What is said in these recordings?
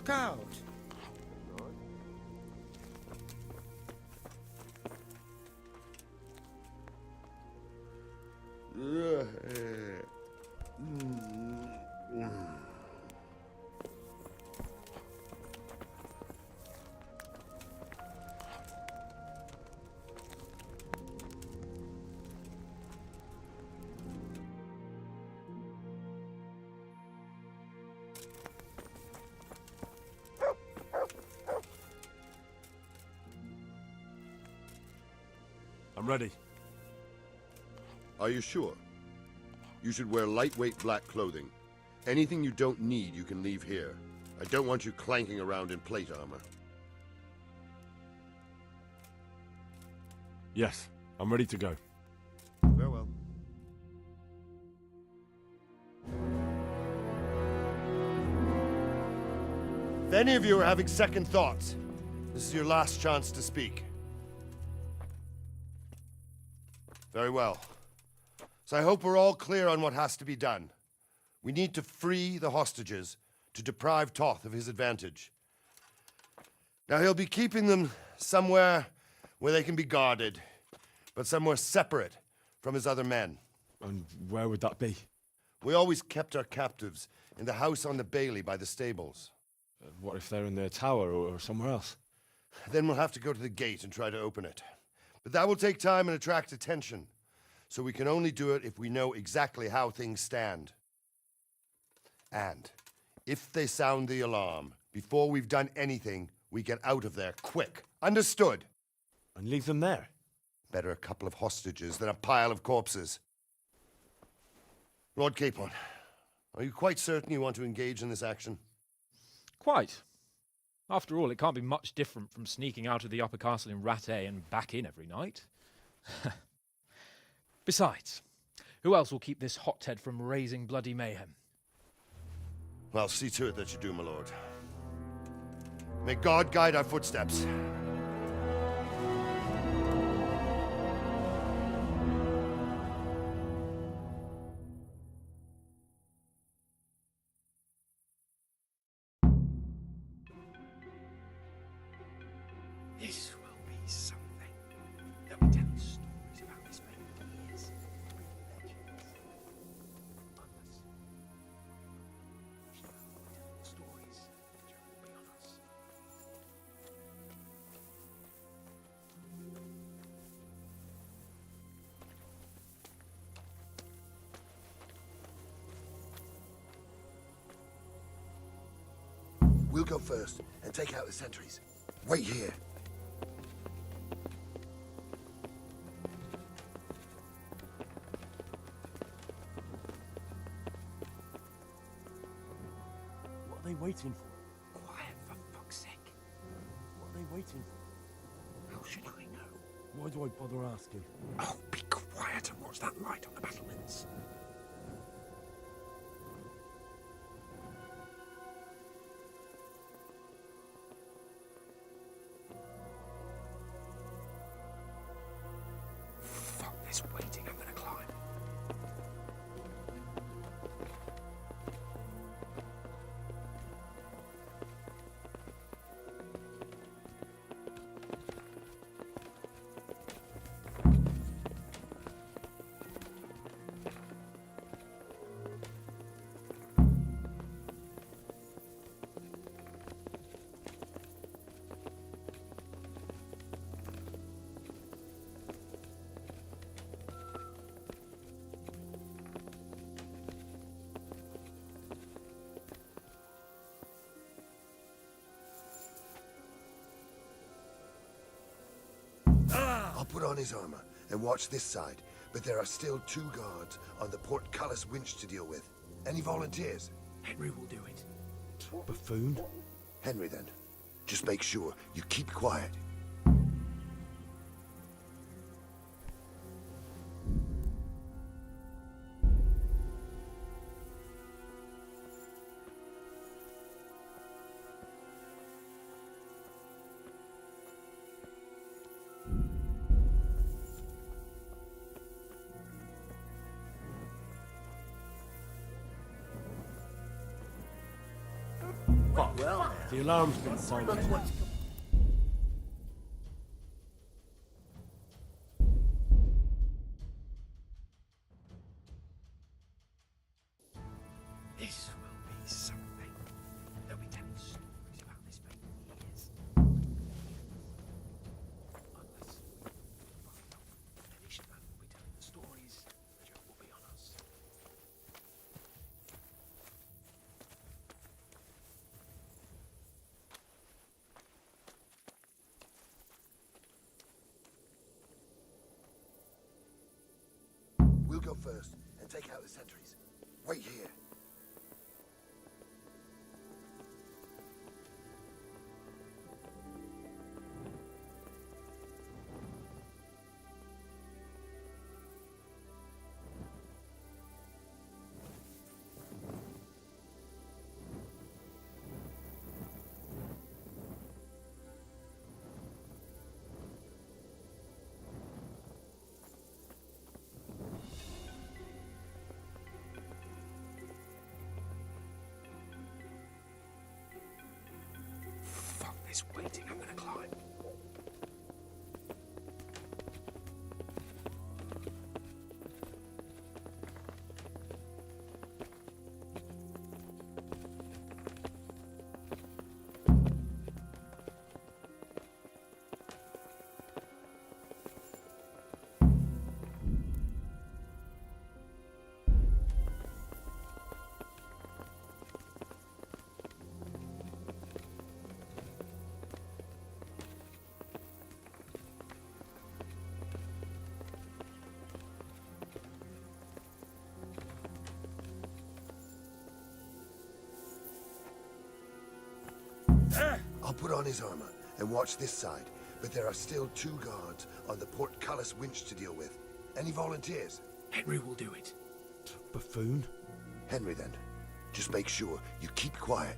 Look out! I'm ready. Are you sure? You should wear lightweight black clothing. Anything you don't need, you can leave here. I don't want you clanking around in plate armor. Yes, I'm ready to go. Farewell. If any of you are having second thoughts, this is your last chance to speak. Very well. So I hope we're all clear on what has to be done. We need to free the hostages to deprive Toth of his advantage. Now he'll be keeping them somewhere where they can be guarded, but somewhere separate from his other men. And where would that be? We always kept our captives in the house on the bailey by the stables. What if they're in their tower or somewhere else? Then we'll have to go to the gate and try to open it. But that will take time and attract attention. So we can only do it if we know exactly how things stand. And if they sound the alarm, before we've done anything, we get out of there quick. Understood? And leave them there? Better a couple of hostages than a pile of corpses. Lord Capon, are you quite certain you want to engage in this action? Quite. After all, it can't be much different from sneaking out of the upper castle in Rattay and back in every night. Besides, who else will keep this hothead from raising bloody mayhem? Well, see to it that you do, my lord. May God guide our footsteps. This will be something. They'll be telling stories about this man for years. Legends. Others. Stories that will be on us. We'll go first and take out the sentries. Wait here. What are they waiting for? Quiet, for fuck's sake. What are they waiting for? How should I know? Why do I bother asking? Oh, be quiet and watch that light on the battlements. Fuck this waiting, I'm gonna climb. I'll put on his armor and watch this side, but there are still 2 guards on the portcullis winch to deal with. Any volunteers? Henry will do it. Buffoon? Henry, then. Just make sure you keep quiet. Fuck. Well, the alarm's been sounded. This will be something. They'll be telling stories about this for years. Unless we fuck up, then Ishvan will be telling the stories. The joke will be on us. We'll go first and take out the sentries. Wait here. Fuck this waiting, I'm gonna climb. I'll put on his armor and watch this side, but there are still 2 guards on the portcullis winch to deal with. Any volunteers? Henry will do it. Buffoon? Henry, then. Just make sure you keep quiet.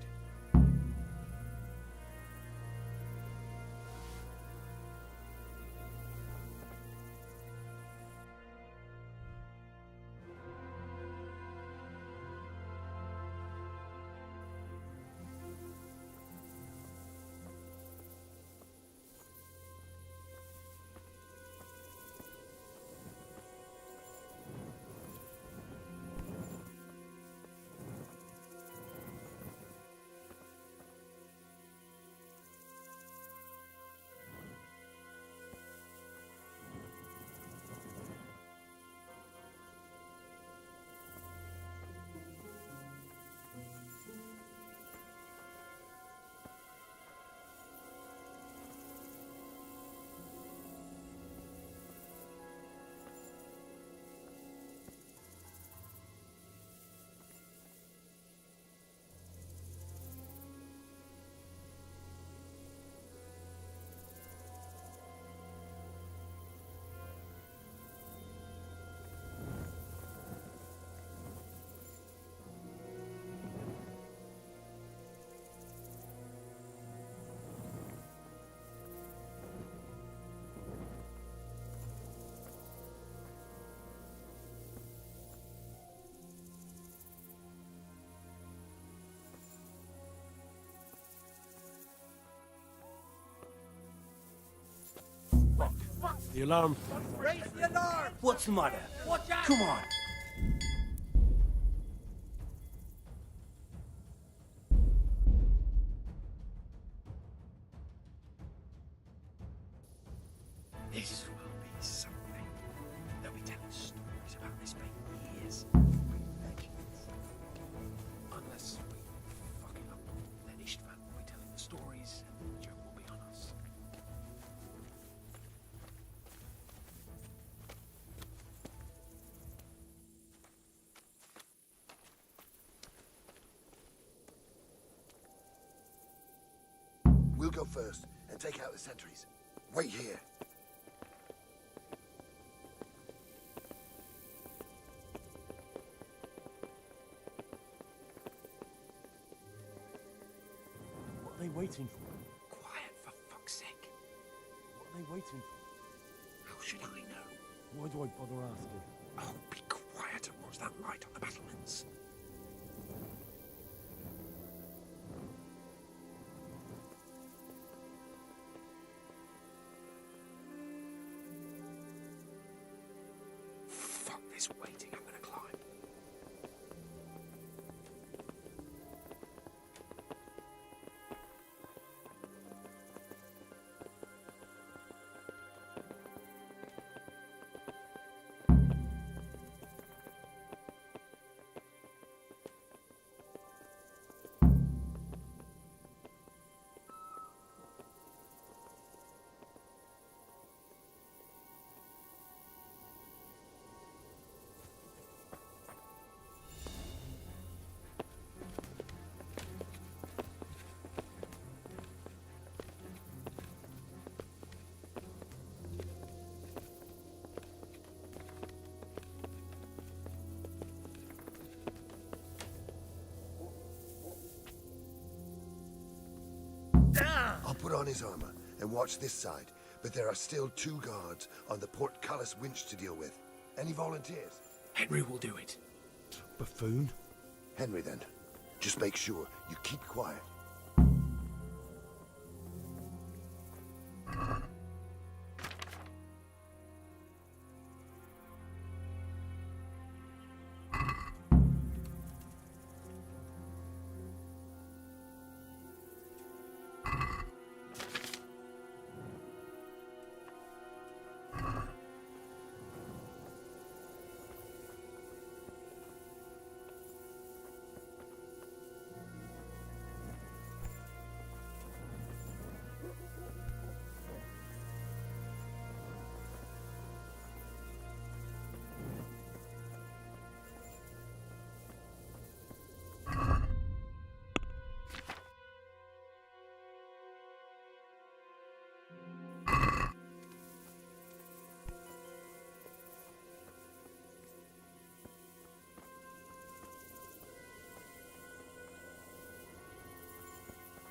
The alarm. Raise the alarm! What's the matter? Watch out! Come on! This will be something. They'll be telling stories about this for years. Legends. Unless we fuck it up, then Ishvan will be telling the stories, and the joke will be on us. We'll go first and take out the sentries. Wait here. What are they waiting for? Quiet, for fuck's sake. What are they waiting for? How should I know? Why do I bother asking? Oh, be quiet and watch that light on the battlements. this waiting, I'm gonna climb. I'll put on his armor and watch this side, but there are still 2 guards on the portcullis winch to deal with. Any volunteers? Henry will do it. Buffoon. Henry, then. Just make sure you keep quiet.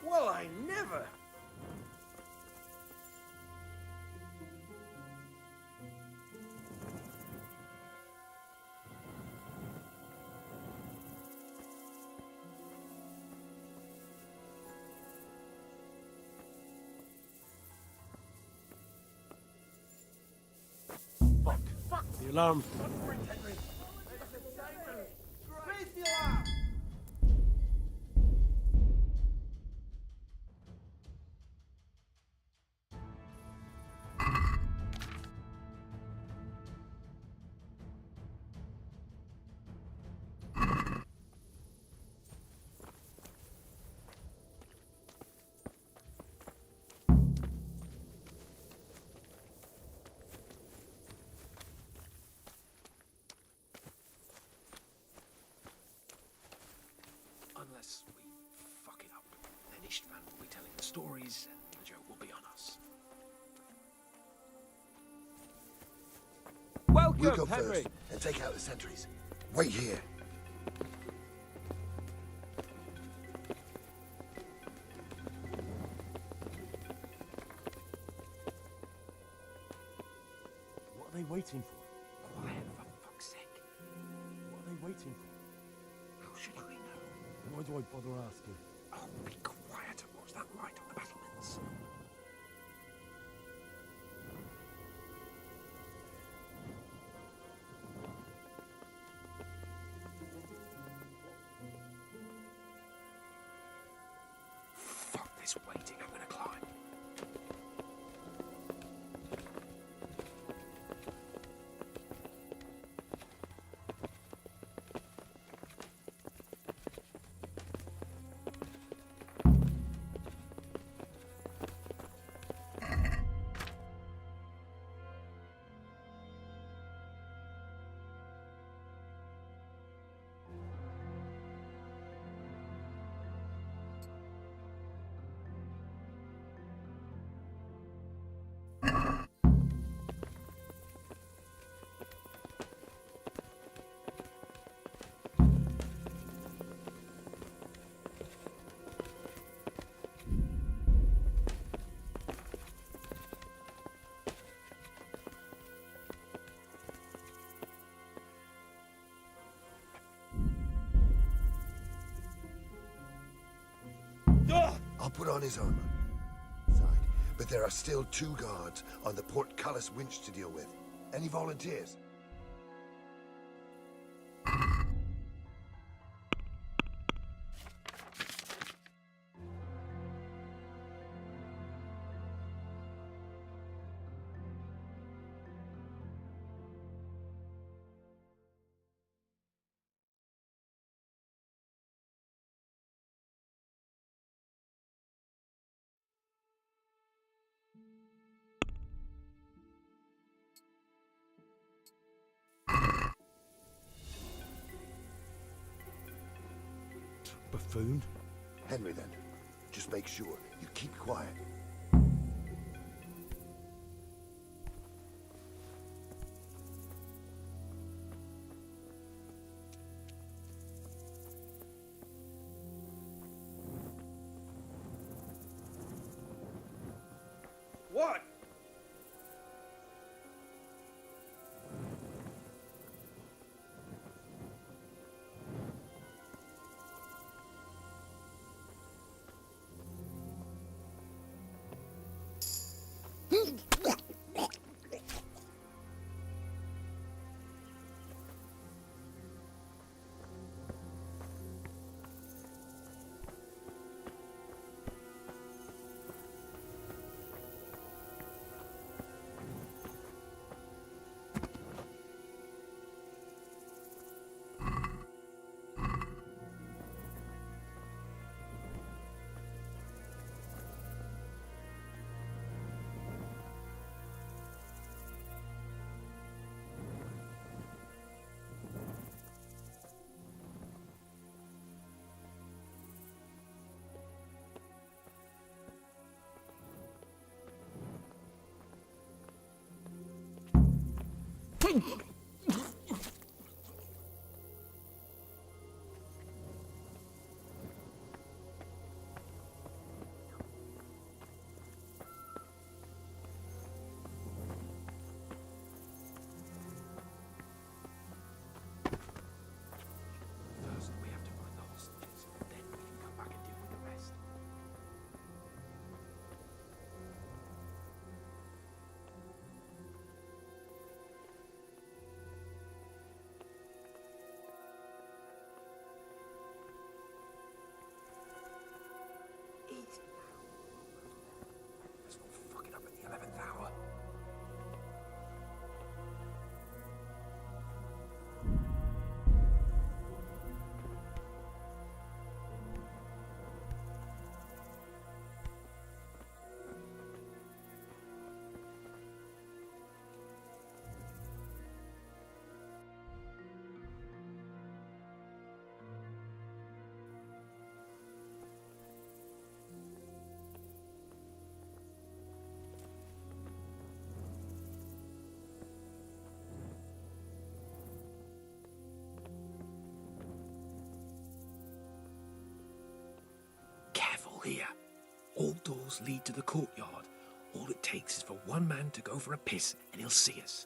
Well, I never. The alarm. Unless we fuck it up, then Istvan will be telling the stories and the joke will be on us. We'll Welcome, go Henry. first and take out the sentries. Wait here. What are they waiting for? Quiet, for fuck's sake. What are they waiting for? How should we know? Why do I bother asking? Oh, be quiet and watch that light on the battlements. Fuck this waiting, I'm gonna climb. I'll put on his armor. Side, but there are still 2 guards on the portcullis winch to deal with. Any volunteers? buffoon. Henry, then. Just make sure you keep quiet. What? First, we have to find the hostages. Then we can come back and deal with the rest. Easy now. Let's not fuck it up at the 11th hour. Careful here. All doors lead to the courtyard. All it takes is for one man to go for a piss and he'll see us.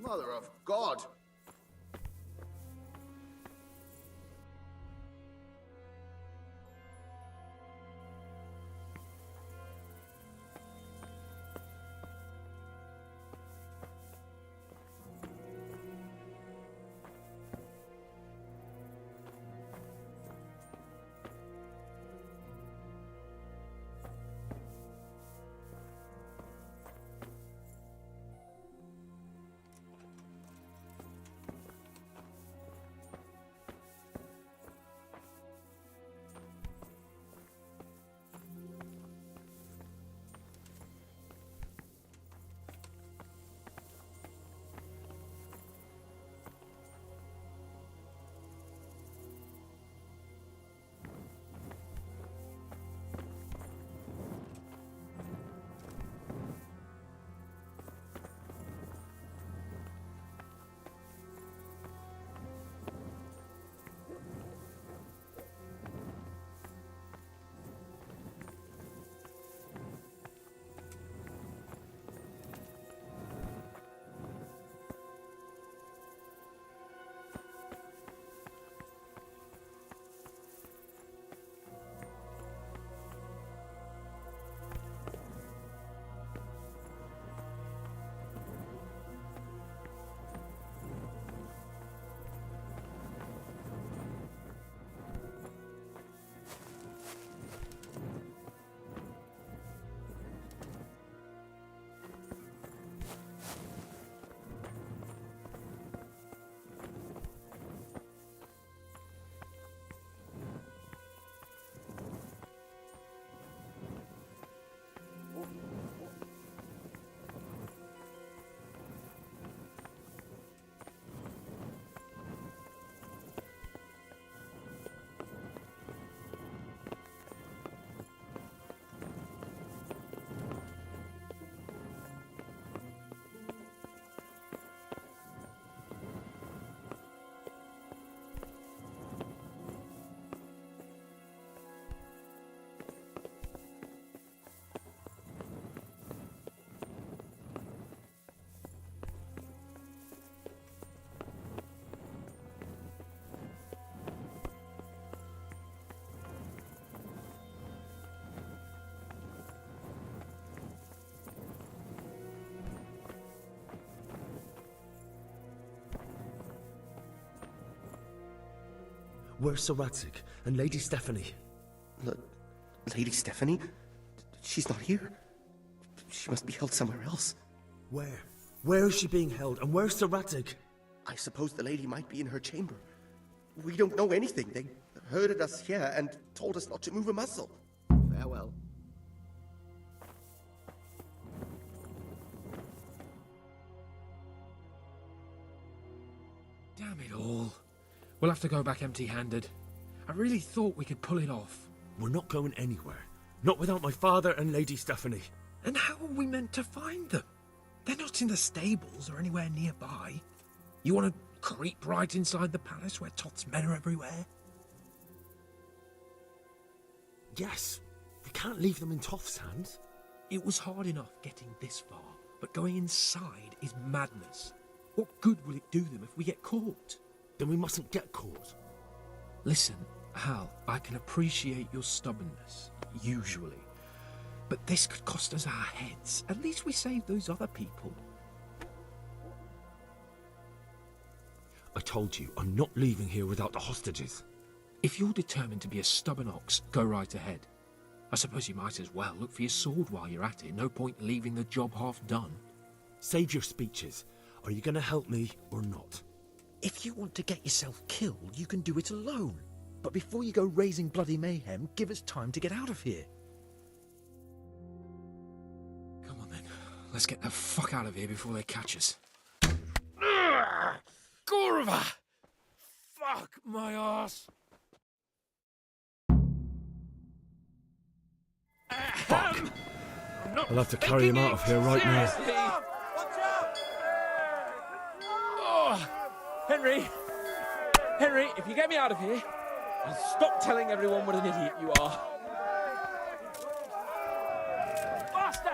Mother of God! Where's Sir Radzig and Lady Stephanie? Lady Stephanie? She's not here. She must be held somewhere else. Where? Where is she being held, and where's Sir Radzig? I suppose the lady might be in her chamber. We don't know anything. They herded us here and told us not to move a muscle. Farewell. Damn it all. We'll have to go back empty-handed. I really thought we could pull it off. We're not going anywhere. Not without my father and Lady Stephanie. And how are we meant to find them? They're not in the stables or anywhere nearby. You want to creep right inside the palace where Toth's men are everywhere? Yes. We can't leave them in Toth's hands. It was hard enough getting this far, but going inside is madness. What good will it do them if we get caught? Then we mustn't get caught. Listen, Hal, I can appreciate your stubbornness, usually. But this could cost us our heads. At least we saved those other people. I told you, I'm not leaving here without the hostages. If you're determined to be a stubborn ox, go right ahead. I suppose you might as well look for your sword while you're at it. No point leaving the job half done. Save your speeches. Are you going to help me or not? If you want to get yourself killed, you can do it alone. But before you go raising bloody mayhem, give us time to get out of here. Come on then. Let's get the fuck out of here before they catch us. Gorva! Fuck my ass! Fuck! I'll have to carry him out of here right now. Oh, Henry! Henry, if you get me out of here, I'll stop telling everyone what an idiot you are. Faster!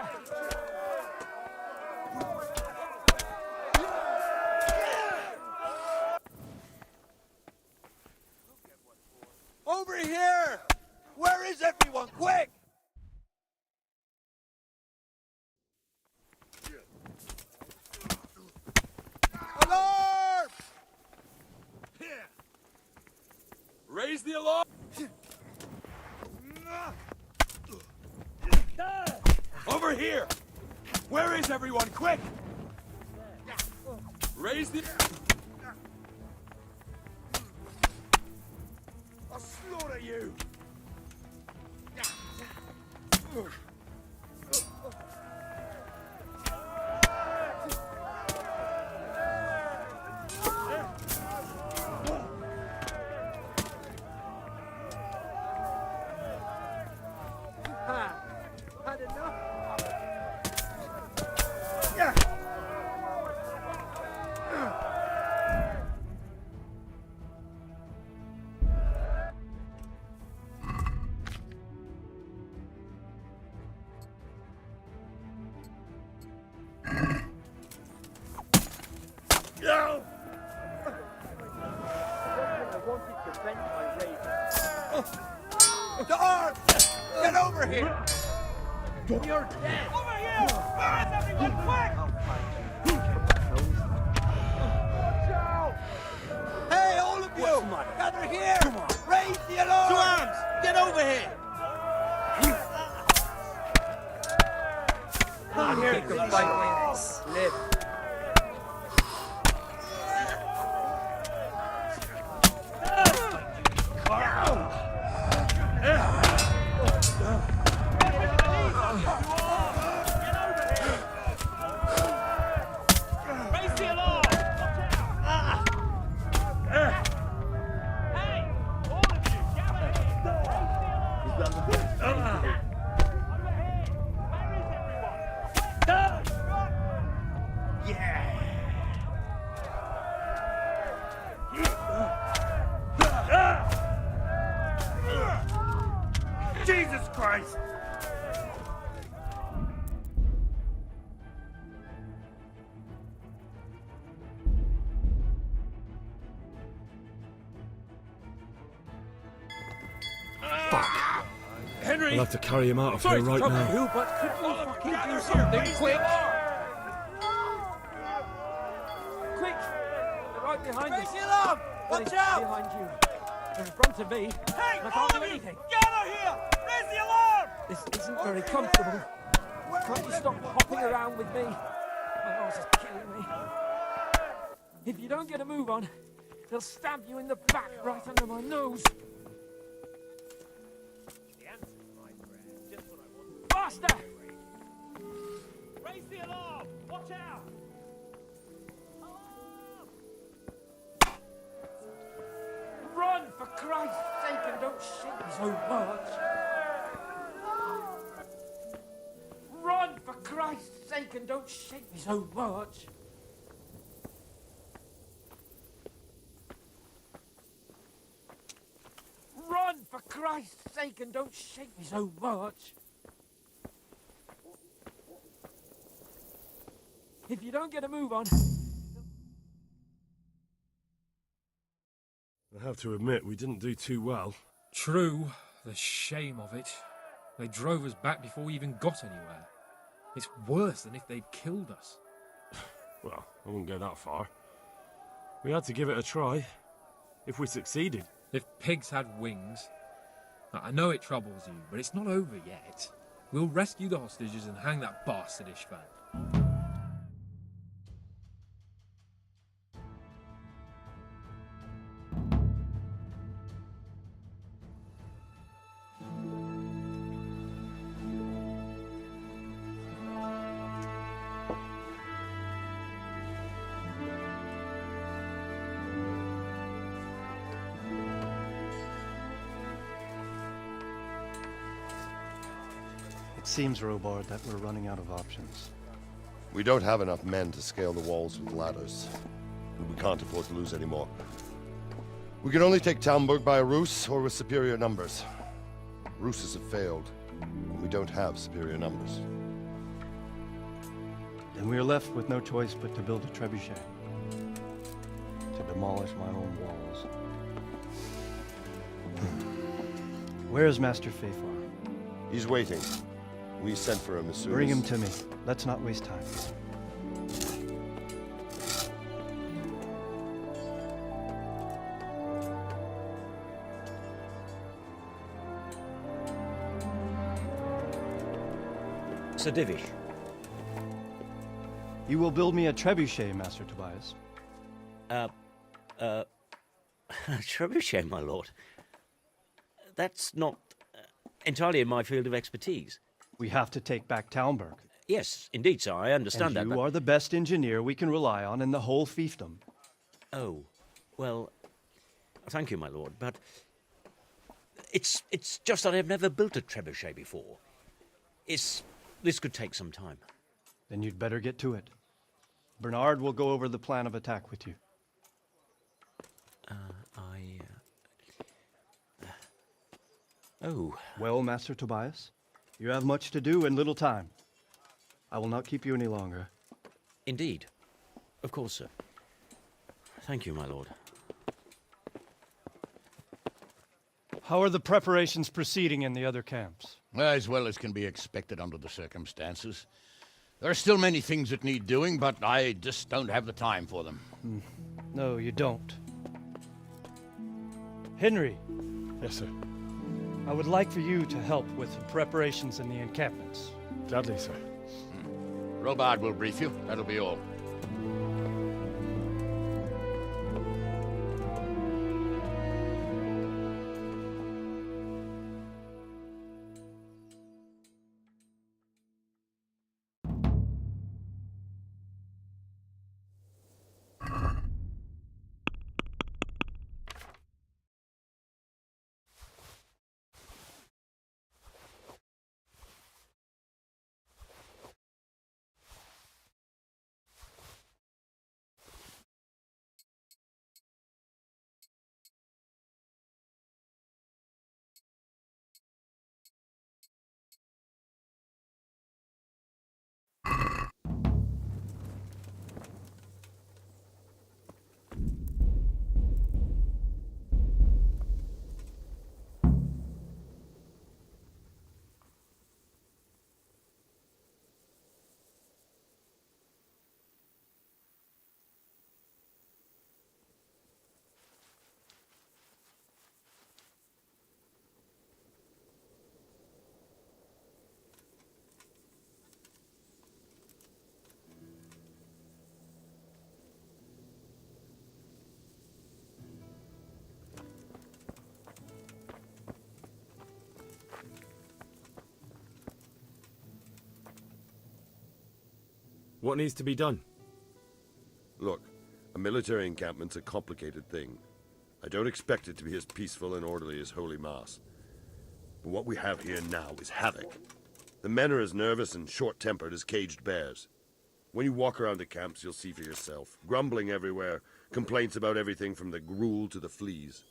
the alarm! Over here! Where is everyone? Quick! Raise the... I'll slaughter you! The arms! Get over here! You're dead! Over here! Where is everyone? Quick! Hey, all of you! Gather here! Come on. Raise the alarm! To arms! Get over here! I'm here to fight. Live. Jesus Christ! Henry! We'll have to carry him out of Sorry here to right trouble now. you, but could you fucking do something quick? Quick! They're right behind us. Raise the alarm! Well, Watch it's out! behind you. They're in front of me. Hey, and I all can't do of you! anything. Gather here! Raise the alarm! This isn't very comfortable. Can't you stop hopping around with me? My arse is killing me. If you don't get a move on, they'll stab you in the back right under my nose. Faster! Raise the alarm! Watch out! Run, for Christ's sake, and don't shake me so much. Run, for Christ's sake, and don't shake me so much. Run, for Christ's sake, and don't shake me so much. If you don't get a move on... I have to admit, we didn't do too well. True, the shame of it. They drove us back before we even got anywhere. It's worse than if they'd killed us. Well, I wouldn't go that far. We had to give it a try. If we succeeded. If pigs had wings... I know it troubles you, but it's not over yet. We'll rescue the hostages and hang that bastard Ishvan. It seems, Robard, that we're running out of options. We don't have enough men to scale the walls with ladders. And we can't afford to lose any more. We can only take Talmberg by a ruse or with superior numbers. Ruses have failed, and we don't have superior numbers. Then we are left with no choice but to build a trebuchet. To demolish my own walls. Where is Master Fafar? He's waiting. We sent for him as soon Bring as... him to me. Let's not waste time. Sir Divish. You will build me a trebuchet, Master Tobias. Trebuchet, my lord. That's not entirely in my field of expertise. We have to take back Talmberg. Yes, indeed, sir, I understand that, And you but... are the best engineer we can rely on in the whole fiefdom. Oh, well, thank you, my lord, but it's just that I've never built a trebuchet before. This could take some time. Then you'd better get to it. Bernard will go over the plan of attack with you. Oh. Well, Master Tobias, you have much to do and little time. I will not keep you any longer. Indeed. Of course, sir. Thank you, my lord. How are the preparations proceeding in the other camps? As well as can be expected under the circumstances. There are still many things that need doing, but I just don't have the time for them. No, you don't. Henry. Yes, sir. I would like for you to help with the preparations in the encampments. Gladly, sir. Robard will brief you. That'll be all. What needs to be done? Look, a military encampment's a complicated thing. I don't expect it to be as peaceful and orderly as Holy Mass. But what we have here now is havoc. The men are as nervous and short-tempered as caged bears. When you walk around the camps, you'll see for yourself. Grumbling everywhere, complaints about everything from the gruel to the fleas.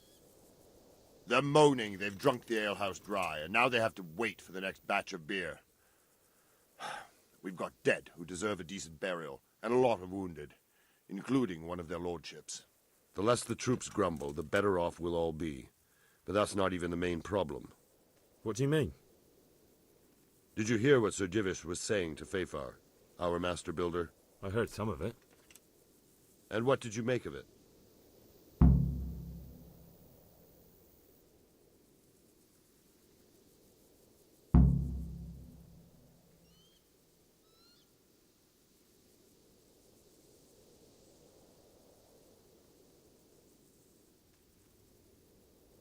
They're moaning they've drunk the alehouse dry, and now they have to wait for the next batch of beer. We've got dead who deserve a decent burial, and a lot of wounded, including one of their lordships. The less the troops grumble, the better off we'll all be. But that's not even the main problem. What do you mean? Did you hear what Sir Divish was saying to Fafar, our master builder? I heard some of it. And what did you make of it?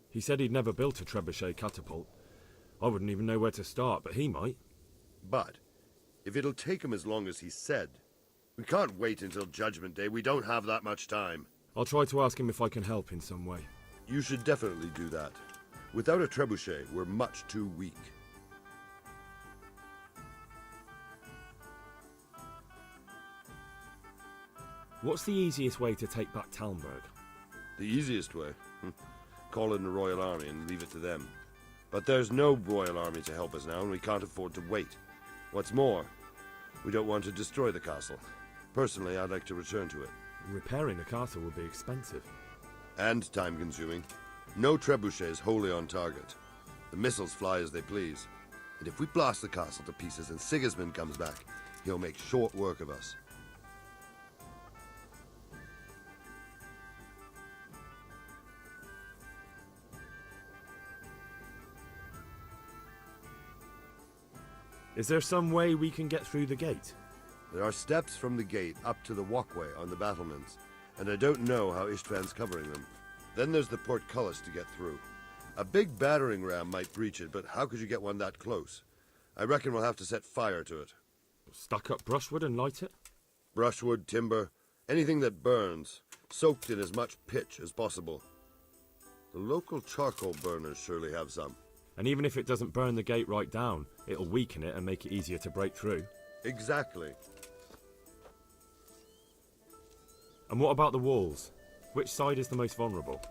He said he'd never built a trebuchet catapult. I wouldn't even know where to start, but he might. But, if it'll take him as long as he said, we can't wait until Judgment Day. We don't have that much time. I'll try to ask him if I can help in some way. You should definitely do that. Without a trebuchet, we're much too weak. What's the easiest way to take back Talmberg? The easiest way? Call in the Royal Army and leave it to them. But there's no Royal Army to help us now, and we can't afford to wait. What's more, we don't want to destroy the castle. Personally, I'd like to return to it. Repairing the castle would be expensive. And time-consuming. No trebuchet is wholly on target. The missiles fly as they please. And if we blast the castle to pieces and Sigismund comes back, he'll make short work of us. Is there some way we can get through the gate? There are steps from the gate up to the walkway on the battlements, and I don't know how Istvan's covering them. Then there's the portcullis to get through. A big battering ram might breach it, but how could you get one that close? I reckon we'll have to set fire to it. Stuck up brushwood and light it? Brushwood, timber, anything that burns, soaked in as much pitch as possible. The local charcoal burners surely have some. And even if it doesn't burn the gate right down, it'll weaken it and make it easier to break through. Exactly. And what about the walls? Which side is the most vulnerable?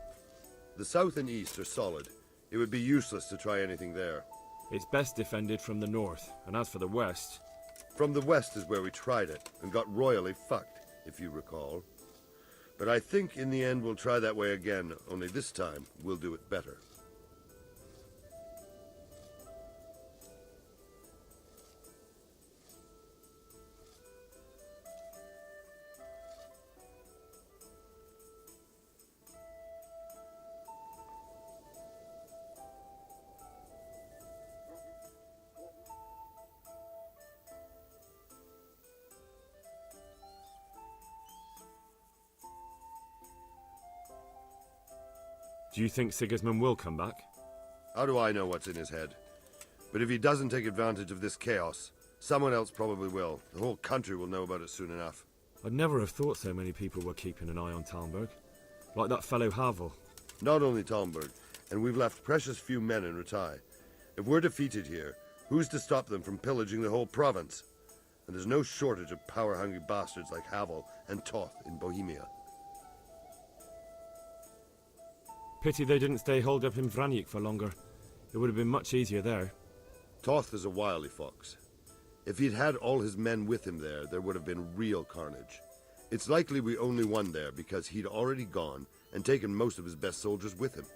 The south and east are solid. It would be useless to try anything there. It's best defended from the north, and as for the west... From the west is where we tried it, and got royally fucked, if you recall. But I think in the end we'll try that way again, only this time we'll do it better. Do you think Sigismund will come back? How do I know what's in his head? But if he doesn't take advantage of this chaos, someone else probably will. The whole country will know about it soon enough. I'd never have thought so many people were keeping an eye on Talmberg. Like that fellow Havel. Not only Talmberg, and we've left precious few men in Ratai. If we're defeated here, who's to stop them from pillaging the whole province? And there's no shortage of power-hungry bastards like Havel and Toth in Bohemia. Pity they didn't stay holed up in Vranic for longer. It would have been much easier there. Toth is a wily fox. If he'd had all his men with him there would have been real carnage. It's likely we only won there because he'd already gone and taken most of his best soldiers with him.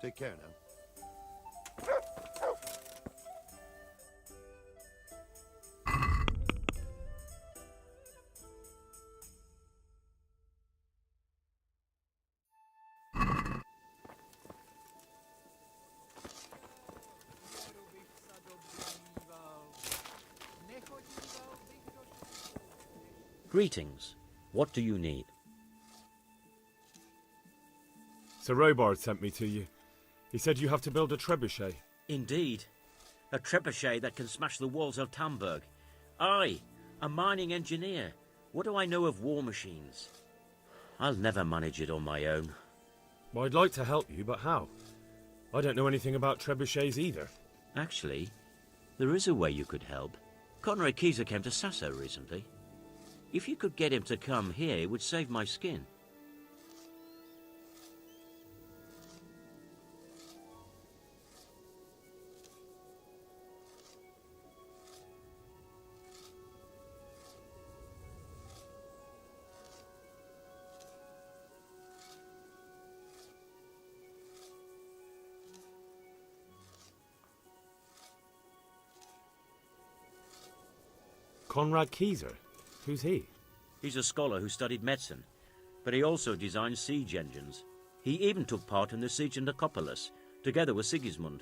Take care now. Greetings. What do you need? Sir Robard sent me to you. He said you have to build a trebuchet. Indeed. A trebuchet that can smash the walls of Talmberg. I, a mining engineer. What do I know of war machines? I'll never manage it on my own. Well, I'd like to help you, but how? I don't know anything about trebuchets either. Actually, there is a way you could help. Conrad Kieser came to Sasso recently. If you could get him to come here, it would save my skin. Conrad Kieser? Who's he? He's a scholar who studied medicine, but he also designed siege engines. He even took part in the siege of Nicopolis, together with Sigismund.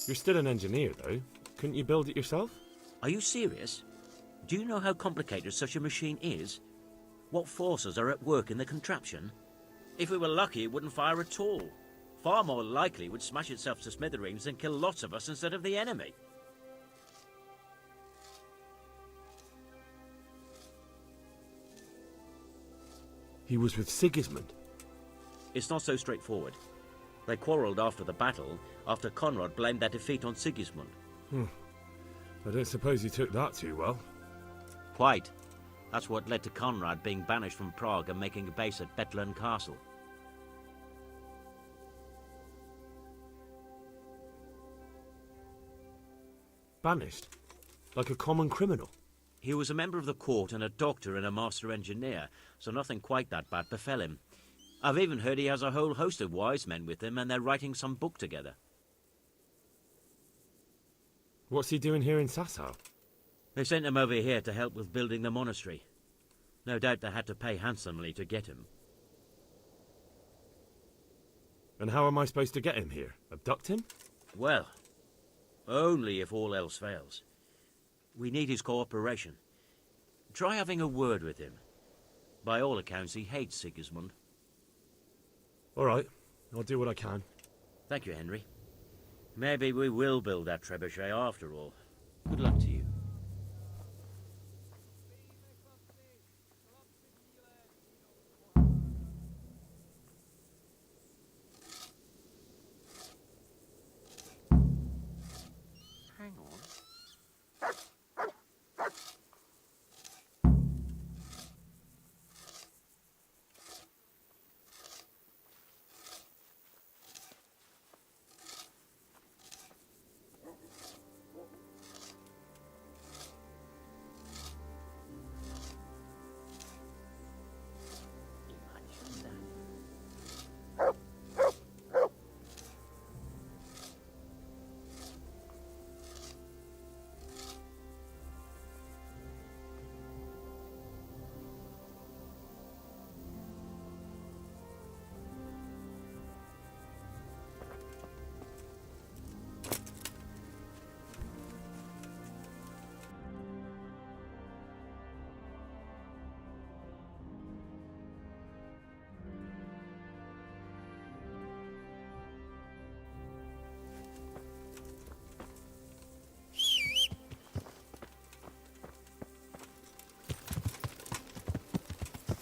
You're still an engineer, though. Couldn't you build it yourself? Are you serious? Do you know how complicated such a machine is? What forces are at work in the contraption? If we were lucky, it wouldn't fire at all. Far more likely it would smash itself to smithereens and kill lots of us instead of the enemy. He was with Sigismund. It's not so straightforward. They quarrelled after the battle, after Conrad blamed their defeat on Sigismund. I don't suppose he took that too well. Quite. That's what led to Conrad being banished from Prague and making a base at Bethlen Castle. Banished? Like a common criminal? He was a member of the court and a doctor and a master engineer, so nothing quite that bad befell him. I've even heard he has a whole host of wise men with him and they're writing some book together. What's he doing here in Sasau? They sent him over here to help with building the monastery. No doubt they had to pay handsomely to get him. And how am I supposed to get him here? Abduct him? Well, only if all else fails. We need his cooperation. Try having a word with him. By all accounts, he hates Sigismund. All right, I'll do what I can. Thank you, Henry. Maybe we will build that trebuchet after all. Good luck to you. Hang on.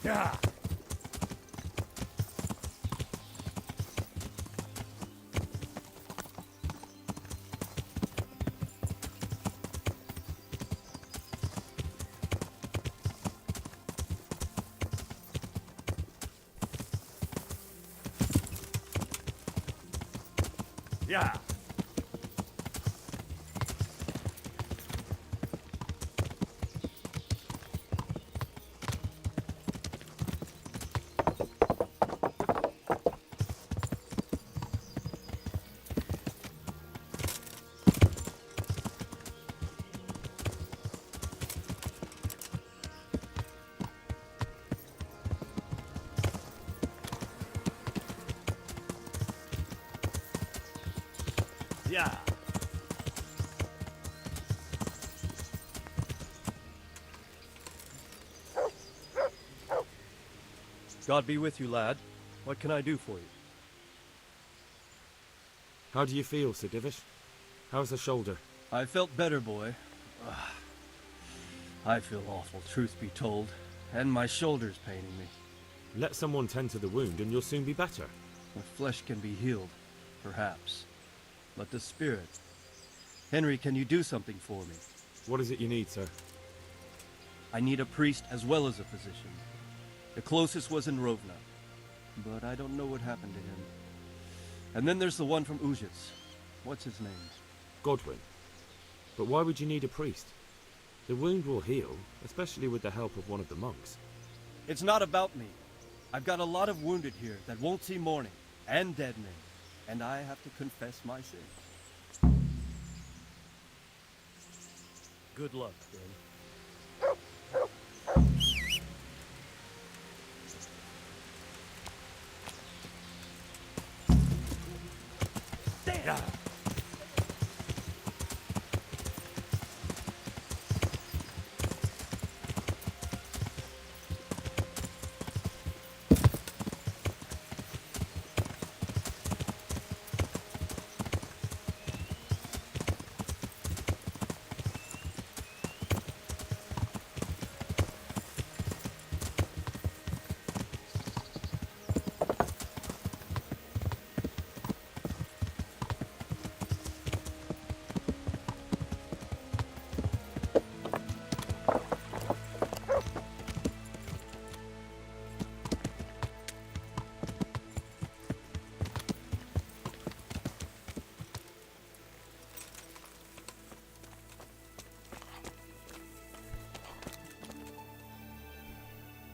Yeah. Yeah. Yeah. God be with you, lad. What can I do for you? How do you feel, Sir Divish? How's the shoulder? I felt better, boy. I feel awful, truth be told. And my shoulder's paining me. Let someone tend to the wound and you'll soon be better. The flesh can be healed, perhaps. But the spirit... Henry, can you do something for me? What is it you need, sir? I need a priest as well as a physician. The closest was in Rovna, but I don't know what happened to him. And then there's the one from Ujits. What's his name? Godwin. But why would you need a priest? The wound will heal, especially with the help of one of the monks. It's not about me. I've got a lot of wounded here that won't see morning, and dead men, and I have to confess my sin. Good luck, then. Yeah.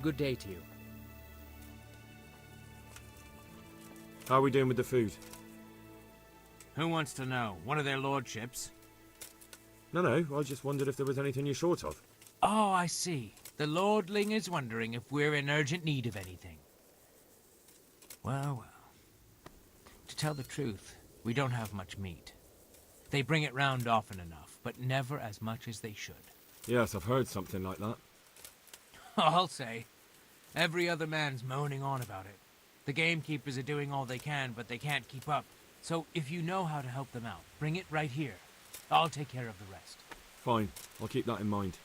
Good day to you. How are we doing with the food? Who wants to know? One of their lordships? No, I just wondered if there was anything you're short of. Oh, I see. The lordling is wondering if we're in urgent need of anything. Well. To tell the truth, we don't have much meat. They bring it round often enough, but never as much as they should. Yes, I've heard something like that. I'll say. Every other man's moaning on about it. The gamekeepers are doing all they can, but they can't keep up. So if you know how to help them out, bring it right here. I'll take care of the rest. Fine, I'll keep that in mind.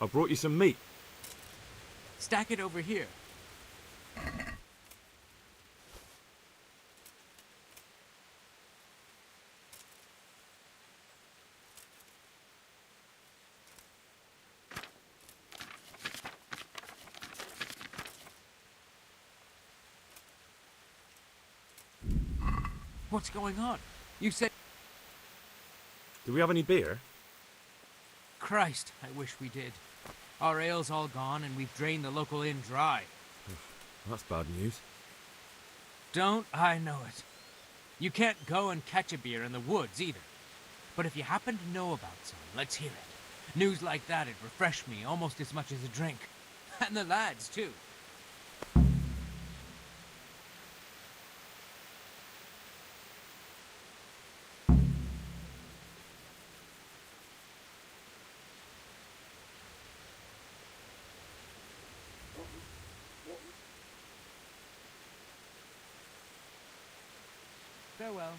I brought you some meat. Stack it over here. What's going on? You said... Do we have any beer? Christ, I wish we did. Our ale's all gone, and we've drained the local inn dry. That's bad news. Don't I know it? You can't go and catch a beer in the woods, either. But if you happen to know about some, let's hear it. News like that'd refresh me almost as much as a drink. And the lads, too. Farewell.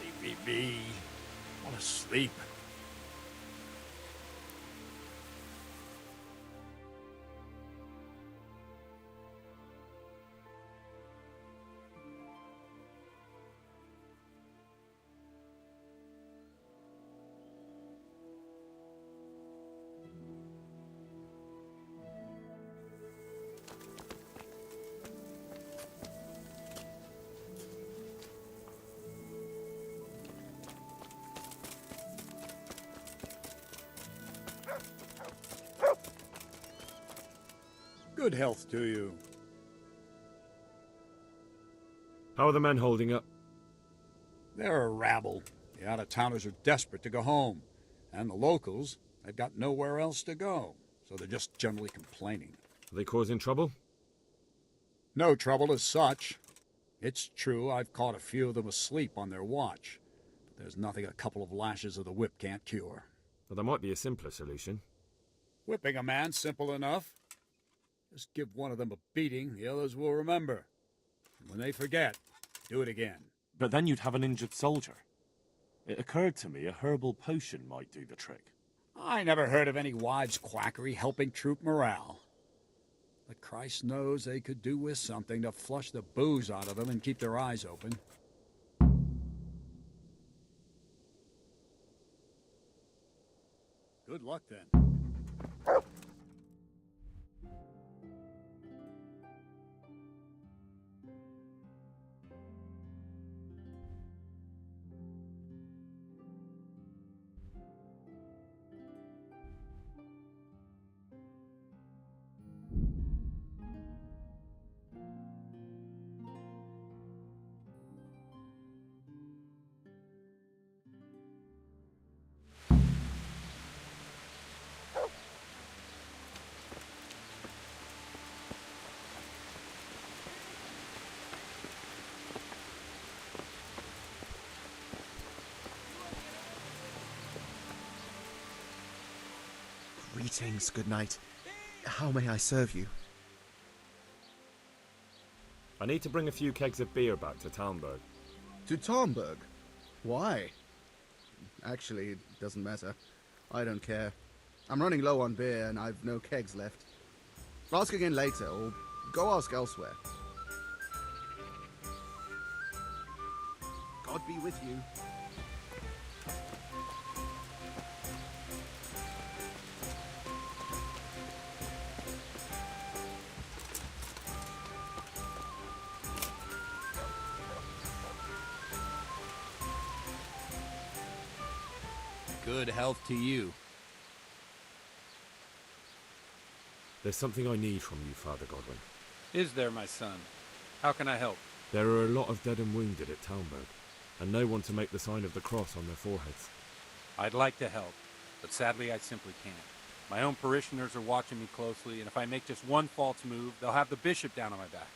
Leave me be. I want to sleep. Good health to you. How are the men holding up? They're a rabble. The out-of-towners are desperate to go home. And the locals, they've got nowhere else to go. So they're just generally complaining. Are they causing trouble? No trouble as such. It's true I've caught a few of them asleep on their watch. But there's nothing a couple of lashes of the whip can't cure. Well, there might be a simpler solution. Whipping a man, simple enough. Just give one of them a beating, the others will remember. And when they forget, do it again. But then you'd have an injured soldier. It occurred to me a herbal potion might do the trick. I never heard of any wives' quackery helping troop morale. But Christ knows they could do with something to flush the booze out of them and keep their eyes open. Good luck, then. Greetings, good night. How may I serve you? I need to bring a few kegs of beer back to Talmberg. To Talmberg? Why? Actually, it doesn't matter. I don't care. I'm running low on beer and I've no kegs left. Ask again later, or go ask elsewhere. God be with you. Good health to you. There's something I need from you, Father Godwin. Is there, my son? How can I help? There are a lot of dead and wounded at Talmberg, and no one to make the sign of the cross on their foreheads. I'd like to help, but sadly I simply can't. My own parishioners are watching me closely, and if I make just one false move, they'll have the bishop down on my back.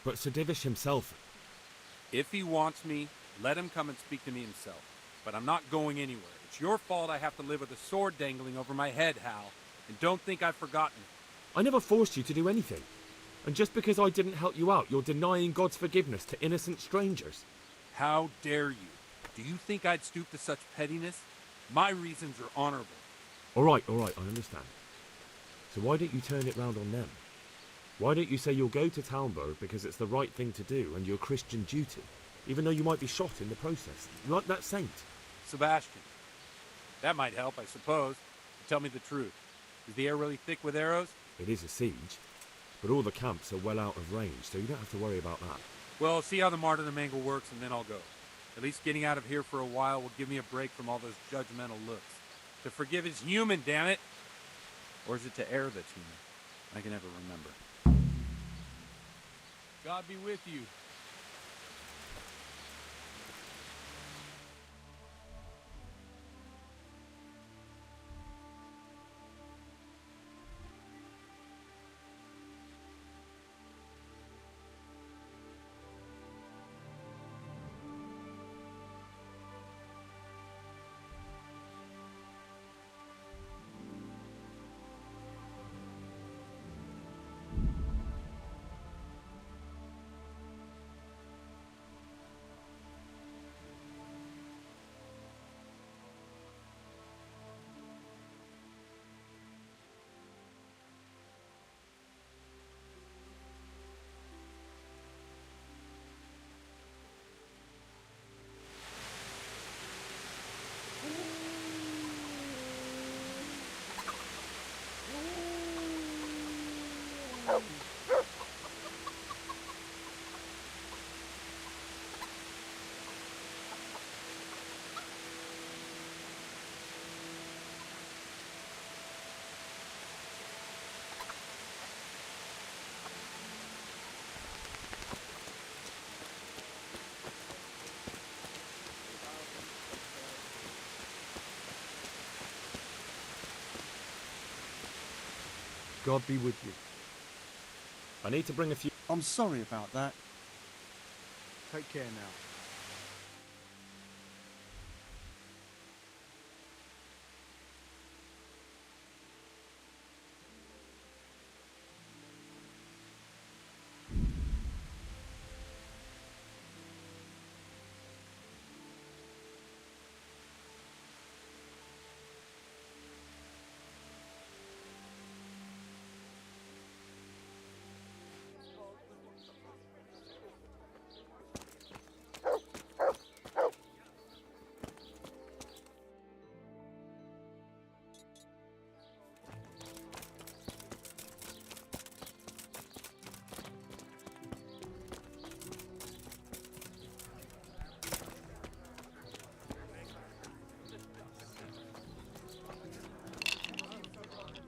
But Sir Divish himself... If he wants me, let him come and speak to me himself. But I'm not going anywhere. It's your fault I have to live with a sword dangling over my head, Hal. And don't think I've forgotten it. I never forced you to do anything. And just because I didn't help you out, you're denying God's forgiveness to innocent strangers. How dare you? Do you think I'd stoop to such pettiness? My reasons are honorable. All right, I understand. So why don't you turn it round on them? Why don't you say you'll go to Talmberg because it's the right thing to do and your Christian duty, even though you might be shot in the process, like that saint? Sebastian. That might help, I suppose. Tell me the truth. Is the air really thick with arrows? It is a siege, but all the camps are well out of range, so you don't have to worry about that. Well, see how the martyrdom angle works, and then I'll go. At least getting out of here for a while will give me a break from all those judgmental looks. To forgive is human, damn it! Or is it to err that's human? I can never remember. God be with you. God be with you. I need to bring a few... I'm sorry about that. Take care now.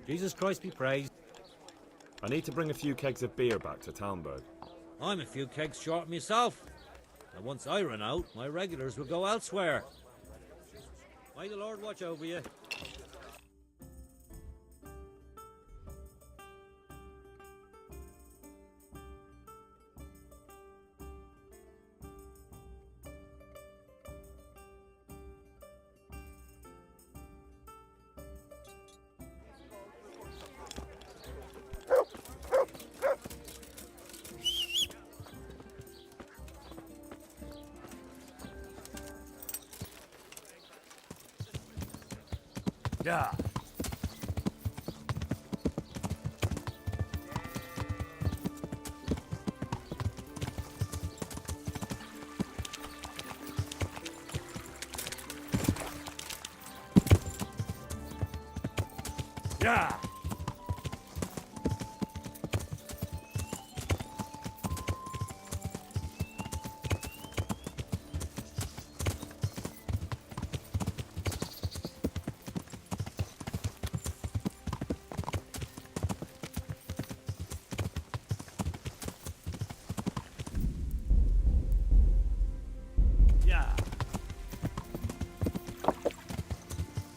Jesus Christ be praised. I need to bring a few kegs of beer back to Talmberg. I'm a few kegs short myself. And once I run out, my regulars will go elsewhere. May the Lord watch over you. Yeah. Yeah.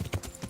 Yeah.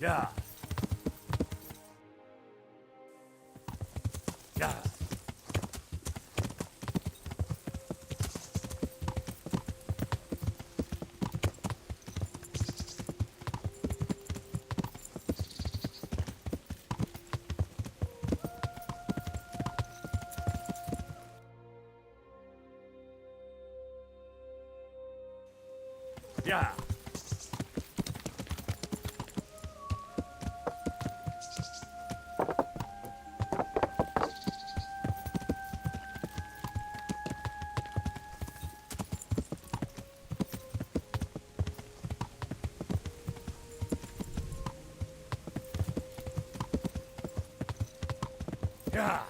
Yeah. Yeah. Yeah. Yeah.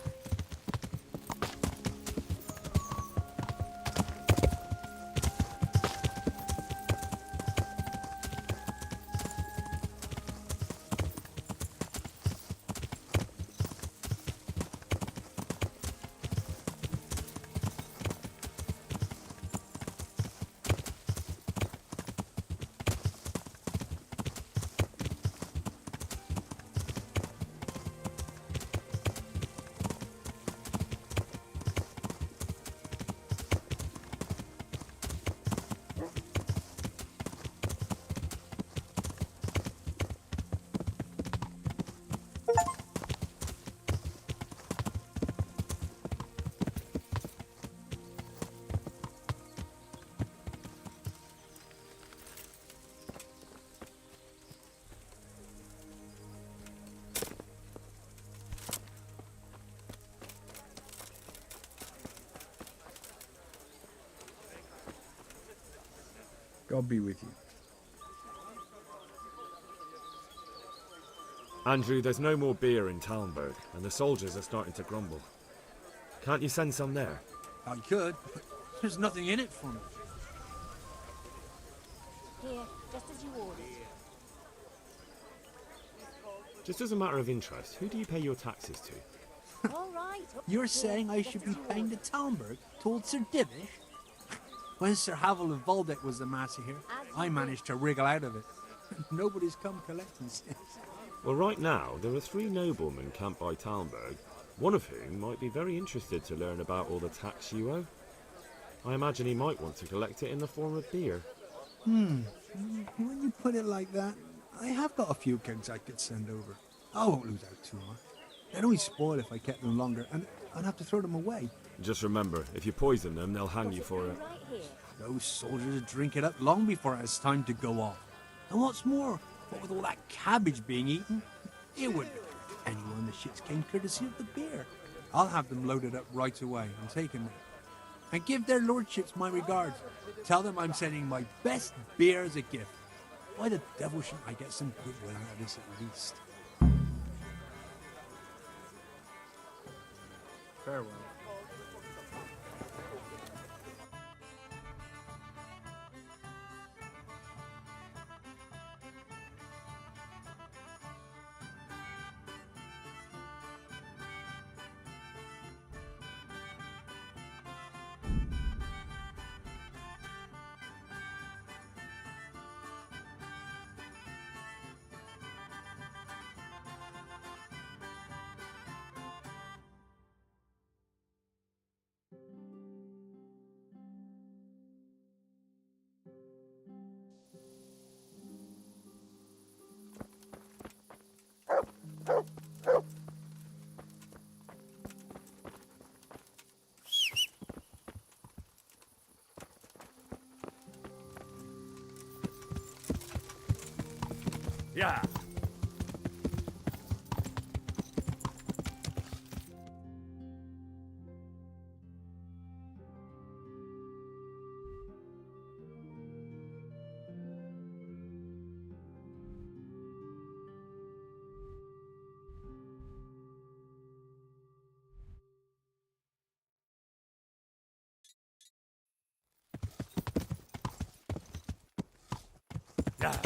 God be with you. Andrew, there's no more beer in Talmberg, and the soldiers are starting to grumble. Can't you send some there? I could, but there's nothing in it for me. Here, just as you ordered. Just as a matter of interest, who do you pay your taxes to? All right. You're saying I should be paying the Talmberg told Sir Divish? When Sir Havel of Waldeck was the master here, I managed to wriggle out of it. Nobody's come collecting since. Well, right now, there are 3 noblemen camped by Talmberg, one of whom might be very interested to learn about all the tax you owe. I imagine he might want to collect it in the form of beer. When you put it like that, I have got a few kegs I could send over. I won't lose out too much. They'd only spoil if I kept them longer, and I'd have to throw them away. Just remember, if you poison them, they'll hang you for it. Those soldiers would drink it up long before it's time to go off. And what's more, what with all that cabbage being eaten, it wouldn't hurt anyone the shits came courtesy of the beer. I'll have them loaded up right away and taken there. And give their lordships my regards. Tell them I'm sending my best beer as a gift. Why the devil shouldn't I get some goodwill out of this at least? Farewell. Yeah. Yeah.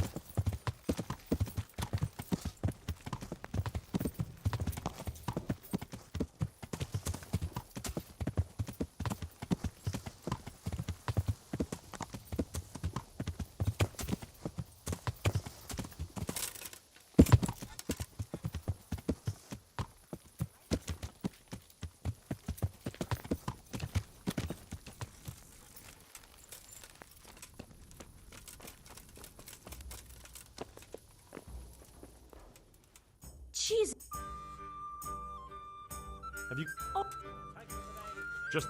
Jesus. Have you... Oh. Just...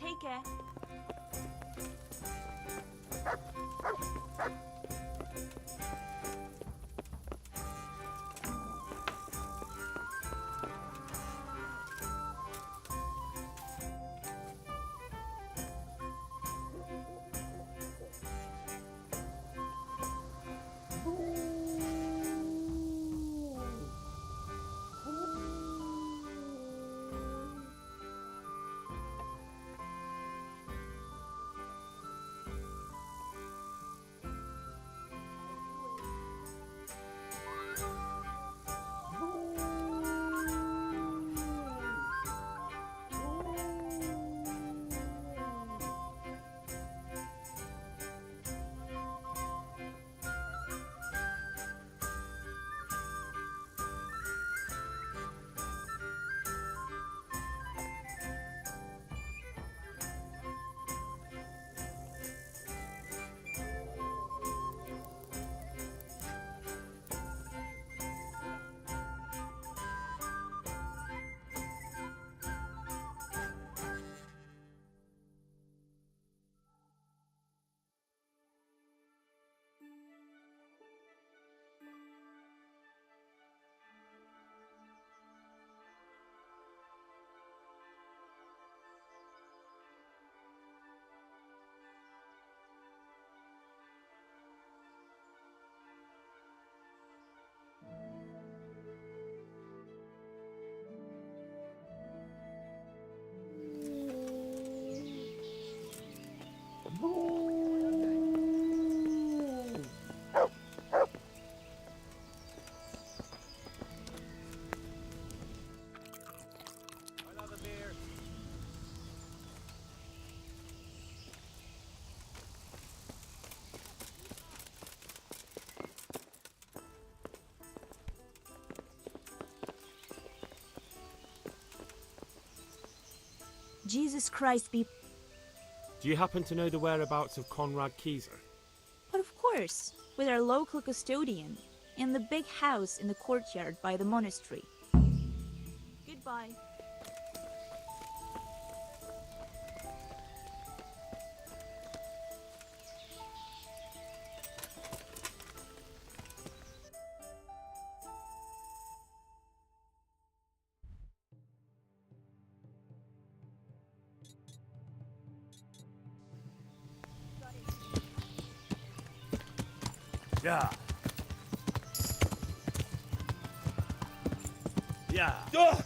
Take care. Jesus Christ be... Do you happen to know the whereabouts of Conrad Kieser? But of course, with our local custodian, in the big house in the courtyard by the monastery. Goodbye. Yeah. Yeah. Yeah.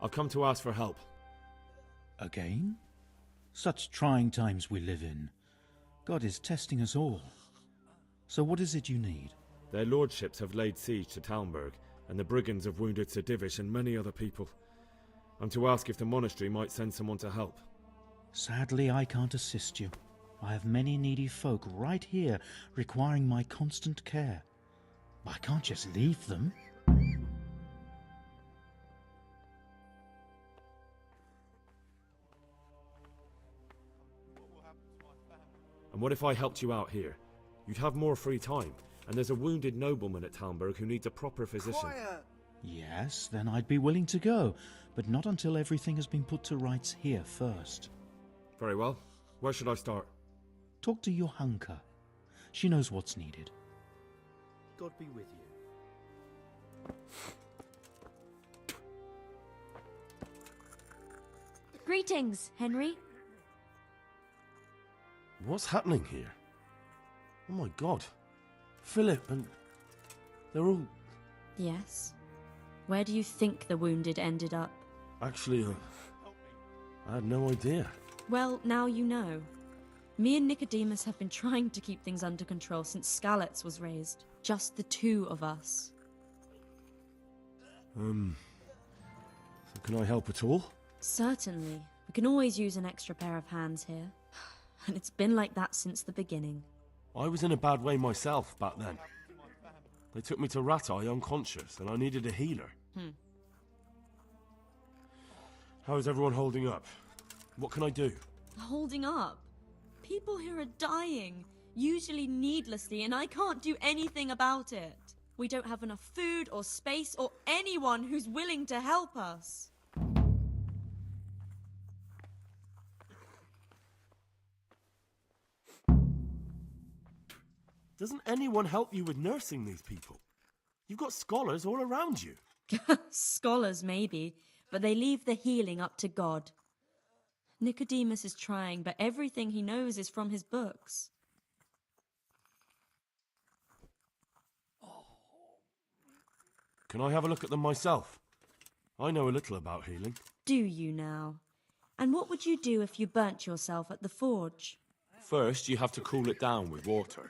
I've come to ask for help. Again? Such trying times we live in. God is testing us all. So what is it you need? Their lordships have laid siege to Talmberg, and the brigands have wounded Sir Divish and many other people. I'm to ask if the monastery might send someone to help. Sadly, I can't assist you. I have many needy folk right here requiring my constant care. I can't just leave them. And what if I helped you out here? You'd have more free time, and there's a wounded nobleman at Talmberg who needs a proper physician. Quiet! Yes, then I'd be willing to go, but not until everything has been put to rights here first. Very well. Where should I start? Talk to Johanka. She knows what's needed. God be with you. Greetings, Henry. What's happening here? Oh my god. Philip and... they're all... Yes. Where do you think the wounded ended up? Actually, I had no idea. Well, now you know. Me and Nicodemus have been trying to keep things under control since Skalitz was raised. Just the two of us. So can I help at all? Certainly. We can always use an extra pair of hands here. And it's been like that since the beginning. I was in a bad way myself back then. They took me to Rattay unconscious, and I needed a healer. How is everyone holding up? What can I do? Holding up? People here are dying, usually needlessly, and I can't do anything about it. We don't have enough food or space or anyone who's willing to help us. Doesn't anyone help you with nursing these people? You've got scholars all around you. Scholars, maybe, but they leave the healing up to God. Nicodemus is trying, but everything he knows is from his books. Can I have a look at them myself? I know a little about healing. Do you now? And what would you do if you burnt yourself at the forge? First, you have to cool it down with water.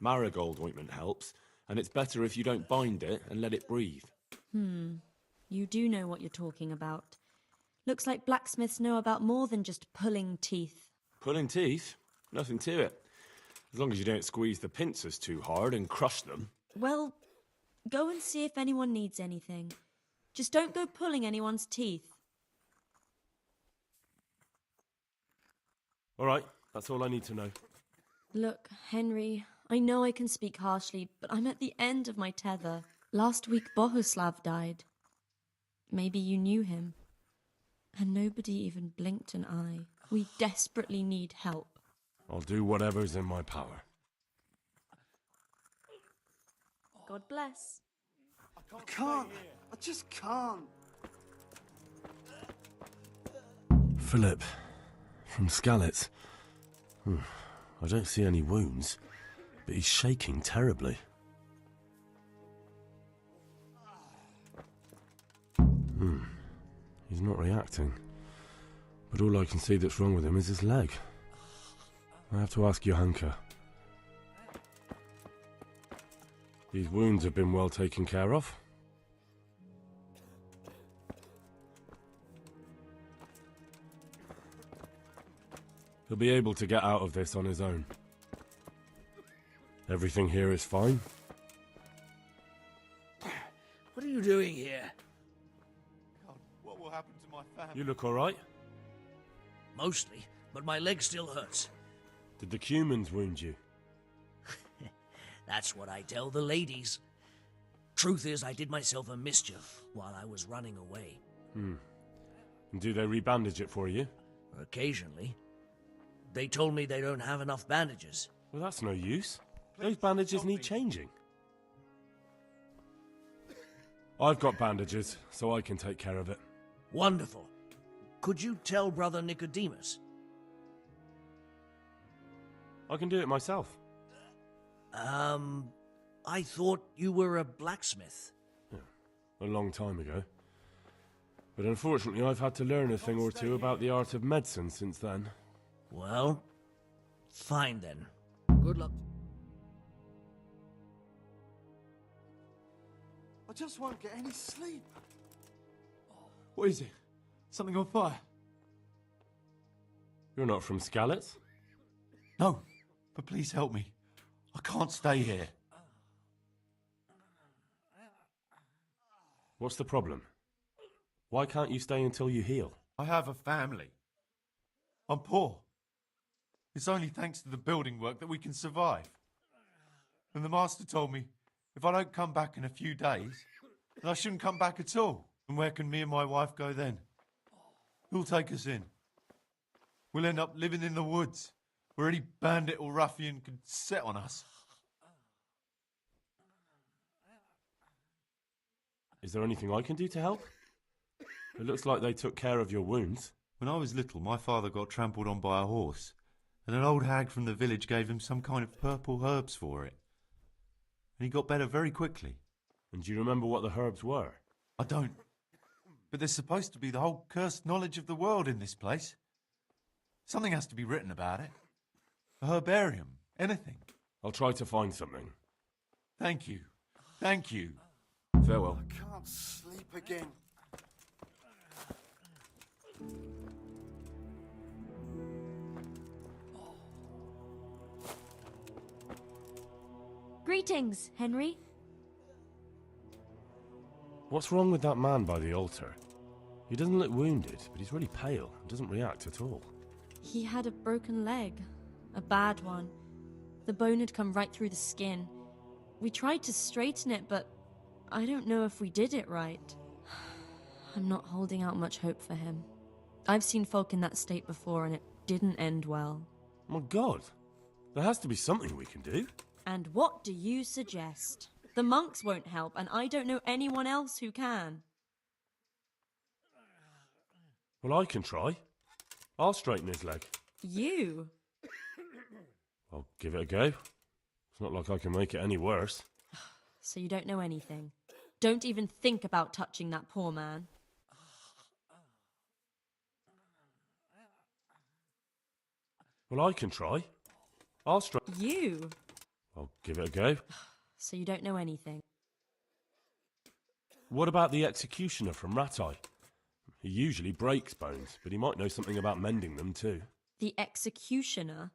Marigold ointment helps, and it's better if you don't bind it and let it breathe. You do know what you're talking about. Looks like blacksmiths know about more than just pulling teeth. Pulling teeth? Nothing to it. As long as you don't squeeze the pincers too hard and crush them. Well, go and see if anyone needs anything. Just don't go pulling anyone's teeth. All right, that's all I need to know. Look, Henry, I know I can speak harshly, but I'm at the end of my tether. Last week, Bohuslav died. Maybe you knew him. And nobody even blinked an eye. We desperately need help. I'll do whatever's in my power. God bless. I can't. I just can't. Philip, from Skalitz. I don't see any wounds, but he's shaking terribly. He's not reacting. But all I can see that's wrong with him is his leg. I have to ask Johanka. These wounds have been well taken care of. be able to get out of this on his own. Everything here is fine? What are you doing here? God, what will happen to my family? You look alright? Mostly, but my leg still hurts. Did the humans wound you? That's what I tell the ladies. Truth is, I did myself a mischief while I was running away. And do they rebandage it for you? Occasionally. They told me they don't have enough bandages. Well, that's no use. Those bandages need changing. I've got bandages, so I can take care of it. Wonderful. Could you tell Brother Nicodemus? I can do it myself. I thought you were a blacksmith. A long time ago. But unfortunately, I've had to learn a thing or two about the art of medicine since then. Well, fine then. Good luck. I just won't get any sleep. What is it? Something on fire? You're not from Skalitz? No, but please help me. I can't stay here. What's the problem? Why can't you stay until you heal? I have a family. I'm poor. It's only thanks to the building work that we can survive. And the master told me if I don't come back in a few days, then I shouldn't come back at all. And where can me and my wife go then? Who'll take us in? We'll end up living in the woods, where any bandit or ruffian could set on us. Is there anything I can do to help? It looks like they took care of your wounds. When I was little, my father got trampled on by a horse, and an old hag from the village gave him some kind of purple herbs for it. And he got better very quickly. And do you remember what the herbs were? I don't. But there's supposed to be the whole cursed knowledge of the world in this place. Something has to be written about it. A herbarium. Anything. I'll try to find something. Thank you. Thank you. Farewell. I can't sleep again. Greetings, Henry. What's wrong with that man by the altar? He doesn't look wounded, but he's really pale and doesn't react at all. He had a broken leg. A bad one. The bone had come right through the skin. We tried to straighten it, but I don't know if we did it right. I'm not holding out much hope for him. I've seen folk in that state before, and it didn't end well. My God, there has to be something we can do. And what do you suggest? The monks won't help, and I don't know anyone else who can. Well, I can try. I'll straighten his leg. You? I'll give it a go. It's not like I can make it any worse. So you don't know anything? Don't even think about touching that poor man. Well, I can try. I'll You? I'll give it a go. So you don't know anything? What about the executioner from Ratai? He usually breaks bones, but he might know something about mending them too. The executioner?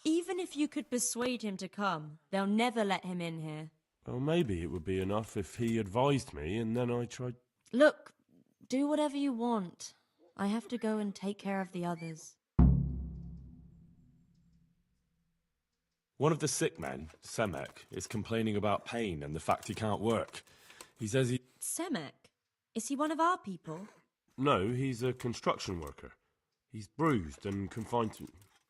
Even if you could persuade him to come, they'll never let him in here. Well, maybe it would be enough if he advised me and then I tried... Look, do whatever you want. I have to go and take care of the others. One of the sick men, Semek, is complaining about pain and the fact he can't work. He says he... Semek? Is he one of our people? No, he's a construction worker. He's bruised and confined to...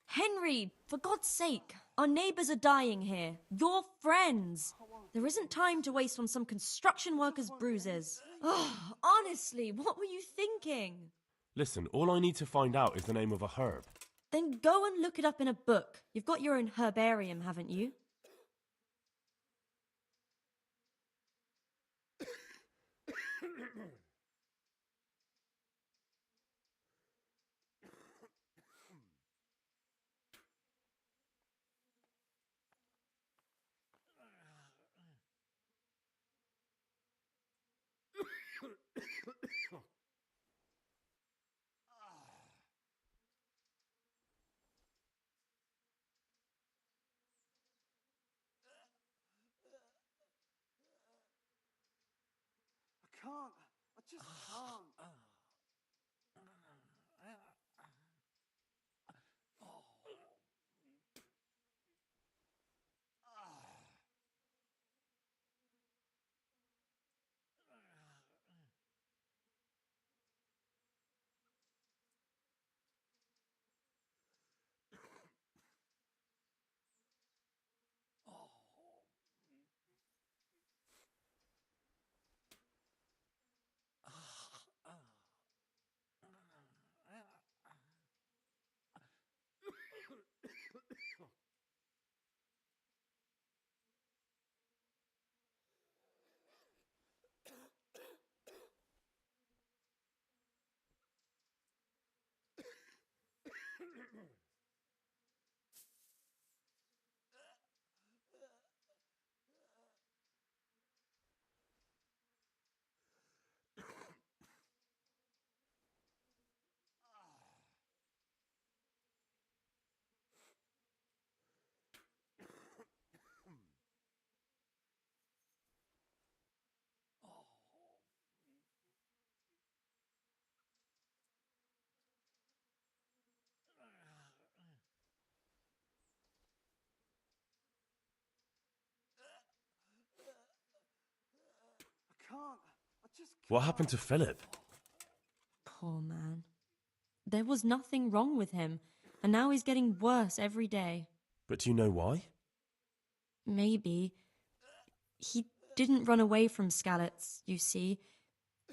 Henry, for God's sake, our neighbours are dying here. Your friends. There isn't time to waste on some construction worker's bruises. Oh, honestly, what were you thinking? Listen, all I need to find out is the name of a herb. Then go and look it up in a book. You've got your own herbarium, haven't you? What happened to Philip? Poor man. There was nothing wrong with him, and now he's getting worse every day. But do you know why? Maybe. He didn't run away from Skalitz, you see.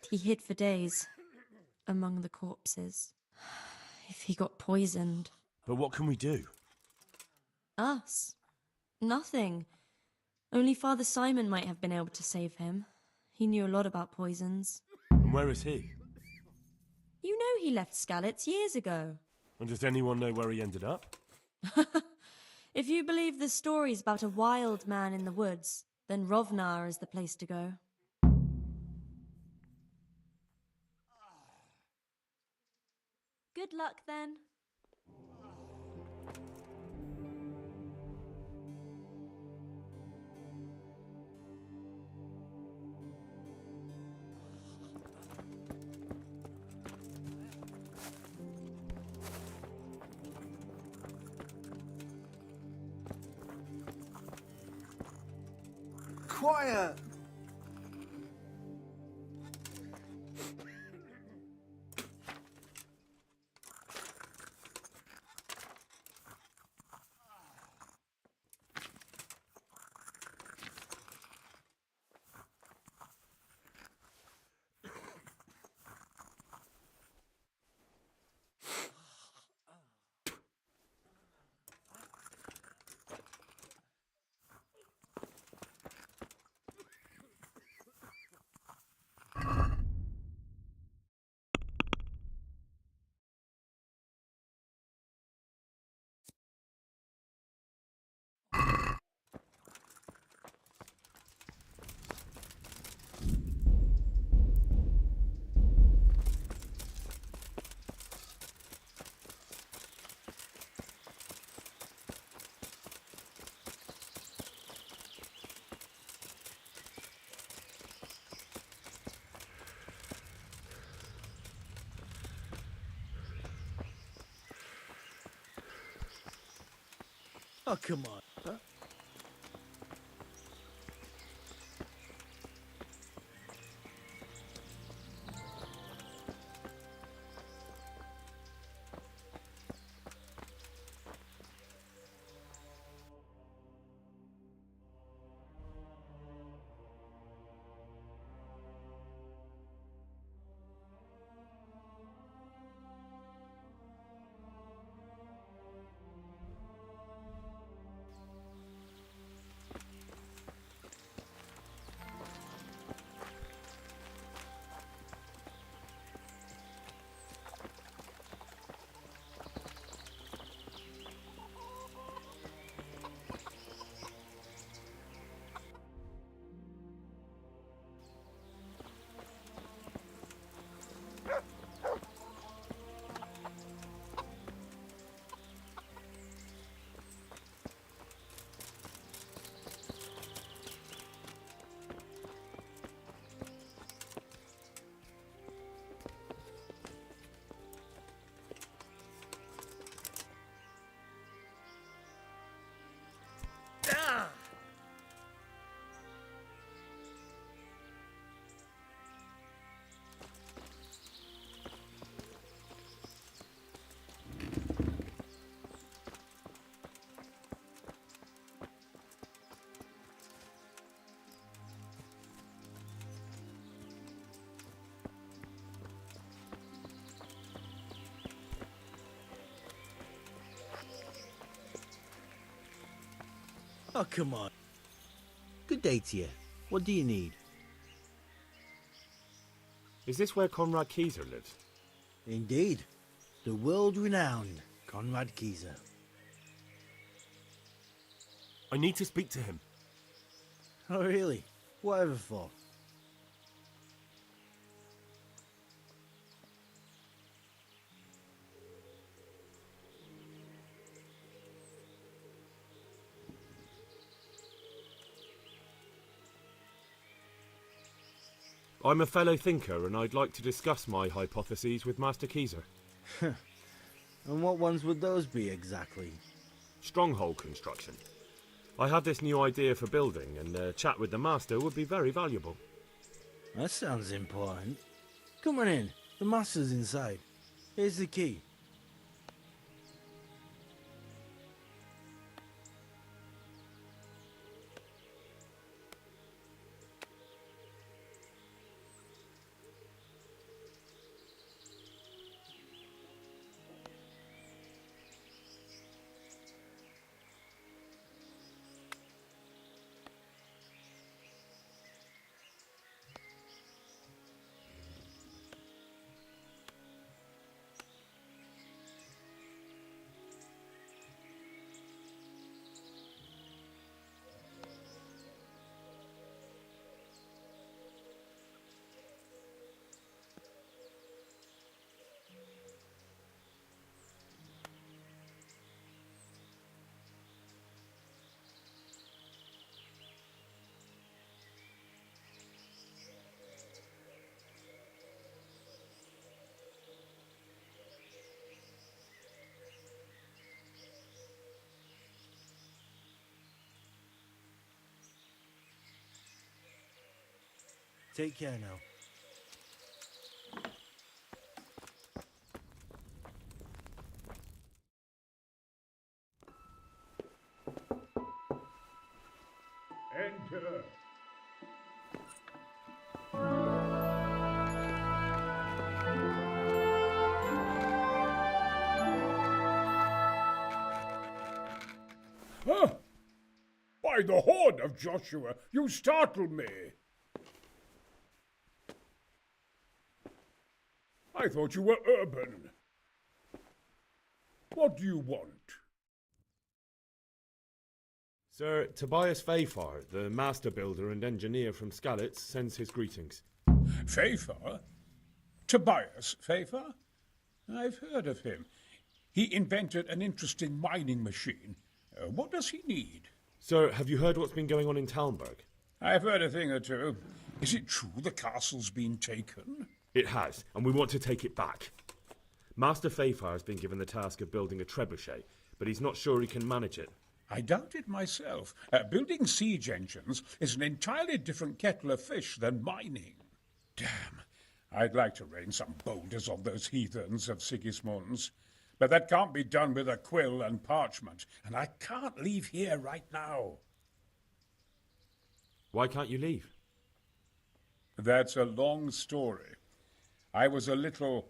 He hid for days, among the corpses. If he got poisoned. But what can we do? Us? Nothing. Only Father Simon might have been able to save him. He knew a lot about poisons. And where is he? You know he left Skalitz years ago. And does anyone know where he ended up? If you believe the stories about a wild man in the woods, then Rovnar is the place to go. Good luck then. Quiet! Oh, come on. Huh? Oh, come on. Good day to you. What do you need? Is this where Conrad Keyser lives? Indeed. The world-renowned Conrad Kieser. I need to speak to him. Oh, really? Whatever for? I'm a fellow thinker, and I'd like to discuss my hypotheses with Master Kieser. And what ones would those be exactly? Stronghold construction. I have this new idea for building, and a chat with the Master would be very valuable. That sounds important. Come on in. The Master's inside. Here's the key. Take care now. Enter. Huh? By the horn of Joshua, you startled me. I thought you were urban. What do you want? Sir Tobias Fayfar, the master builder and engineer from Skalitz, sends his greetings. Fayfar? Tobias Fayfar? I've heard of him. He invented an interesting mining machine. What does he need? Sir, have you heard what's been going on in Talmberg? I've heard a thing or two. Is it true the castle's been taken? It has, and we want to take it back. Master Fayfar has been given the task of building a trebuchet, but he's not sure he can manage it. I doubt it myself. Building siege engines is an entirely different kettle of fish than mining. Damn, I'd like to rain some boulders on those heathens of Sigismund's. But that can't be done with a quill and parchment, and I can't leave here right now. Why can't you leave? That's a long story. I was a little,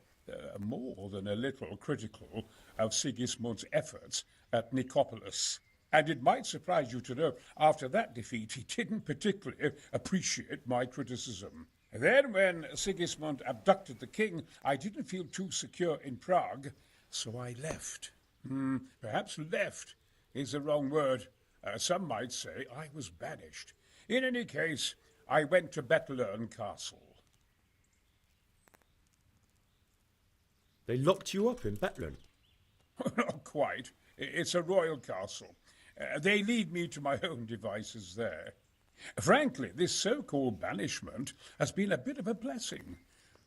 more than a little, critical of Sigismund's efforts at Nicopolis. And it might surprise you to know, after that defeat, he didn't particularly appreciate my criticism. Then, when Sigismund abducted the king, I didn't feel too secure in Prague, so I left. Perhaps left is the wrong word. Some might say I was banished. In any case, I went to Bettelern Castle. They locked you up in Bettelern? Not quite. It's a royal castle. They lead me to my own devices there. Frankly, this so-called banishment has been a bit of a blessing.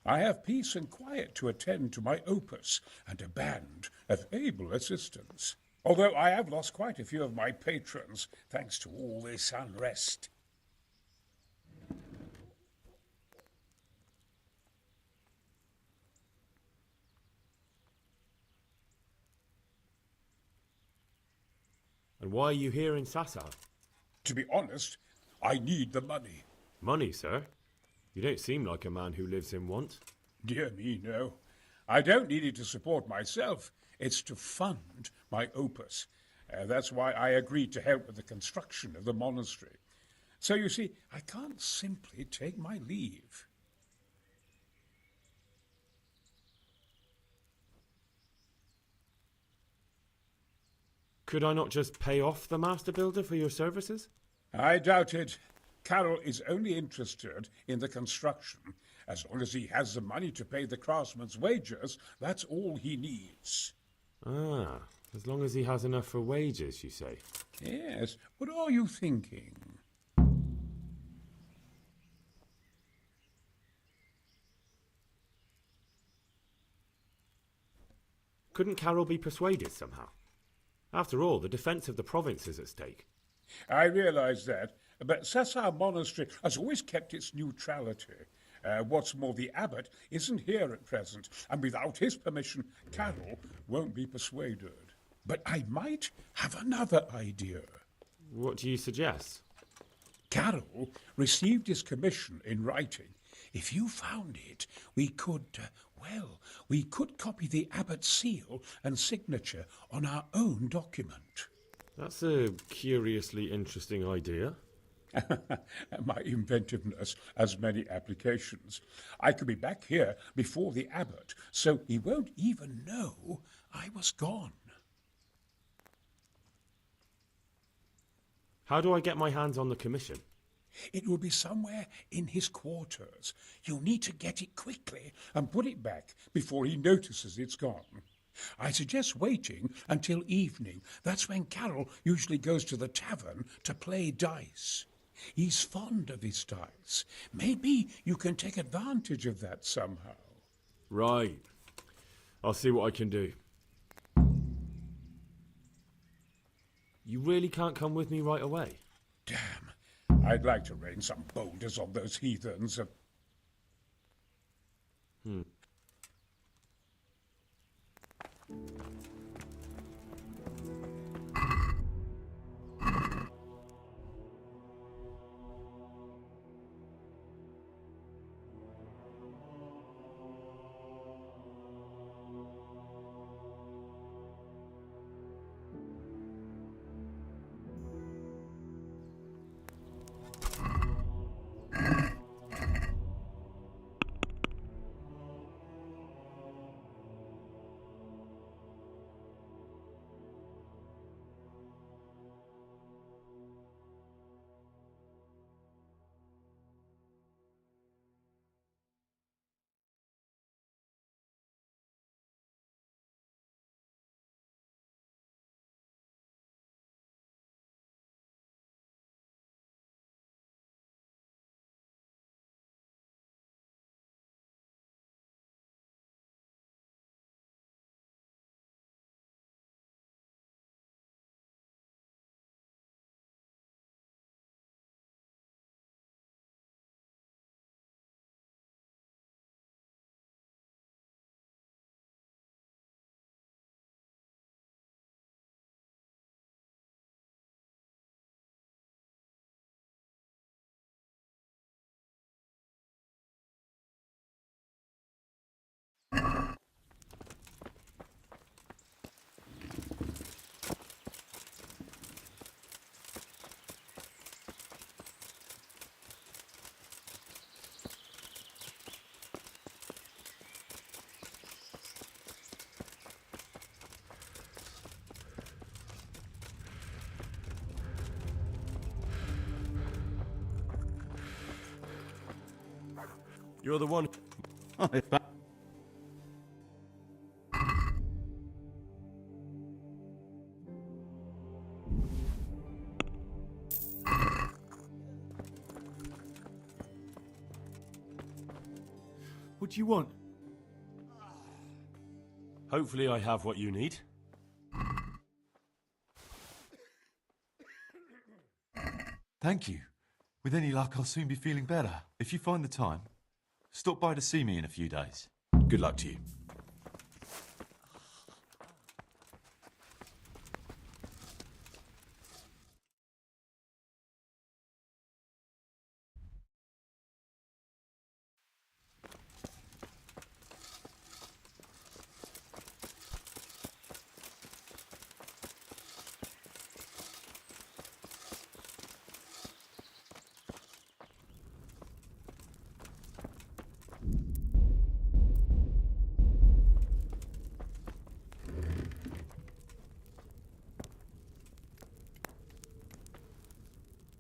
I have peace and quiet to attend to my opus and a band of able assistants. Although I have lost quite a few of my patrons, thanks to all this unrest. And why are you here in Sasau? To be honest, I need the money. Money, sir? You don't seem like a man who lives in want. Dear me, no. I don't need it to support myself. It's to fund my opus. That's why I agreed to help with the construction of the monastery. So you see, I can't simply take my leave. Could I not just pay off the master builder for your services? I doubt it. Carroll is only interested in the construction. As long as he has the money to pay the craftsman's wages, that's all he needs. Ah, as long as he has enough for wages, you say? Yes, what are you thinking? Couldn't Carroll be persuaded somehow? After all, the defence of the province is at stake. I realize that, but Sassar Monastery has always kept its neutrality. What's more, the abbot isn't here at present, and without his permission, Carroll won't be persuaded. But I might have another idea. What do you suggest? Carroll received his commission in writing. If you found it, we could copy the abbot's seal and signature on our own document. That's a curiously interesting idea. My inventiveness has many applications. I could be back here before the abbot, so he won't even know I was gone. How do I get my hands on the commission? It will be somewhere in his quarters. You'll need to get it quickly and put it back before he notices it's gone. I suggest waiting until evening. That's when Carroll usually goes to the tavern to play dice. He's fond of his dice. Maybe you can take advantage of that somehow. Right. I'll see what I can do. You really can't come with me right away? Damn. I'd like to rain some boulders on those heathens. You're the one... What do you want? Hopefully I have what you need. Thank you. With any luck, I'll soon be feeling better. If you find the time, stop by to see me in a few days. Good luck to you.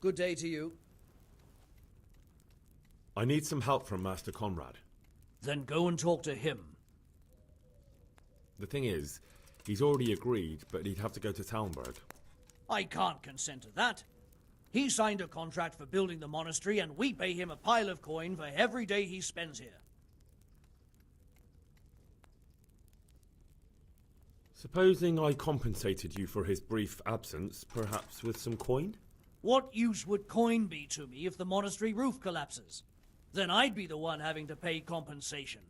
Good day to you. I need some help from Master Conrad. Then go and talk to him. The thing is, he's already agreed, but he'd have to go to Talmberg. I can't consent to that. He signed a contract for building the monastery, and we pay him a pile of coin for every day he spends here. Supposing I compensated you for his brief absence, perhaps with some coin? What use would coin be to me if the monastery roof collapses? Then I'd be the one having to pay compensation.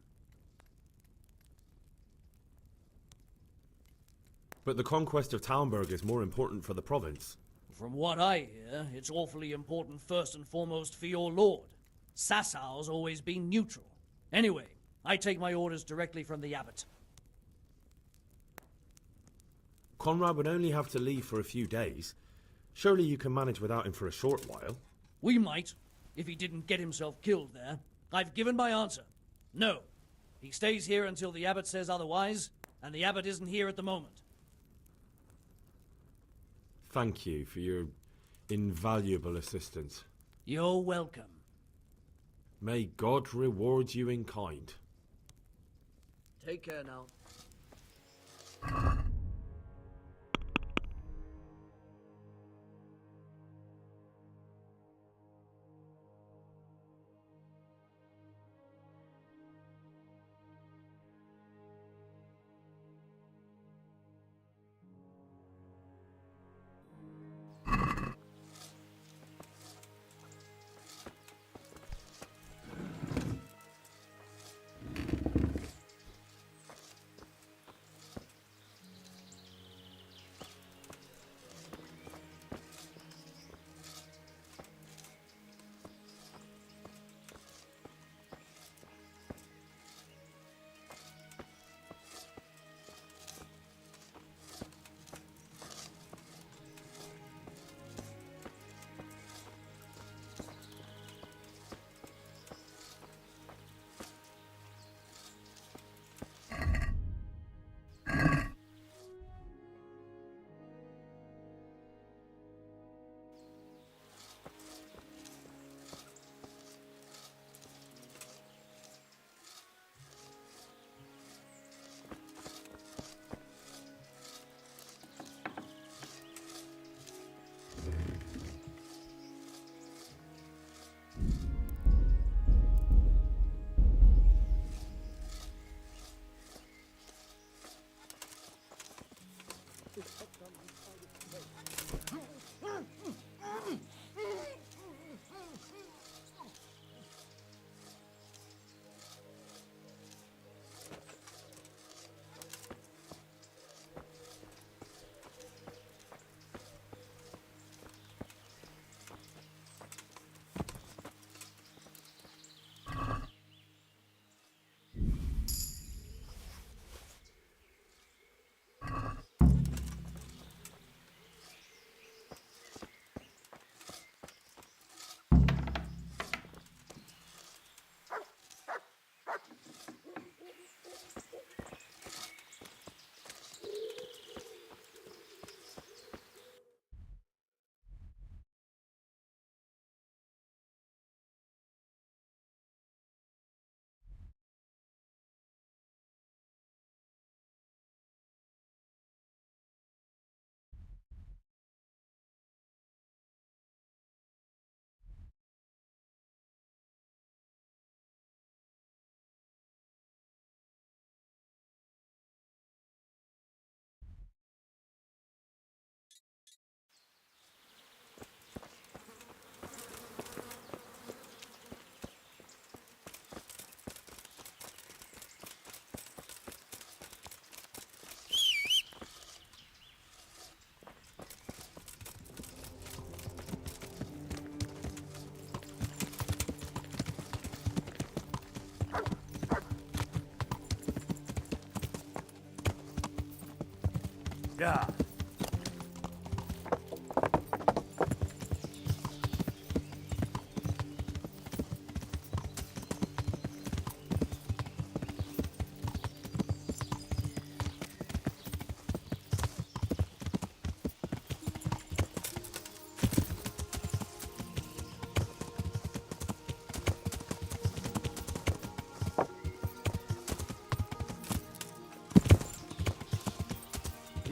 But the conquest of Talmberg is more important for the province. From what I hear, it's awfully important first and foremost for your lord. Sassau's always been neutral. Anyway, I take my orders directly from the abbot. Conrad would only have to leave for a few days. Surely you can manage without him for a short while. We might, if he didn't get himself killed there. I've given my answer. No. He stays here until the abbot says otherwise, and the abbot isn't here at the moment. Thank you for your invaluable assistance. You're welcome. May God reward you in kind. Take care now. Yeah.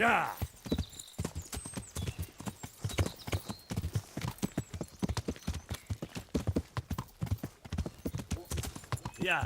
Yeah. Yeah.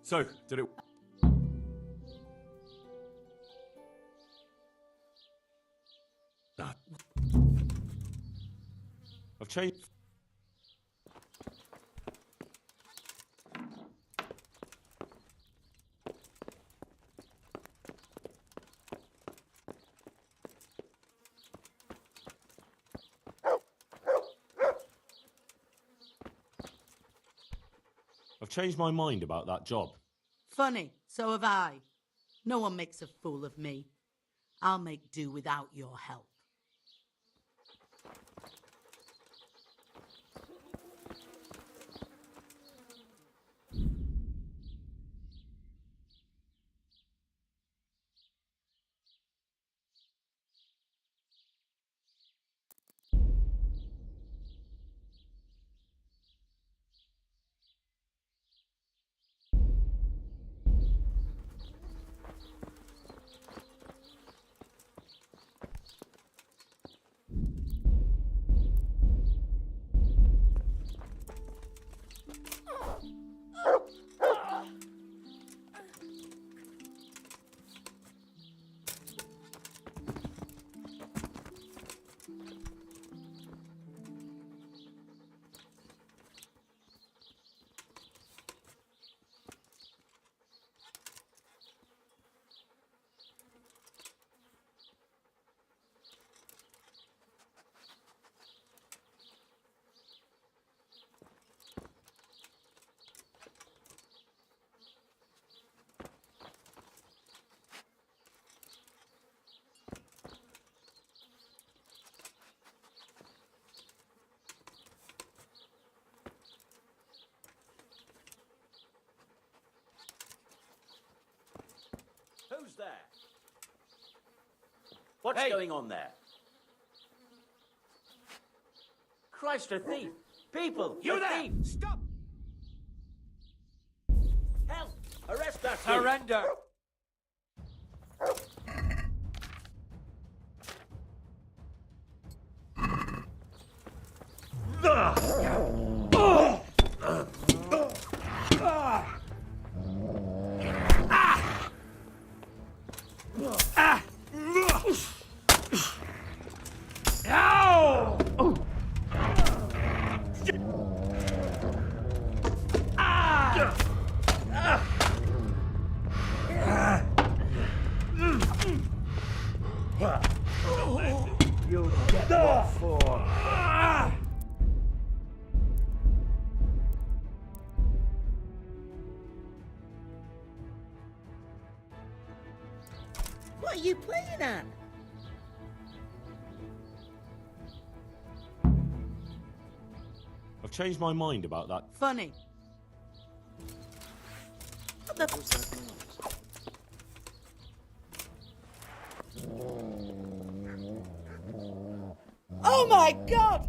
So, did it... Ah. I've changed... I've changed my mind about that job. Funny, so have I. No one makes a fool of me. I'll make do without your help. Who's there? What's going on there? Christ, a thief! People! You a there! Thief. Stop! Help! Arrest that thief! Surrender! You'll get what for. What are you playing at? I've changed my mind about that. Funny. What the... Oh my God!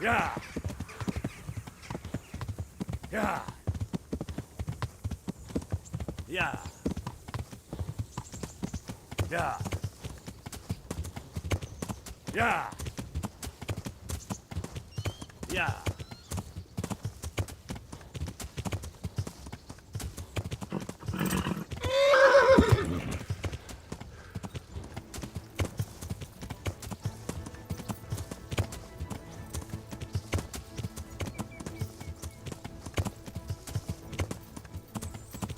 Yeah. Yeah. Yeah. Yeah. Yeah. Yeah.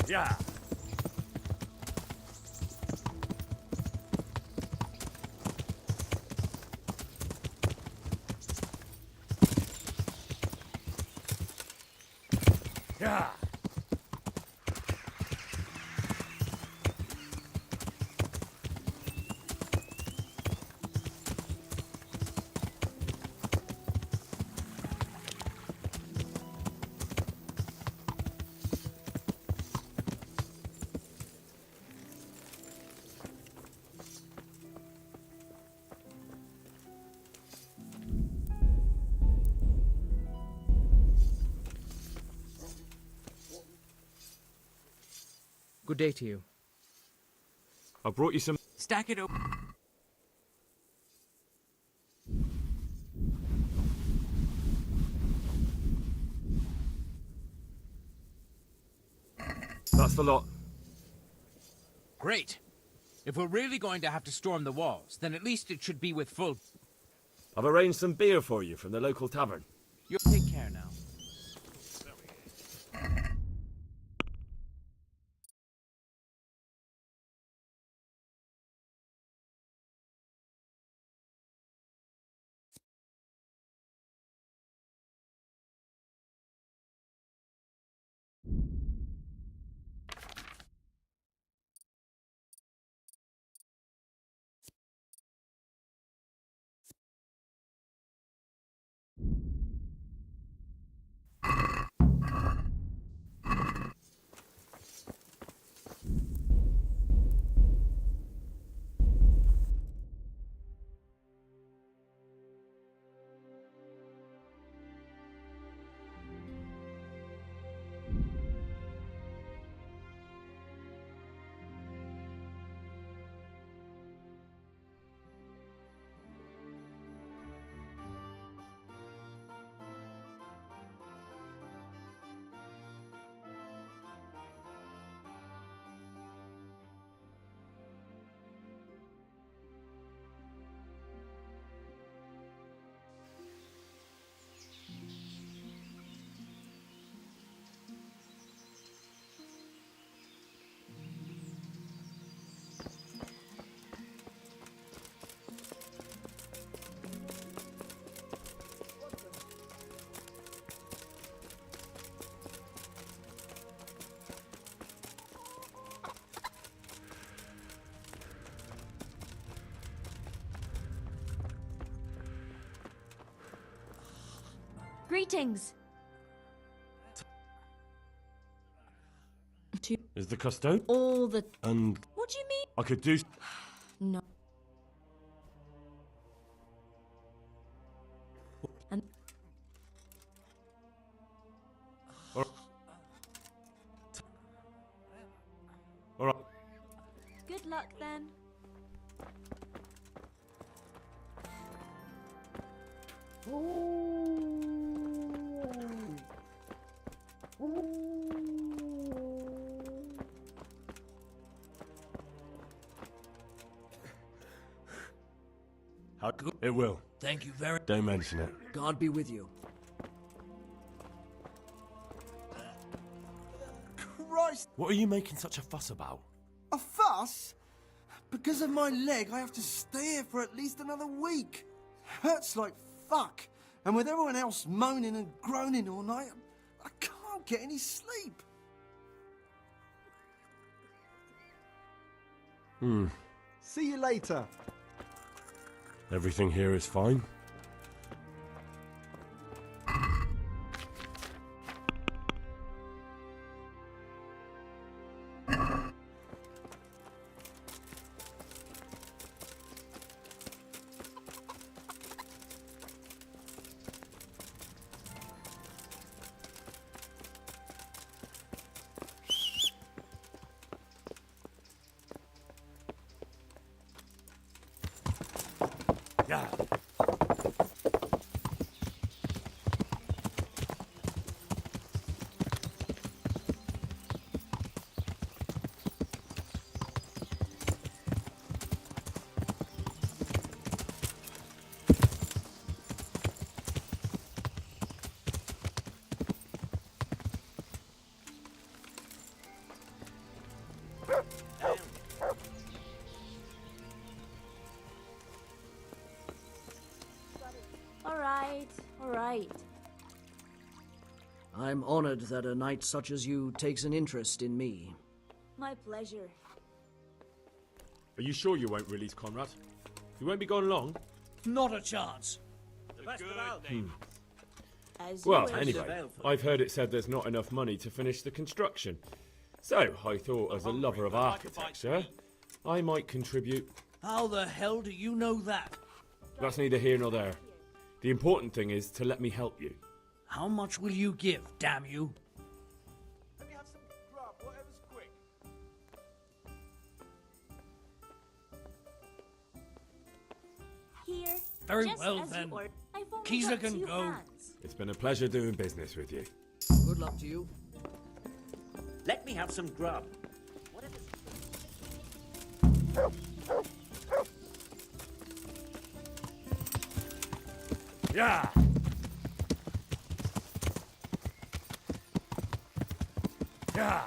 Yeah. Yeah. Good day to you. I brought you some... Stack it open. That's the lot. Great. If we're really going to have to storm the walls, then at least it should be with full... I've arranged some beer for you from the local tavern. You take care now. Greetings. Is the custode? All the... And... What do you mean? I could do... No. And... All right. Good luck then. How good? It will. Thank you very... Don't mention it. God be with you. Christ! What are you making such a fuss about? A fuss? Because of my leg, I have to stay here for at least another week. Hurts like fuck. And with everyone else moaning and groaning all night, I can't get any sleep. See you later. Everything here is fine? Yeah. All right. I'm honored that a knight such as you takes an interest in me. My pleasure. Are you sure you won't release Conrad? He won't be gone long. Not a chance. As you Well, wish. anyway, I've heard it said there's not enough money to finish the construction. So, I thought as a lover of architecture, I might contribute. How the hell do you know that? That's neither here nor there. The important thing is to let me help you. How much will you give, damn you? Let me have some grub, whatever's quick. Here. Very just well as you then. ordered. I've only Keezer got can 2 go. hands. It's been a pleasure doing business with you. Good luck to you. Let me have some grub. Yeah. Yeah.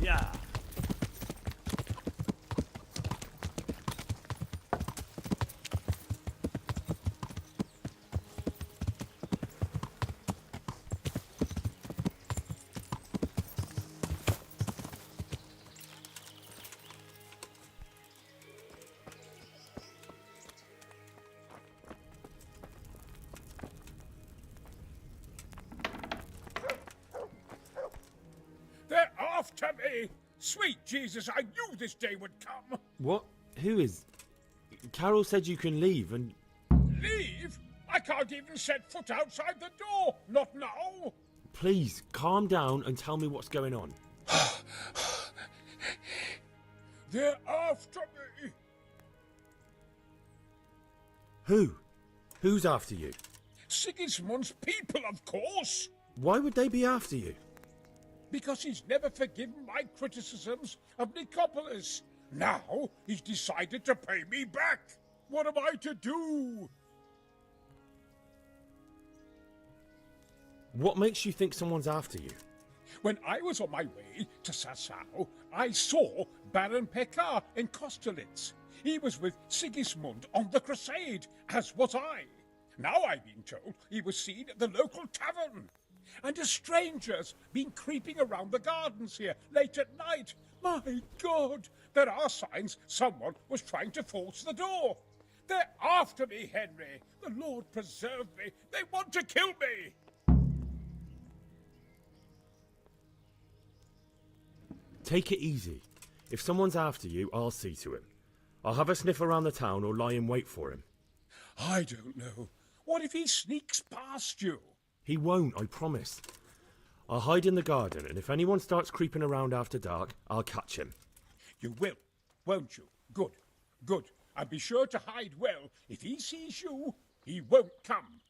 Yeah. They're after me! Sweet Jesus, I knew this day would come! What? Who is... Carol said you can leave and... Leave? I can't even set foot outside the door! Not now! Please, calm down and tell me what's going on. They're after me! Who? Who's after you? Sigismund's people, of course! Why would they be after you? Because he's never forgiven my criticisms of Nicopolis. Now he's decided to pay me back. What am I to do? What makes you think someone's after you? When I was on my way to Sassau, I saw Baron Pekar in Kosterlitz. He was with Sigismund on the crusade, as was I. Now I've been told he was seen at the local tavern. And a stranger's been creeping around the gardens here late at night. My God, there are signs someone was trying to force the door. They're after me, Henry. The Lord preserve me. They want to kill me. Take it easy. If someone's after you, I'll see to him. I'll have a sniff around the town or lie in wait for him. I don't know. What if he sneaks past you? He won't, I promise. I'll hide in the garden, and if anyone starts creeping around after dark, I'll catch him. You will, won't you? Good, good. And be sure to hide well. If he sees you, he won't come.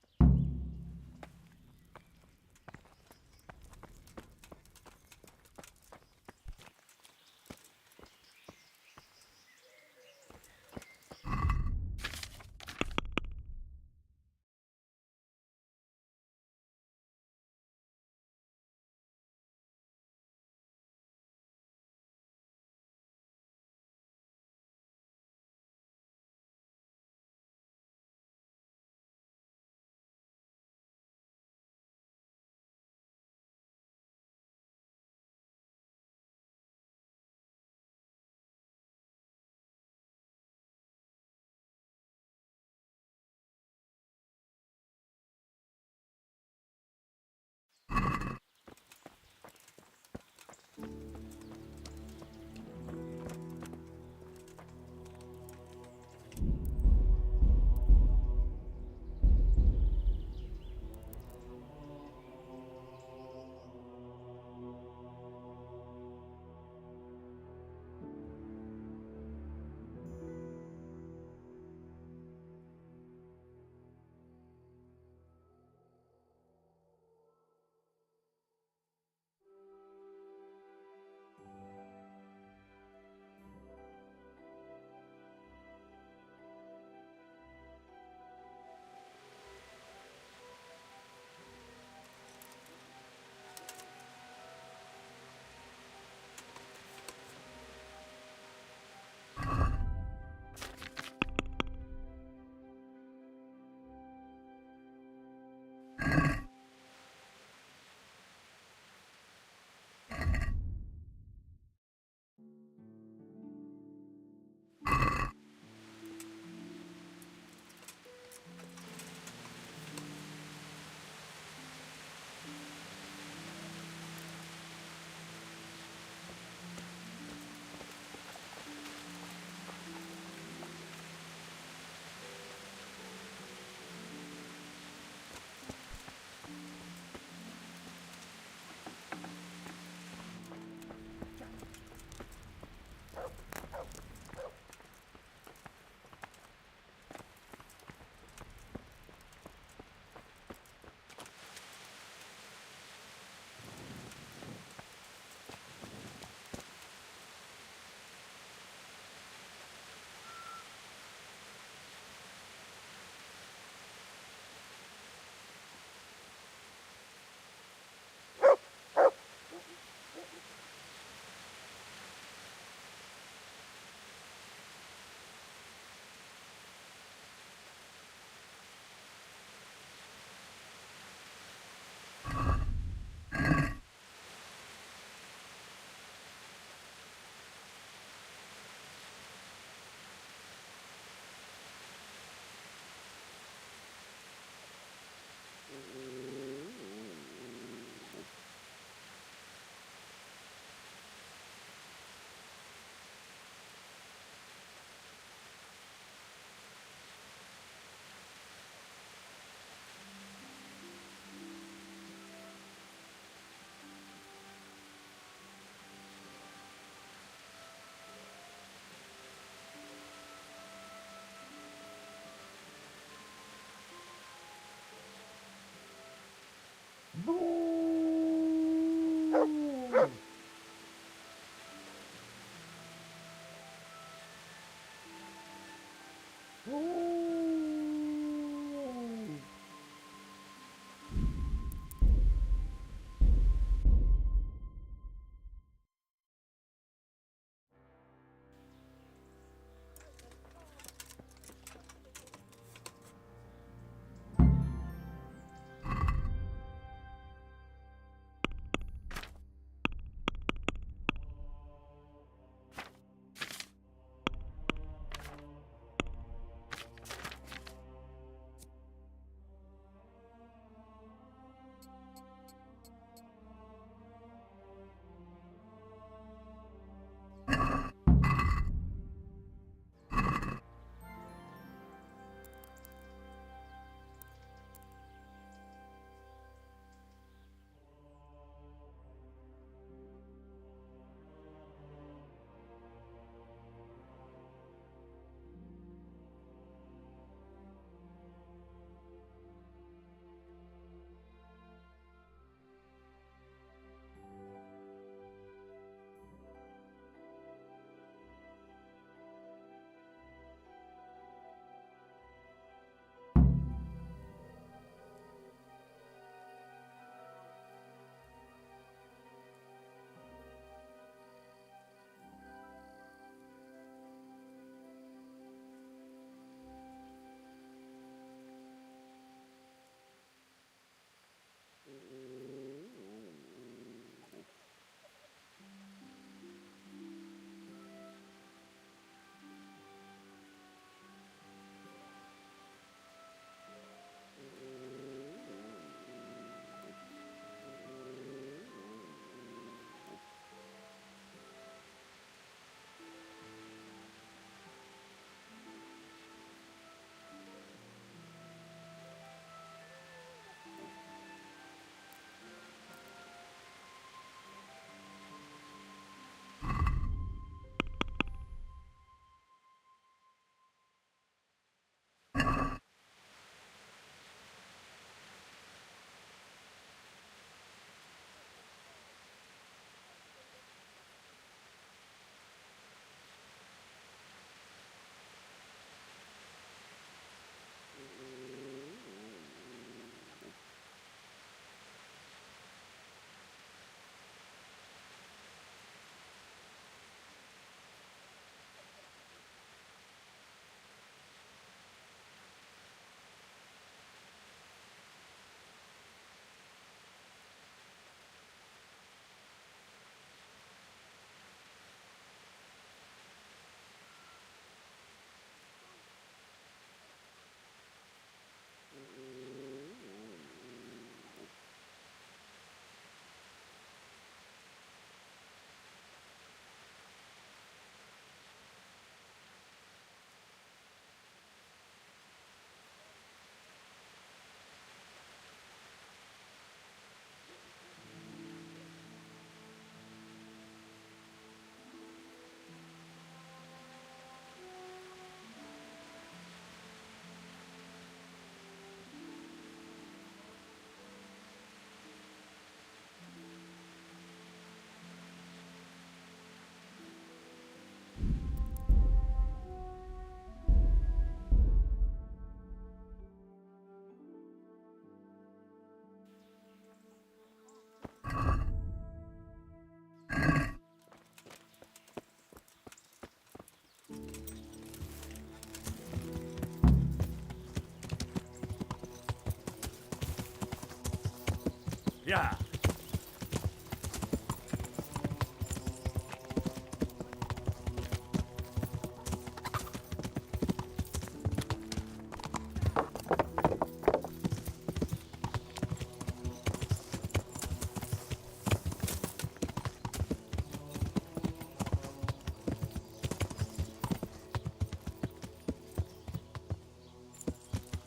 Yeah.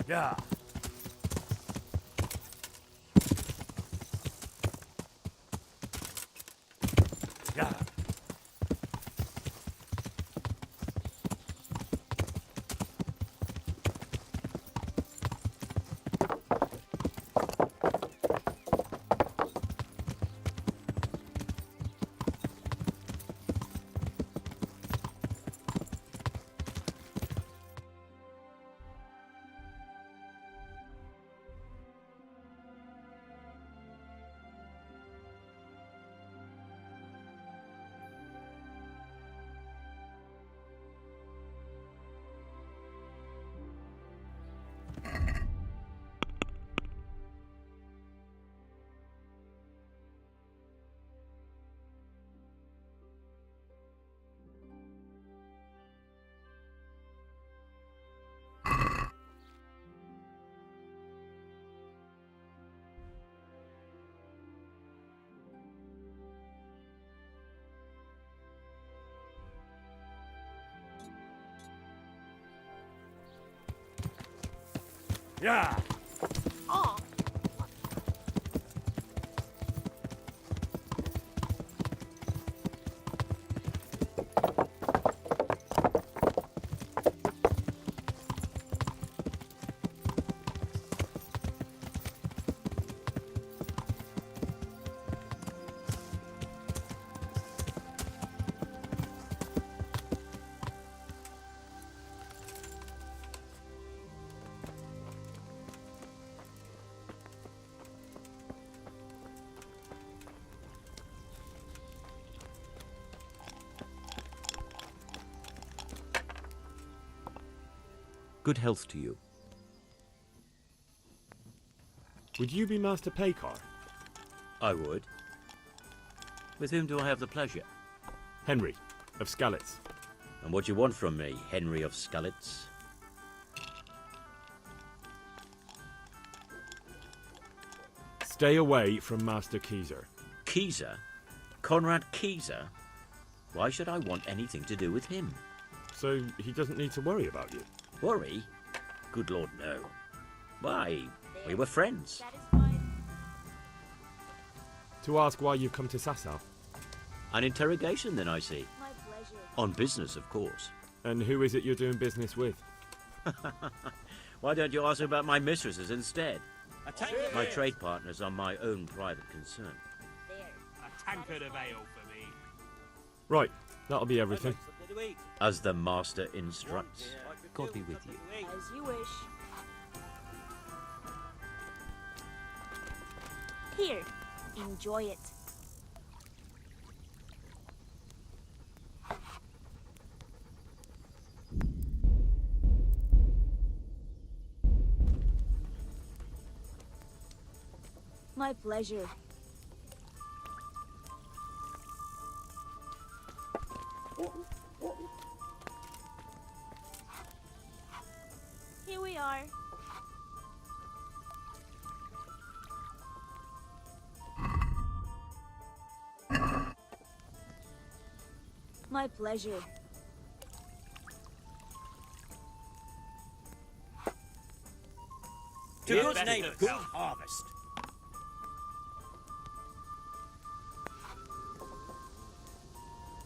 Yeah. Yeah. Yeah. Oh. Good health to you. Would you be Master Paykar? I would. With whom do I have the pleasure? Henry, of Skalitz. And what do you want from me, Henry of Skalitz? Stay away from Master Keyser. Keyser? Conrad Keyser? Why should I want anything to do with him? So he doesn't need to worry about you? Worry? Good Lord, no. Why, we were friends. To ask why you've come to Sasau. An interrogation, then, I see. My pleasure. On business, of course. And who is it you're doing business with? Why don't you ask about my mistresses instead? My trade partners are my own private concern. A tankard of ale for me. Right, that'll be everything. As the master instructs. God be with you. As you wish. Here, enjoy it. My pleasure. Here we are. My pleasure. To God's name, good harvest.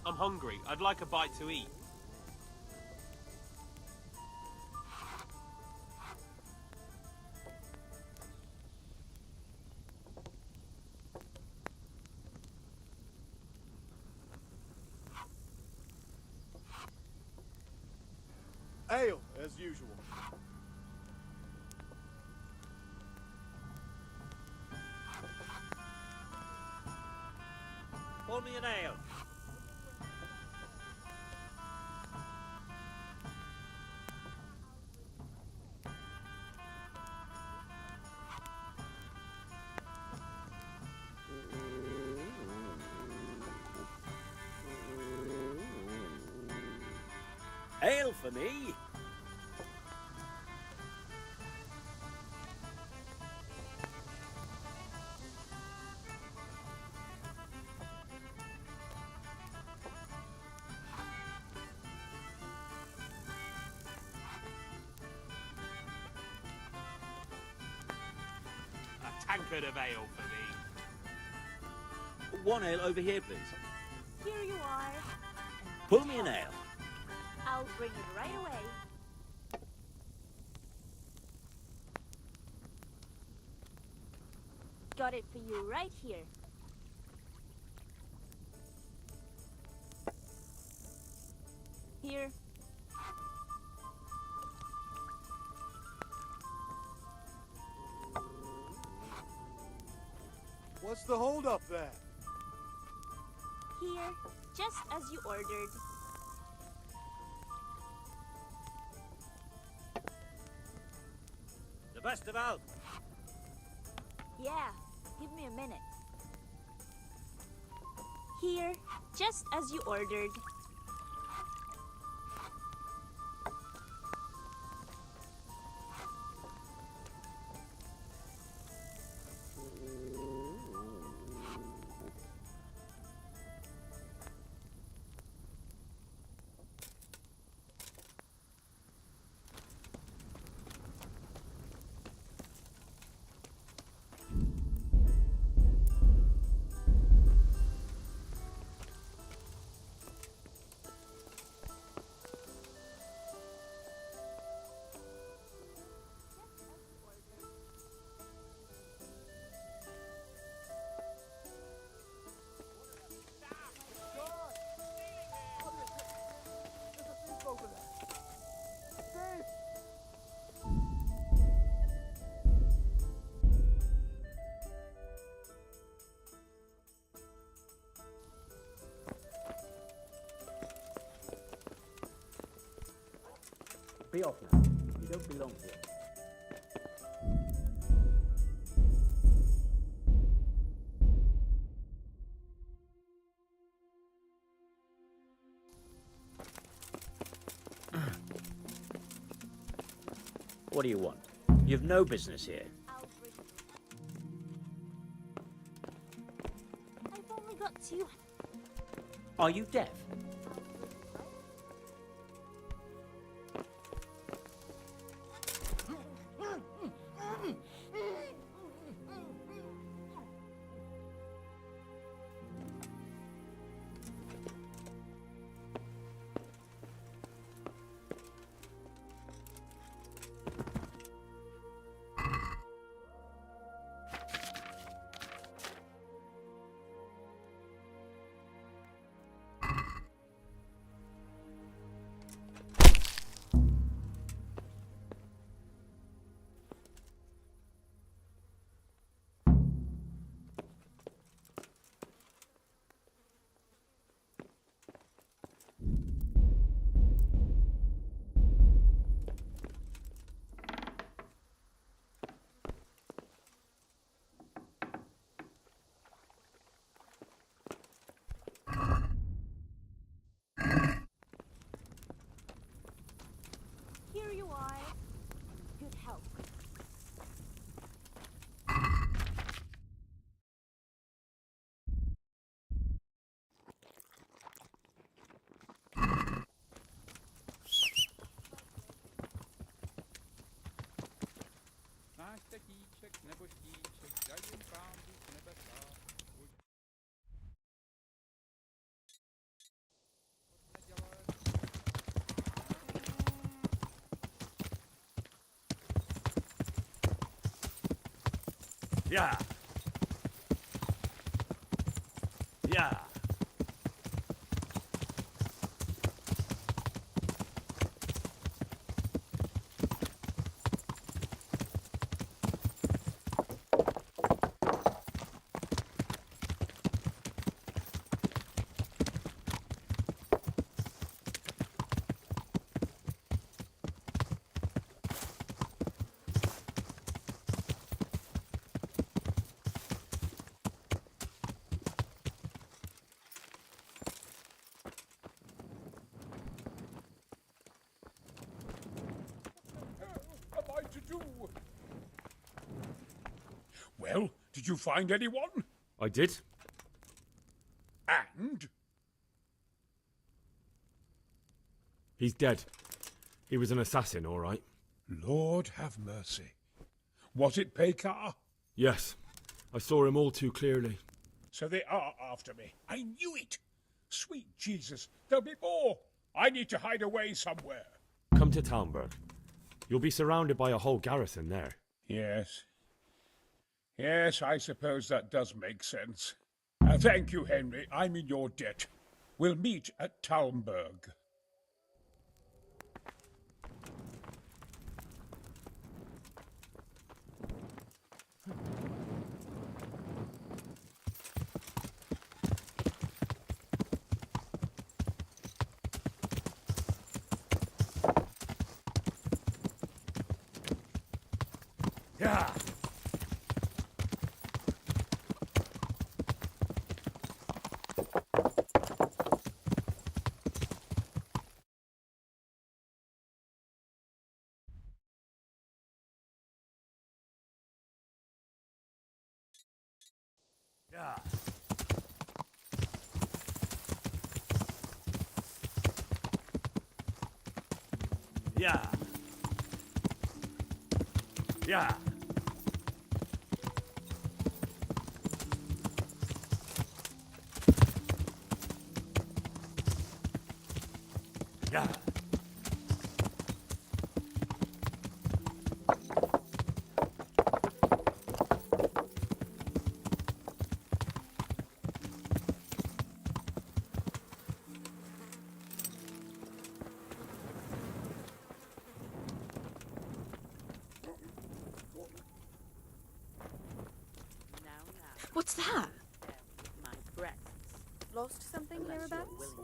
I'm hungry. I'd like a bite to eat. Ale, as usual. Pour me an ale. Ale for me. A tankard of ale for me. One ale over here, please. Here you are. Pull me an ale. I'll bring it right away. Got it for you right here. Here. What's the hold up there? Here, just as you ordered. The best of all. Yeah, give me a minute. Here, just as you ordered. Be off now. You don't belong here. What do you want? You've no business here. I've only got 2. Are you deaf? Here you are. Good help. Náš tatíček nebo štíček, daj jim pán Bůh nebesa. Yeah. Yeah. Well, did you find anyone? I did. And? He's dead. He was an assassin, all right. Lord have mercy. Was it Pekar? Yes. I saw him all too clearly. So they are after me. I knew it. Sweet Jesus, there'll be more. I need to hide away somewhere. Come to Talmberg. You'll be surrounded by a whole garrison there. Yes. Yes, I suppose that does make sense. Thank you, Henry. I'm in your debt. We'll meet at Talmberg. Yeah. Yeah. Yeah. Yeah. Yeah. What's that? Lost something hereabouts?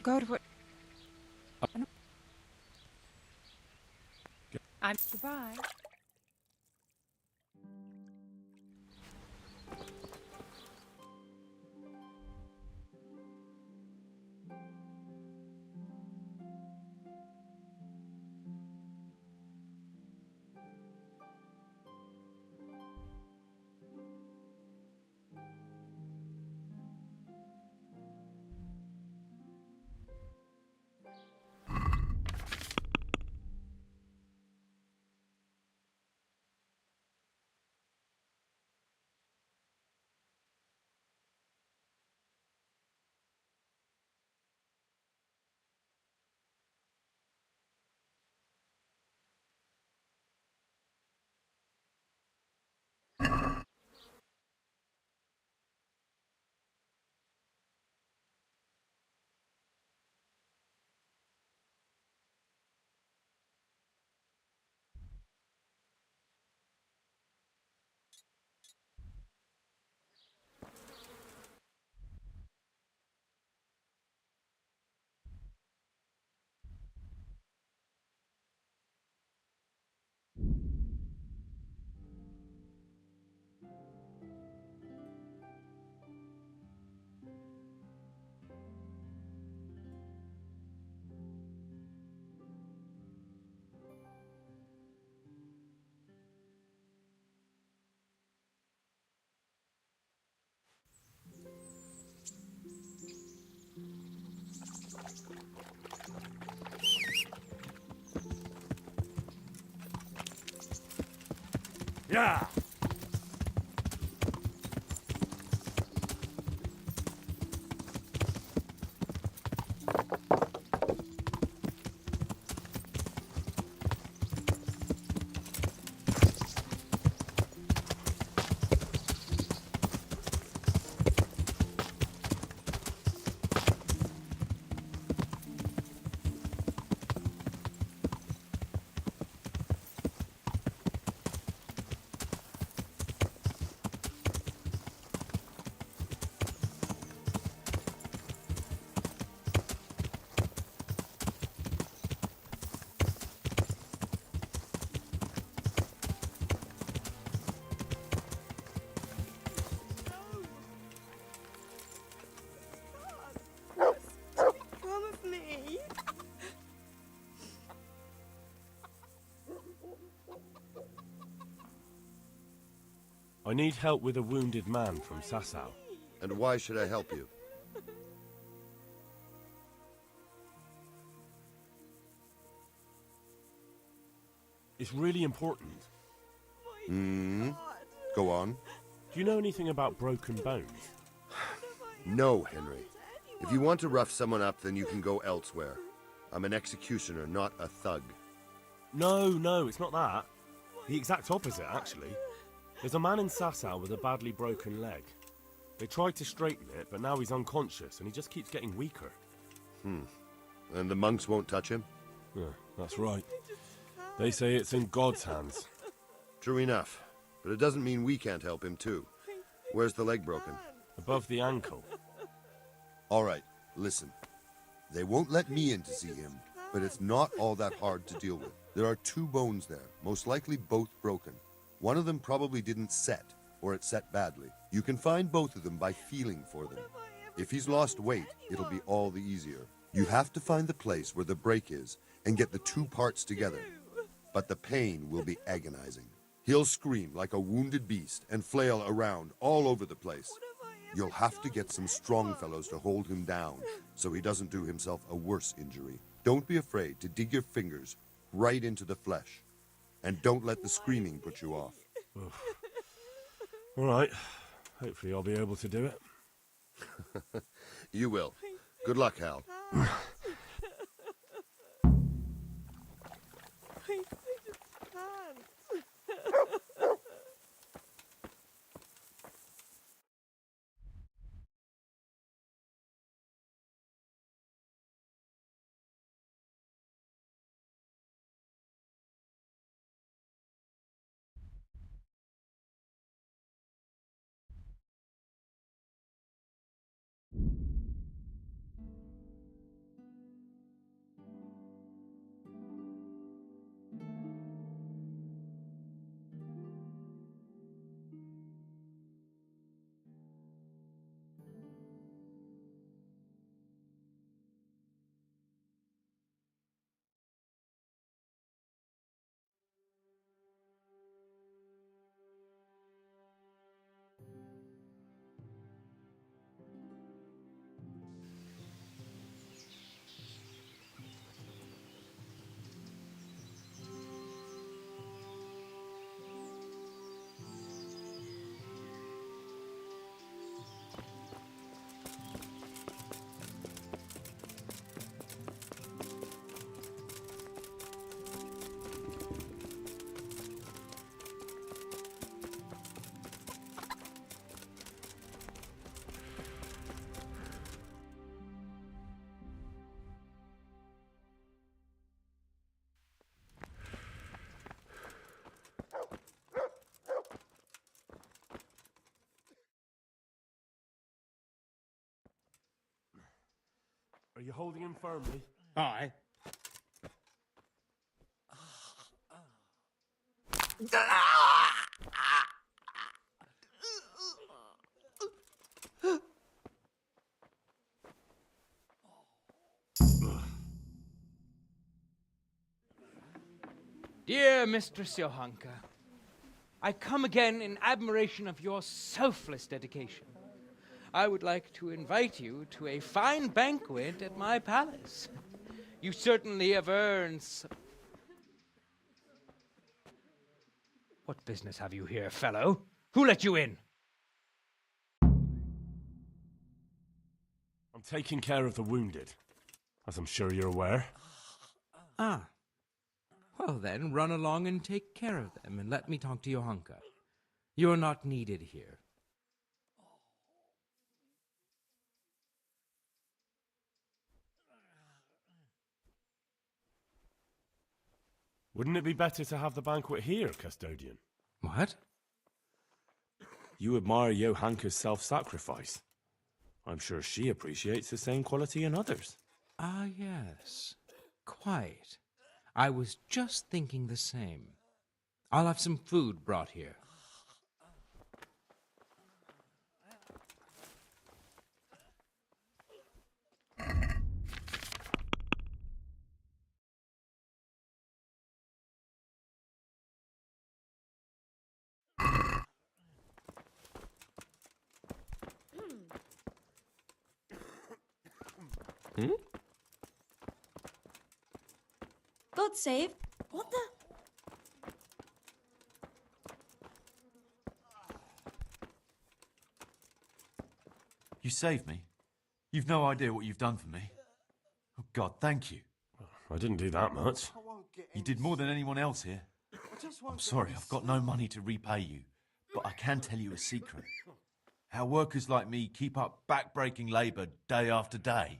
God, what? I'm goodbye. Yeah. I need help with a wounded man from Sasau. And why should I help you? It's really important. Go on. Do you know anything about broken bones? No, Henry. If you want to rough someone up, then you can go elsewhere. I'm an executioner, not a thug. No, it's not that. The exact opposite, actually. There's a man in Sasau with a badly broken leg. They tried to straighten it, but now he's unconscious and he just keeps getting weaker. And the monks won't touch him? Yeah, that's right. They say it's in God's hands. True enough. But it doesn't mean we can't help him, too. Where's the leg broken? Above the ankle. All right, listen. They won't let me in to see him, but it's not all that hard to deal with. There are 2 bones there, most likely both broken. One of them probably didn't set, or it set badly. You can find both of them by feeling for them. If he's lost weight, it'll be all the easier. You have to find the place where the break is and get the 2 parts together. But the pain will be agonizing. He'll scream like a wounded beast and flail around all over the place. You'll have to get some strong fellows to hold him down so he doesn't do himself a worse injury. Don't be afraid to dig your fingers right into the flesh. And don't let the screaming put you off. All right. Hopefully I'll be able to do it. You will. Good luck, Hal. Are you holding him firmly? Aye. Dear Mistress Johanka, I come again in admiration of your selfless dedication. I would like to invite you to a fine banquet at my palace. You certainly have earned What business have you here, fellow? Who let you in? I'm taking care of the wounded, as I'm sure you're aware. Ah. Well then, run along and take care of them, and let me talk to Johanka. You're not needed here. Wouldn't it be better to have the banquet here, custodian? What? You admire Johanka's self-sacrifice. I'm sure she appreciates the same quality in others. Ah, yes. Quite. I was just thinking the same. I'll have some food brought here. Hmm? God save. What the? You saved me. You've no idea what you've done for me. Oh, God, thank you. I didn't do that much. You did more than anyone else here. I'm sorry, I've got no money to repay you, but I can tell you a secret. How workers like me keep up back-breaking labour day after day.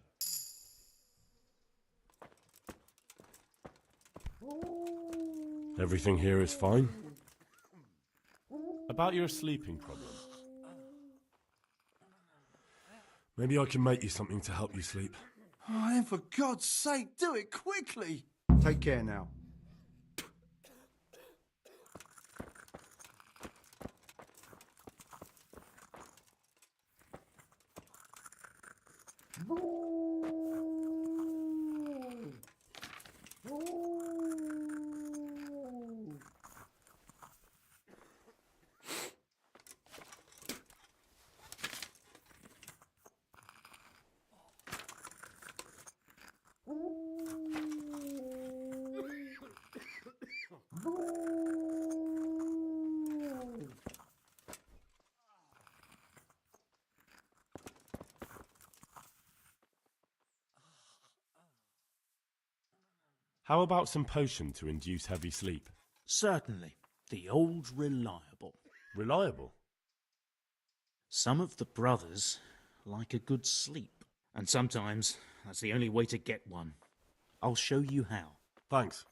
Everything here is fine. About your sleeping problem. Maybe I can make you something to help you sleep. Oh, then for God's sake, do it quickly! Take care now. How about some potion to induce heavy sleep? Certainly. The old reliable. Reliable? Some of the brothers like a good sleep, and sometimes that's the only way to get one. I'll show you how. Thanks.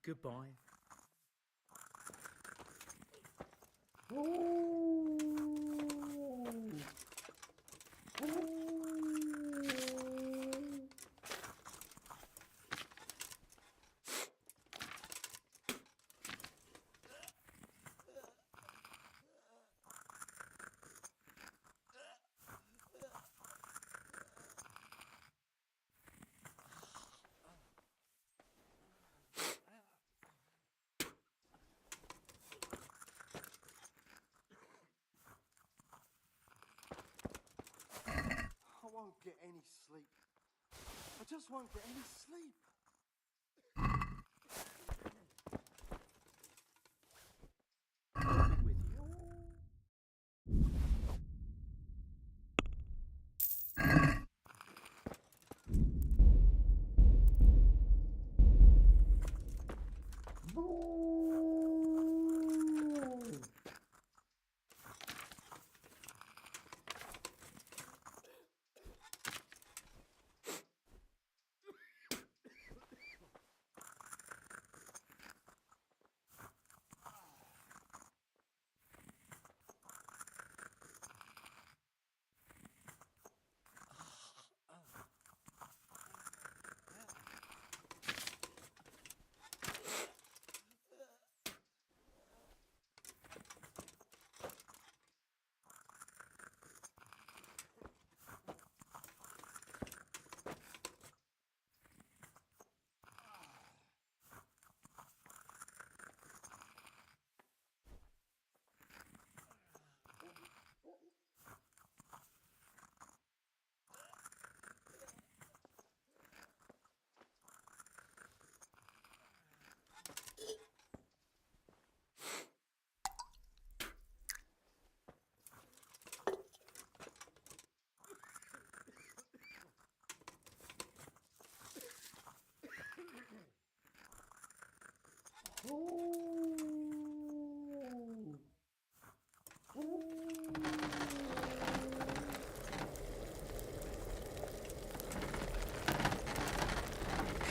Goodbye. I won't get any sleep. I just won't get any sleep.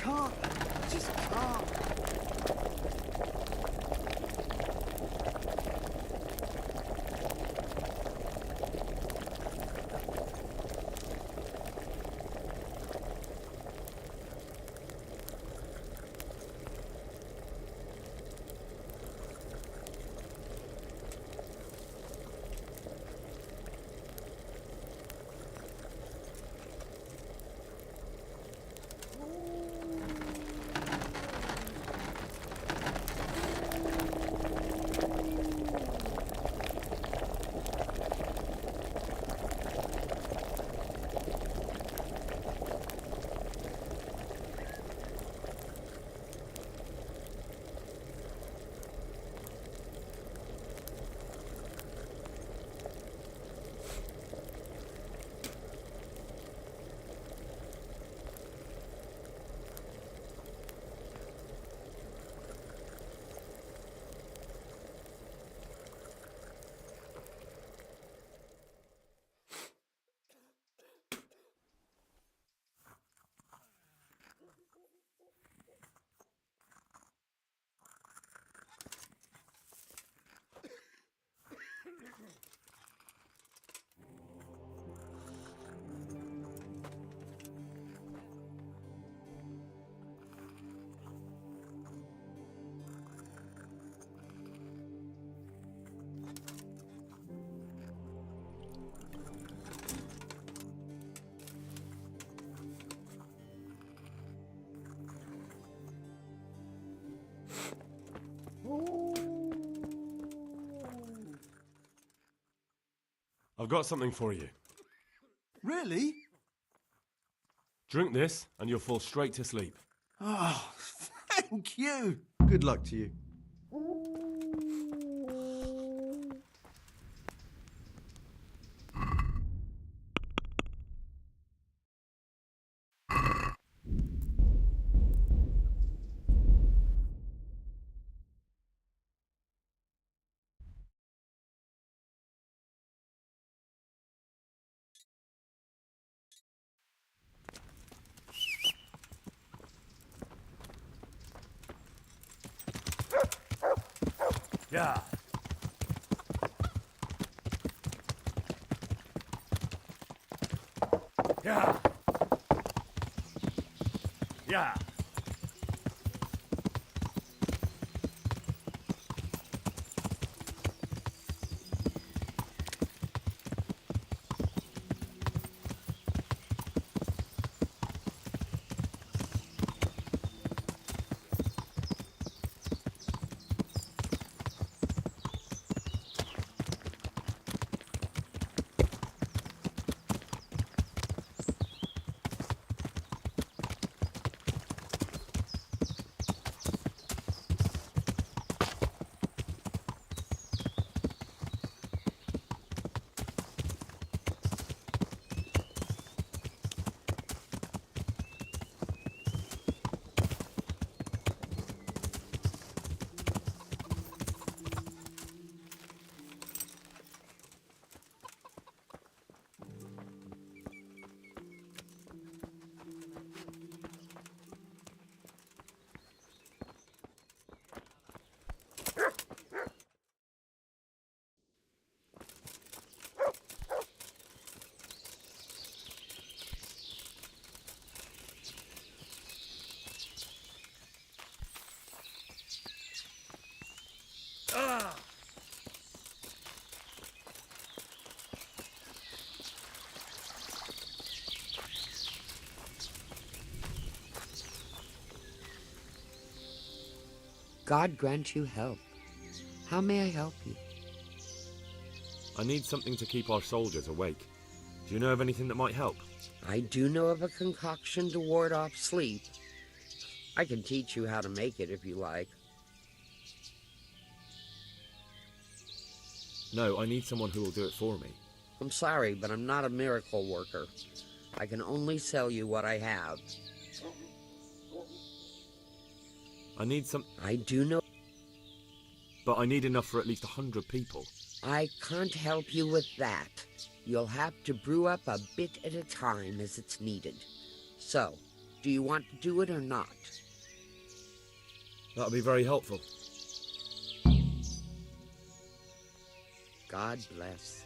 Can't. I just can't. I've got something for you. Really? Drink this, and you'll fall straight to sleep. Oh, thank you. Good luck to you. Yeah. Yeah. Yeah. God grant you help. How may I help you? I need something to keep our soldiers awake. Do you know of anything that might help? I do know of a concoction to ward off sleep. I can teach you how to make it if you like. No, I need someone who will do it for me. I'm sorry, but I'm not a miracle worker. I can only sell you what I have. I need some... I do know... But I need enough for at least 100 people. I can't help you with that. You'll have to brew up a bit at a time as it's needed. So, do you want to do it or not? That'll be very helpful. God bless.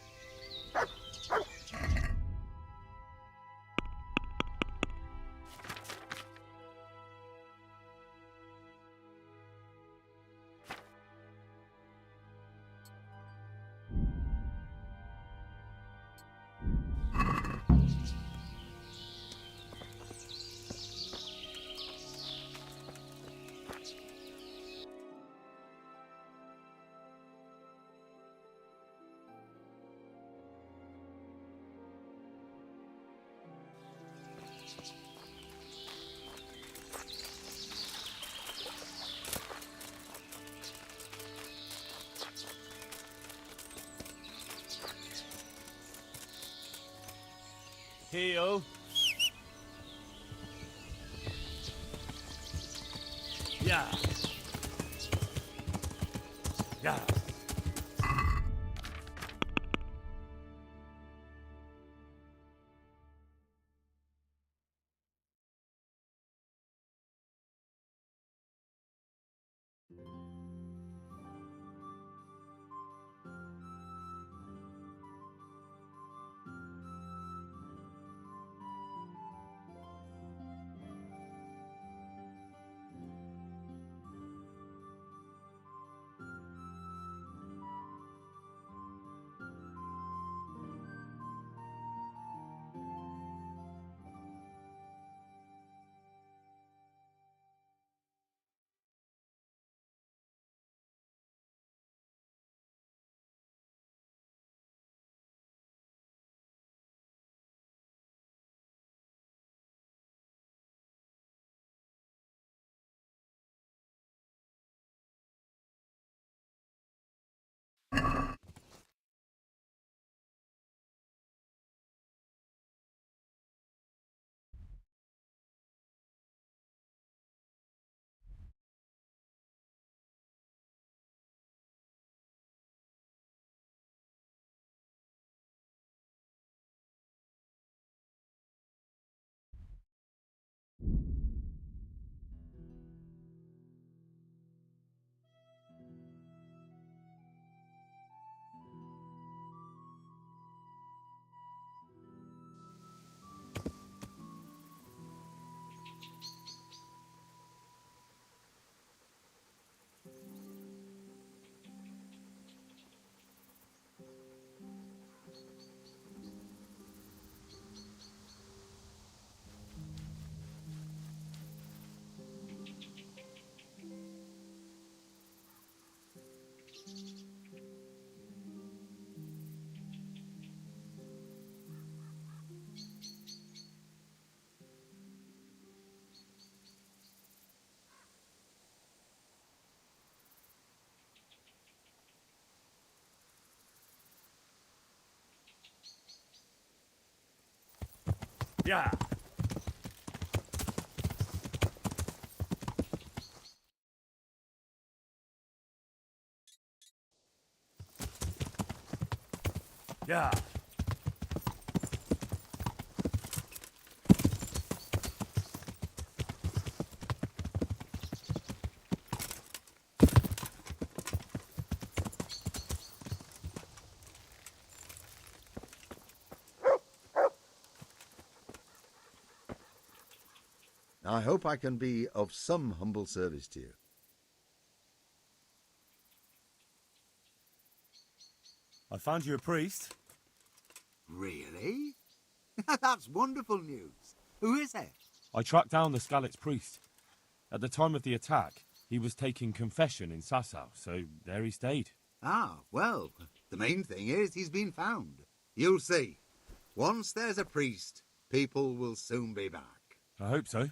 Heel. Yeah. Yeah. Yeah. Yeah. I hope I can be of some humble service to you. I found you a priest. Really? That's wonderful news. Who is it? I tracked down the Skalitz priest. At the time of the attack, he was taking confession in Sasau, so there he stayed. Ah, well, the main thing is he's been found. You'll see. Once there's a priest, people will soon be back. I hope so.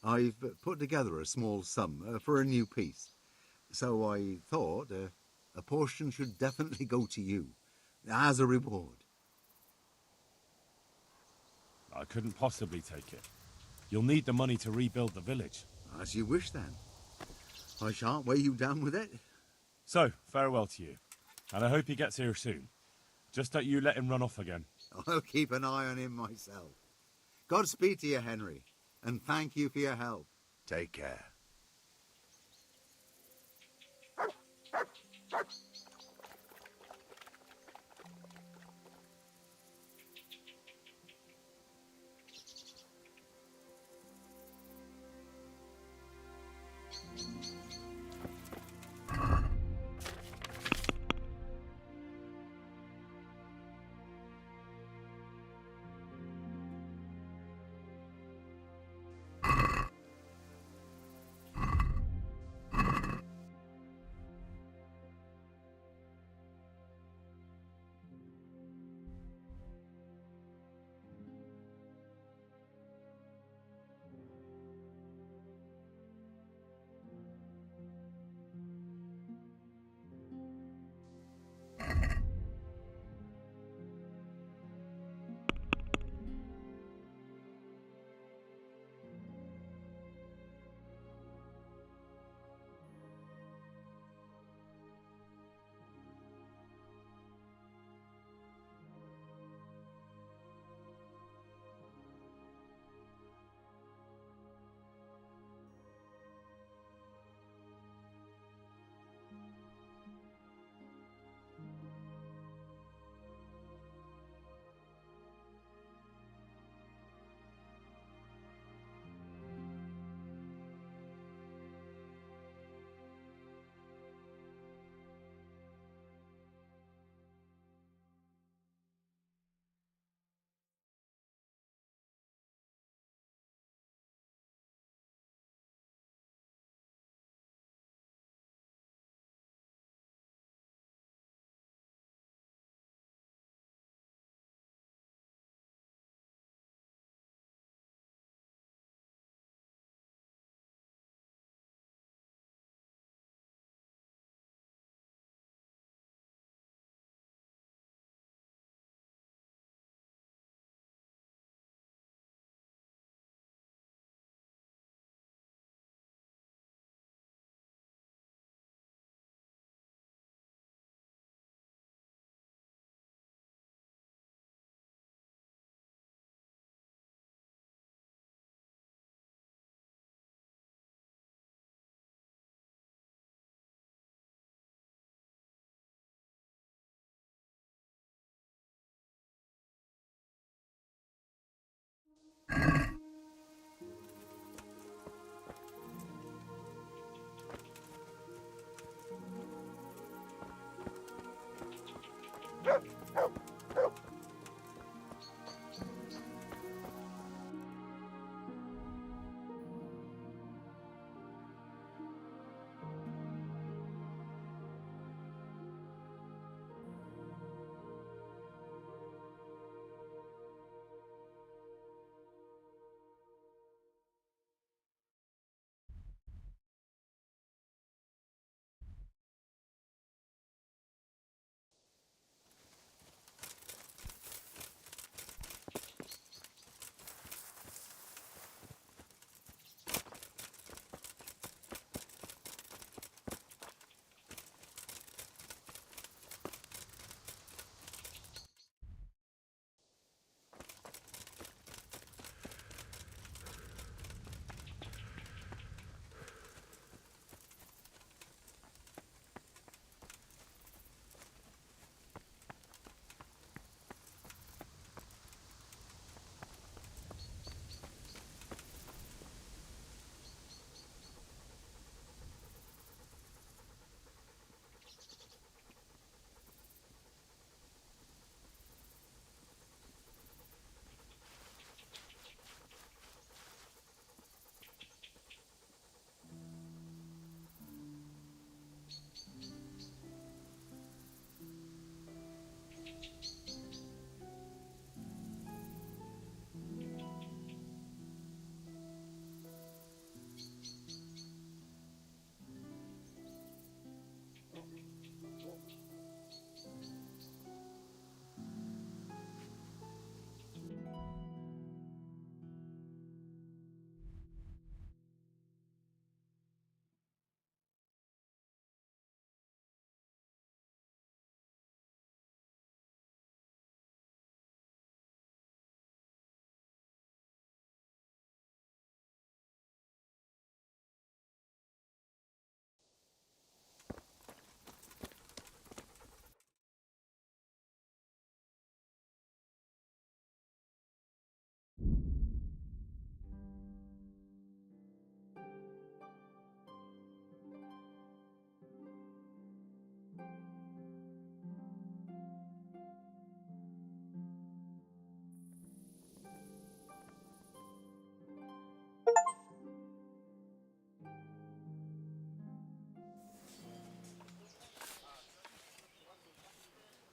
I've put together a small sum for a new piece, so I thought a portion should definitely go to you, as a reward. I couldn't possibly take it. You'll need the money to rebuild the village. As you wish, then. I shan't weigh you down with it. So, farewell to you. And I hope he gets here soon. Just don't you let him run off again. I'll keep an eye on him myself. Godspeed to you, Henry, and thank you for your help. Take care.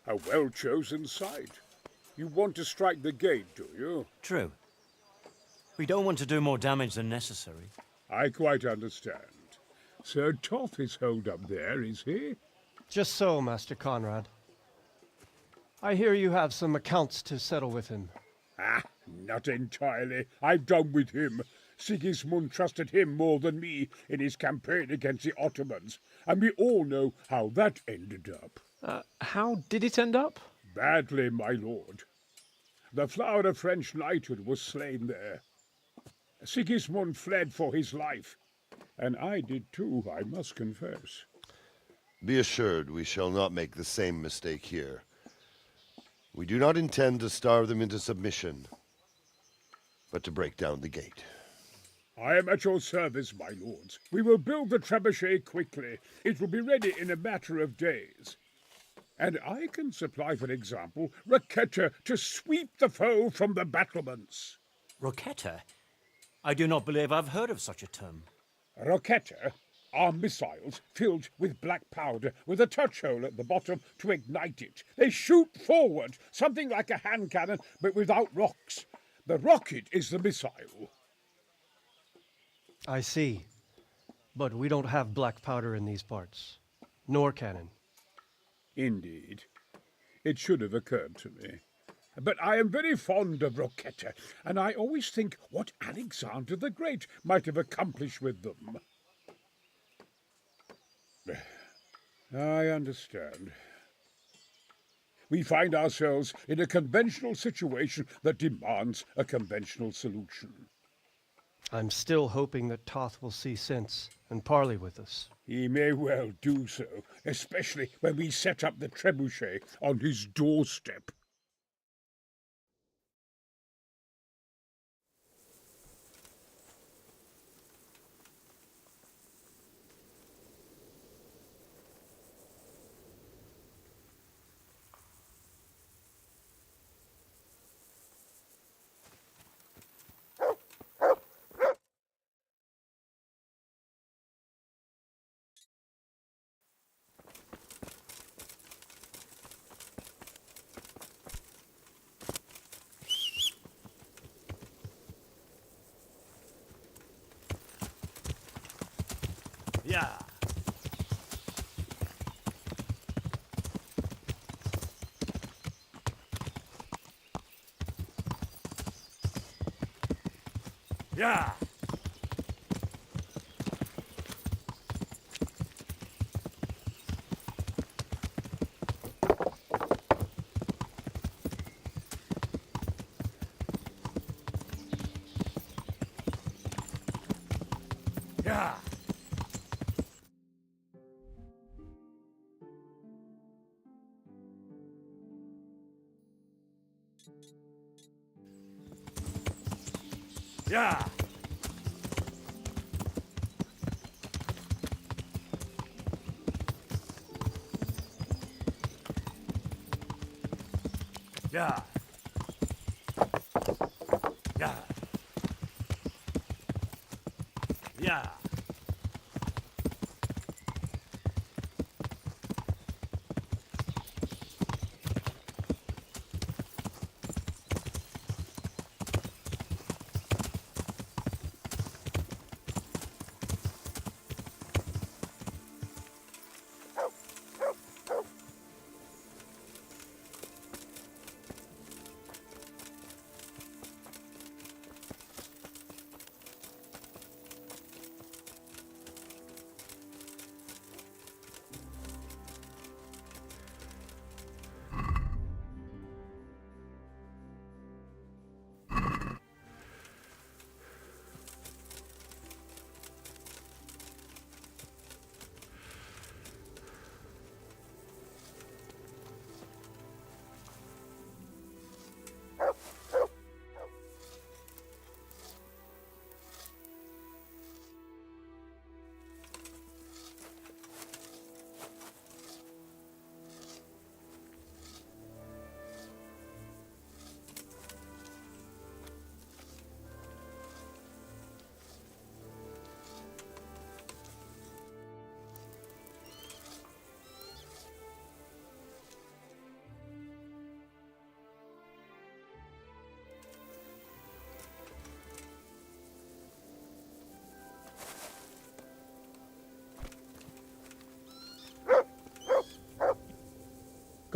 A well-chosen site. You want to strike the gate, do you? True. We don't want to do more damage than necessary. I quite understand. Sir Toth is holed up there, is he? Just so, Master Conrad. I hear you have some accounts to settle with him. Ah, not entirely. I've done with him. Sigismund trusted him more than me in his campaign against the Ottomans, and we all know how that ended up. How did it end up? Badly, my lord. The flower of French knighthood was slain there. Sigismund fled for his life, and I did too, I must confess. Be assured we shall not make the same mistake here. We do not intend to starve them into submission, but to break down the gate. I am at your service, my lords. We will build the trebuchet quickly. It will be ready in a matter of days. And I can supply, for example, Roquetta to sweep the foe from the battlements. Roquetta? I do not believe I've heard of such a term. Roquetta are missiles filled with black powder with a touch hole at the bottom to ignite it. They shoot forward, something like a hand cannon, but without rocks. The rocket is the missile. I see. But we don't have black powder in these parts. Nor cannon. Indeed. It should have occurred to me. But I am very fond of Roquetta, and I always think what Alexander the Great might have accomplished with them. I understand. We find ourselves in a conventional situation that demands a conventional solution. I'm still hoping that Toth will see sense and parley with us. He may well do so, especially when we set up the trebuchet on his doorstep. Yeah. Yeah. Yeah. Yeah. Yeah. Yeah. Yeah.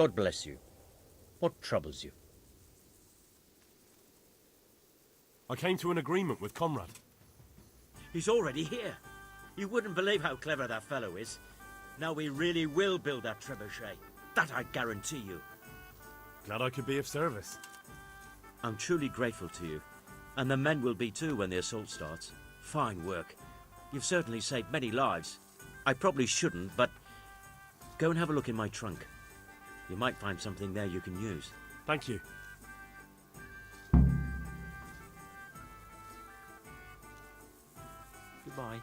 God bless you. What troubles you? I came to an agreement with Conrad. He's already here. You wouldn't believe how clever that fellow is. Now we really will build that trebuchet. That I guarantee you. Glad I could be of service. I'm truly grateful to you. And the men will be too when the assault starts. Fine work. You've certainly saved many lives. I probably shouldn't, but go and have a look in my trunk. You might find something there you can use. Thank you. Goodbye.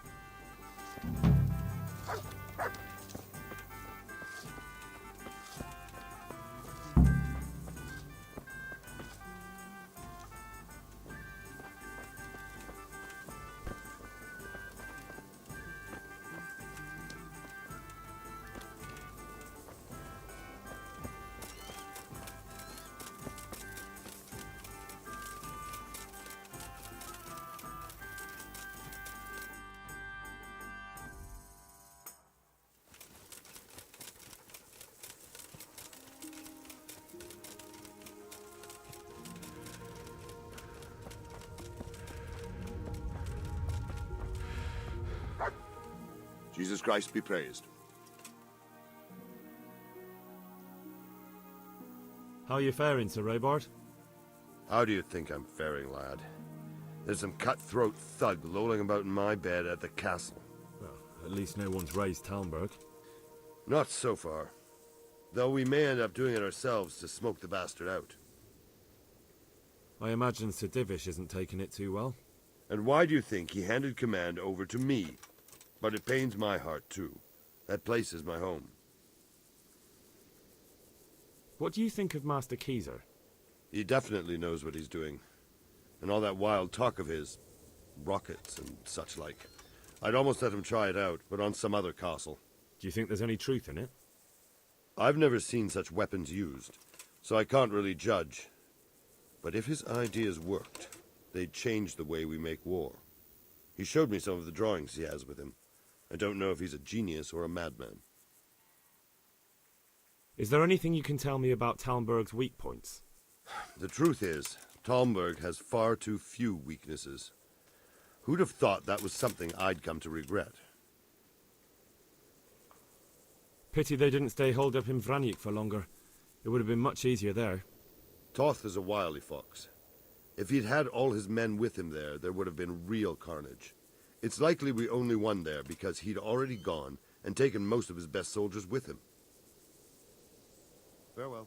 Jesus Christ be praised. How are you faring, Sir Robart? How do you think I'm faring, lad? There's some cutthroat thug lolling about in my bed at the castle. Well, at least no one's raised Talmberg. Not so far. Though we may end up doing it ourselves to smoke the bastard out. I imagine Sir Divish isn't taking it too well. And why do you think he handed command over to me? But it pains my heart, too. That place is my home. What do you think of Master Keezer? He definitely knows what he's doing. And all that wild talk of his, rockets and such like. I'd almost let him try it out, but on some other castle. Do you think there's any truth in it? I've never seen such weapons used, so I can't really judge. But if his ideas worked, they'd change the way we make war. He showed me some of the drawings he has with him. I don't know if he's a genius or a madman. Is there anything you can tell me about Talmberg's weak points? The truth is, Talmberg has far too few weaknesses. Who'd have thought that was something I'd come to regret? Pity they didn't stay holed up in Vranyk for longer. It would have been much easier there. Toth is a wily fox. If he'd had all his men with him there would have been real carnage. It's likely we only won there because he'd already gone and taken most of his best soldiers with him. Farewell.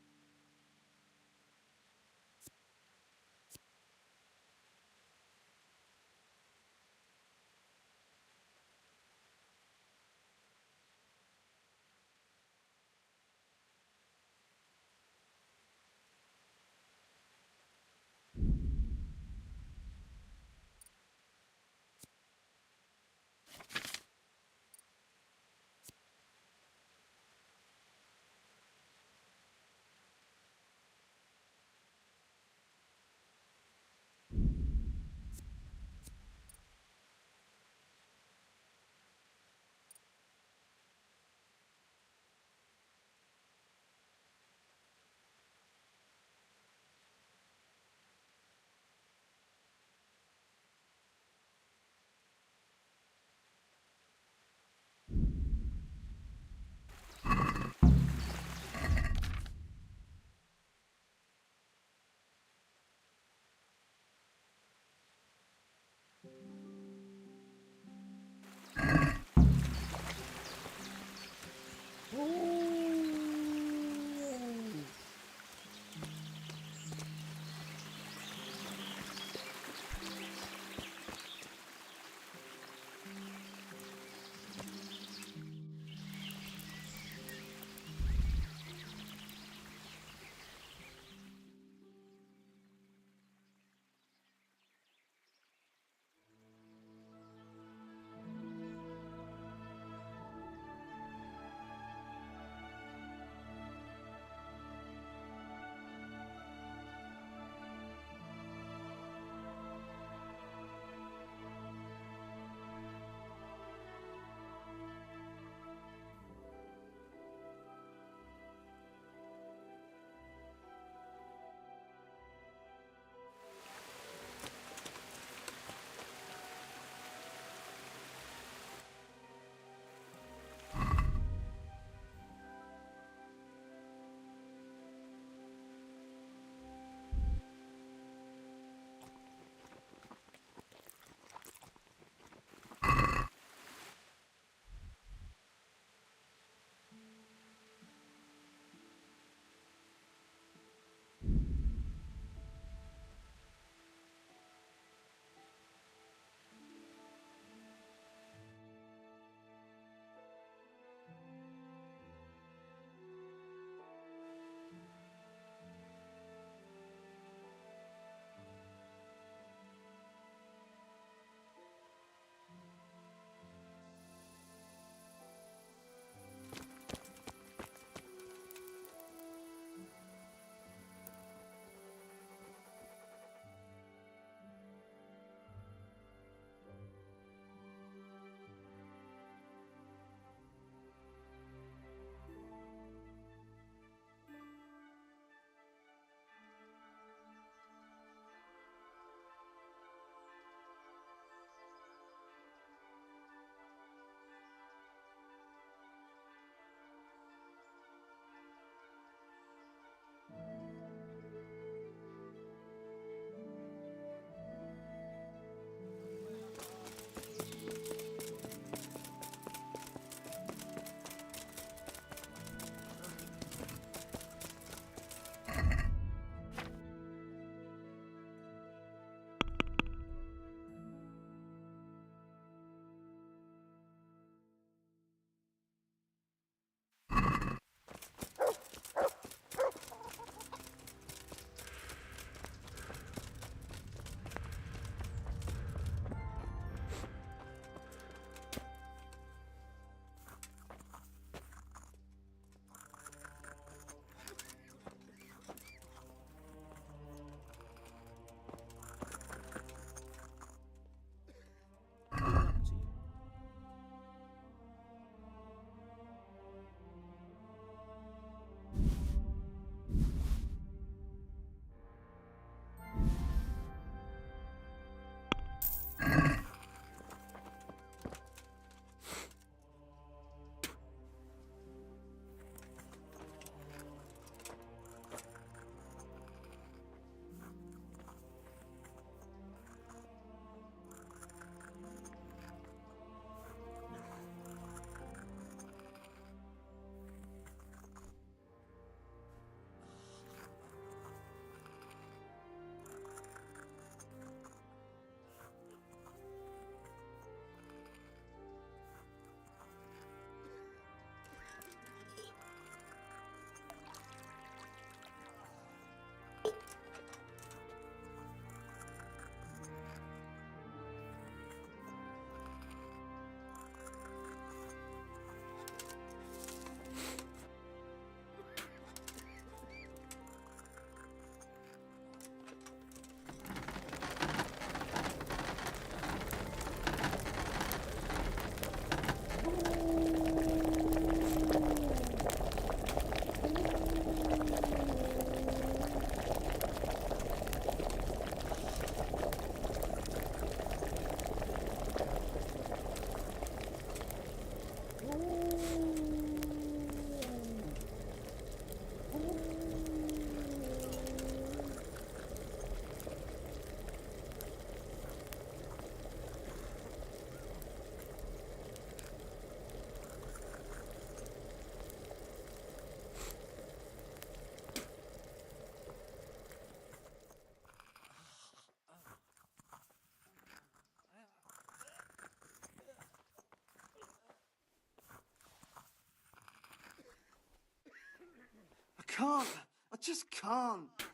can't. I just can't.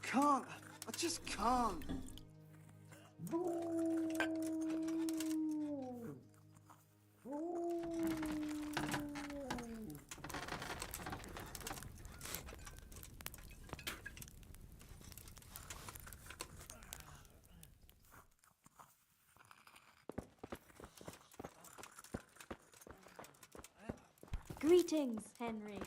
I can't. I just can't. Greetings, Henry.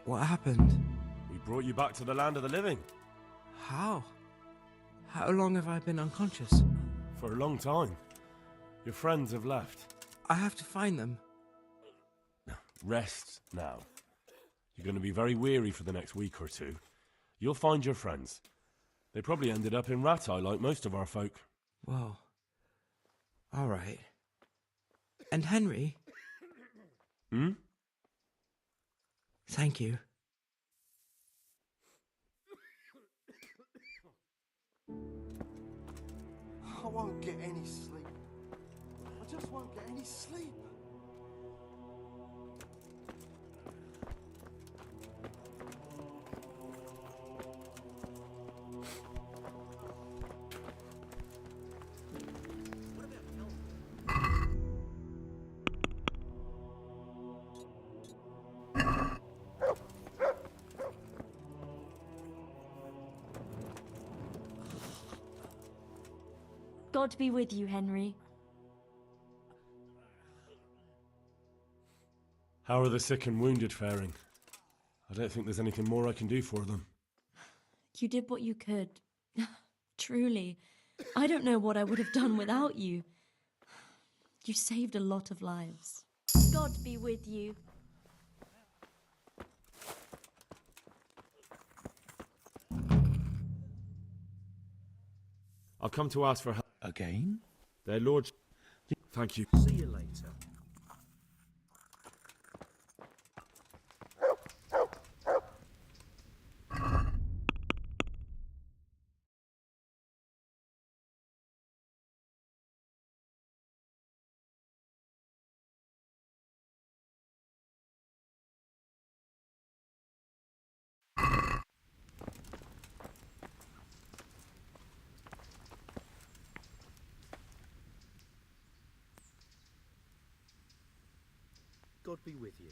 What happened? We brought you back to the land of the living. How? How long have I been unconscious? For a long time. Your friends have left. I have to find them. Rest now. You're going to be very weary for the next week or two. You'll find your friends. They probably ended up in Rattay like most of our folk. Well, all right. And Henry? Hmm? Thank you. I won't get any sleep. I just won't get any sleep. God be with you, Henry. How are the sick and wounded faring? I don't think there's anything more I can do for them. You did what you could. Truly. I don't know what I would have done without you. You saved a lot of lives. God be with you. I've come to ask for help. Again? Their lords... Thank you. See you later. God be with you.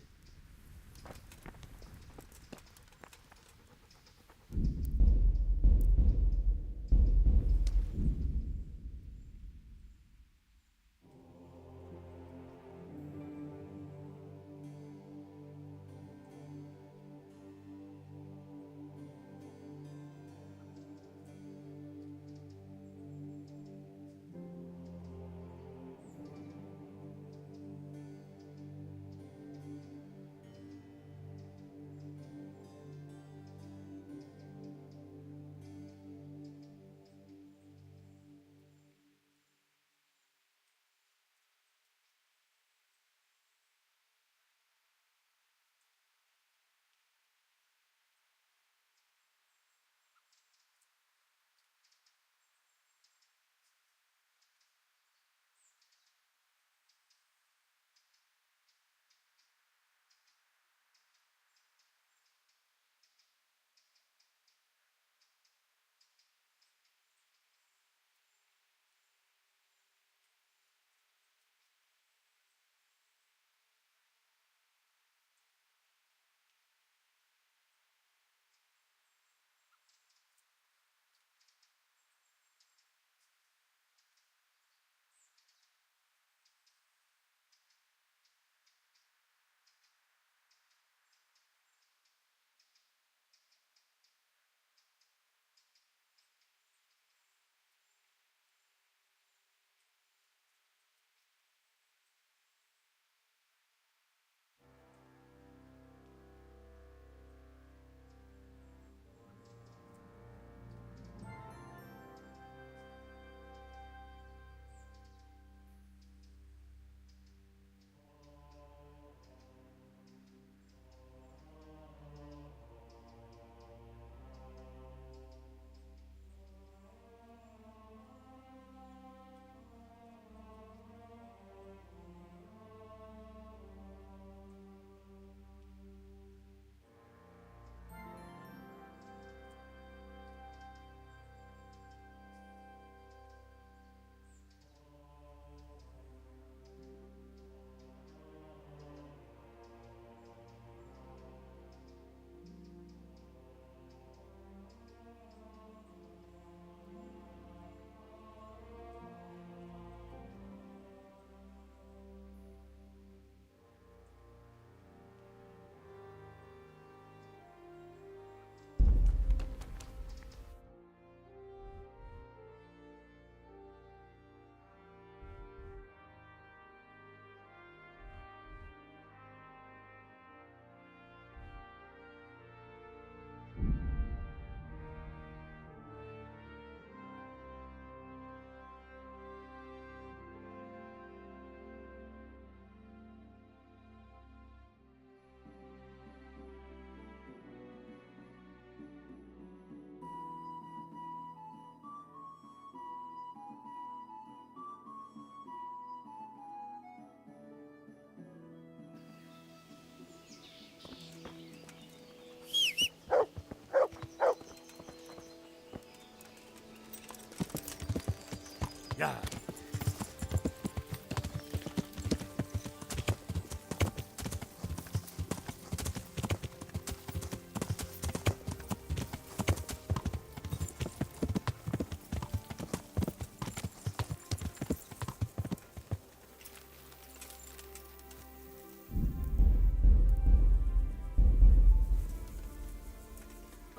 Yeah.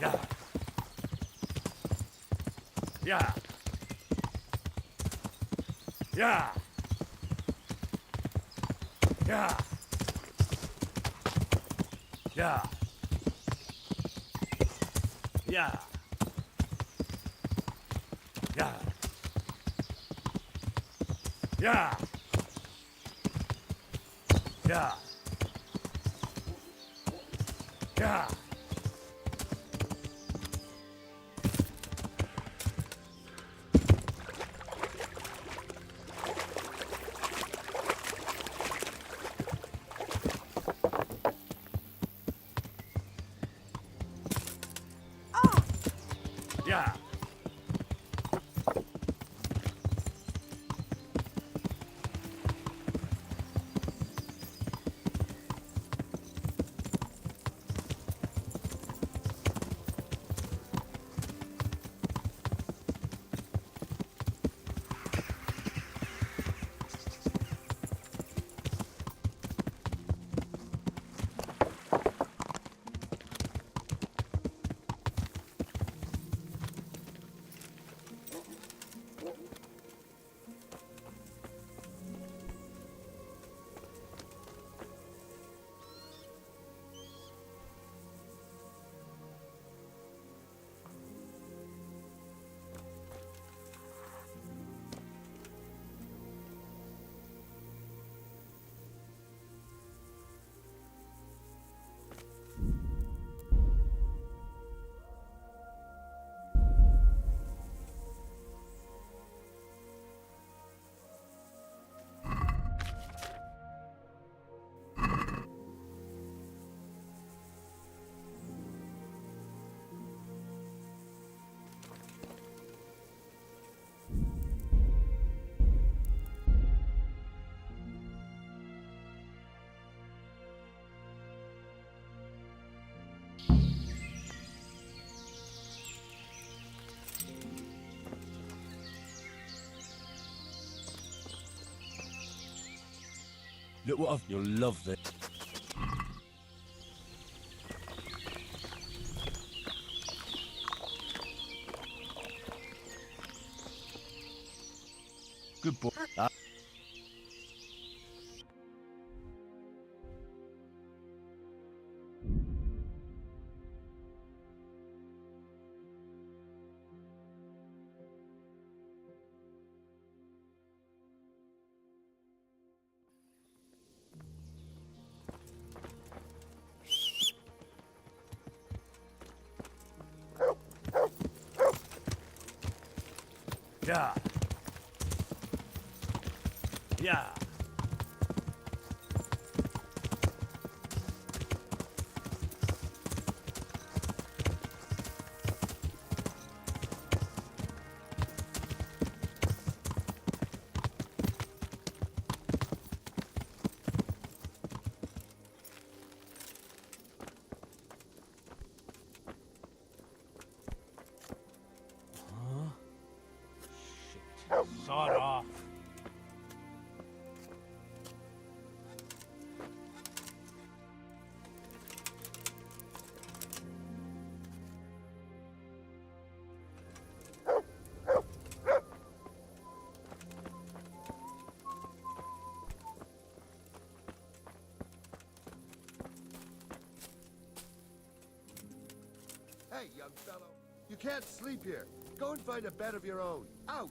Yeah. Yeah. Yeah. Yeah. Yeah. Yeah. Yeah. Yeah. Yeah. Yeah. Yeah. Look what I've... You'll love this. Good boy. Yeah. Yeah. Sod off. Hey, young fellow, you can't sleep here. Go and find a bed of your own. Out!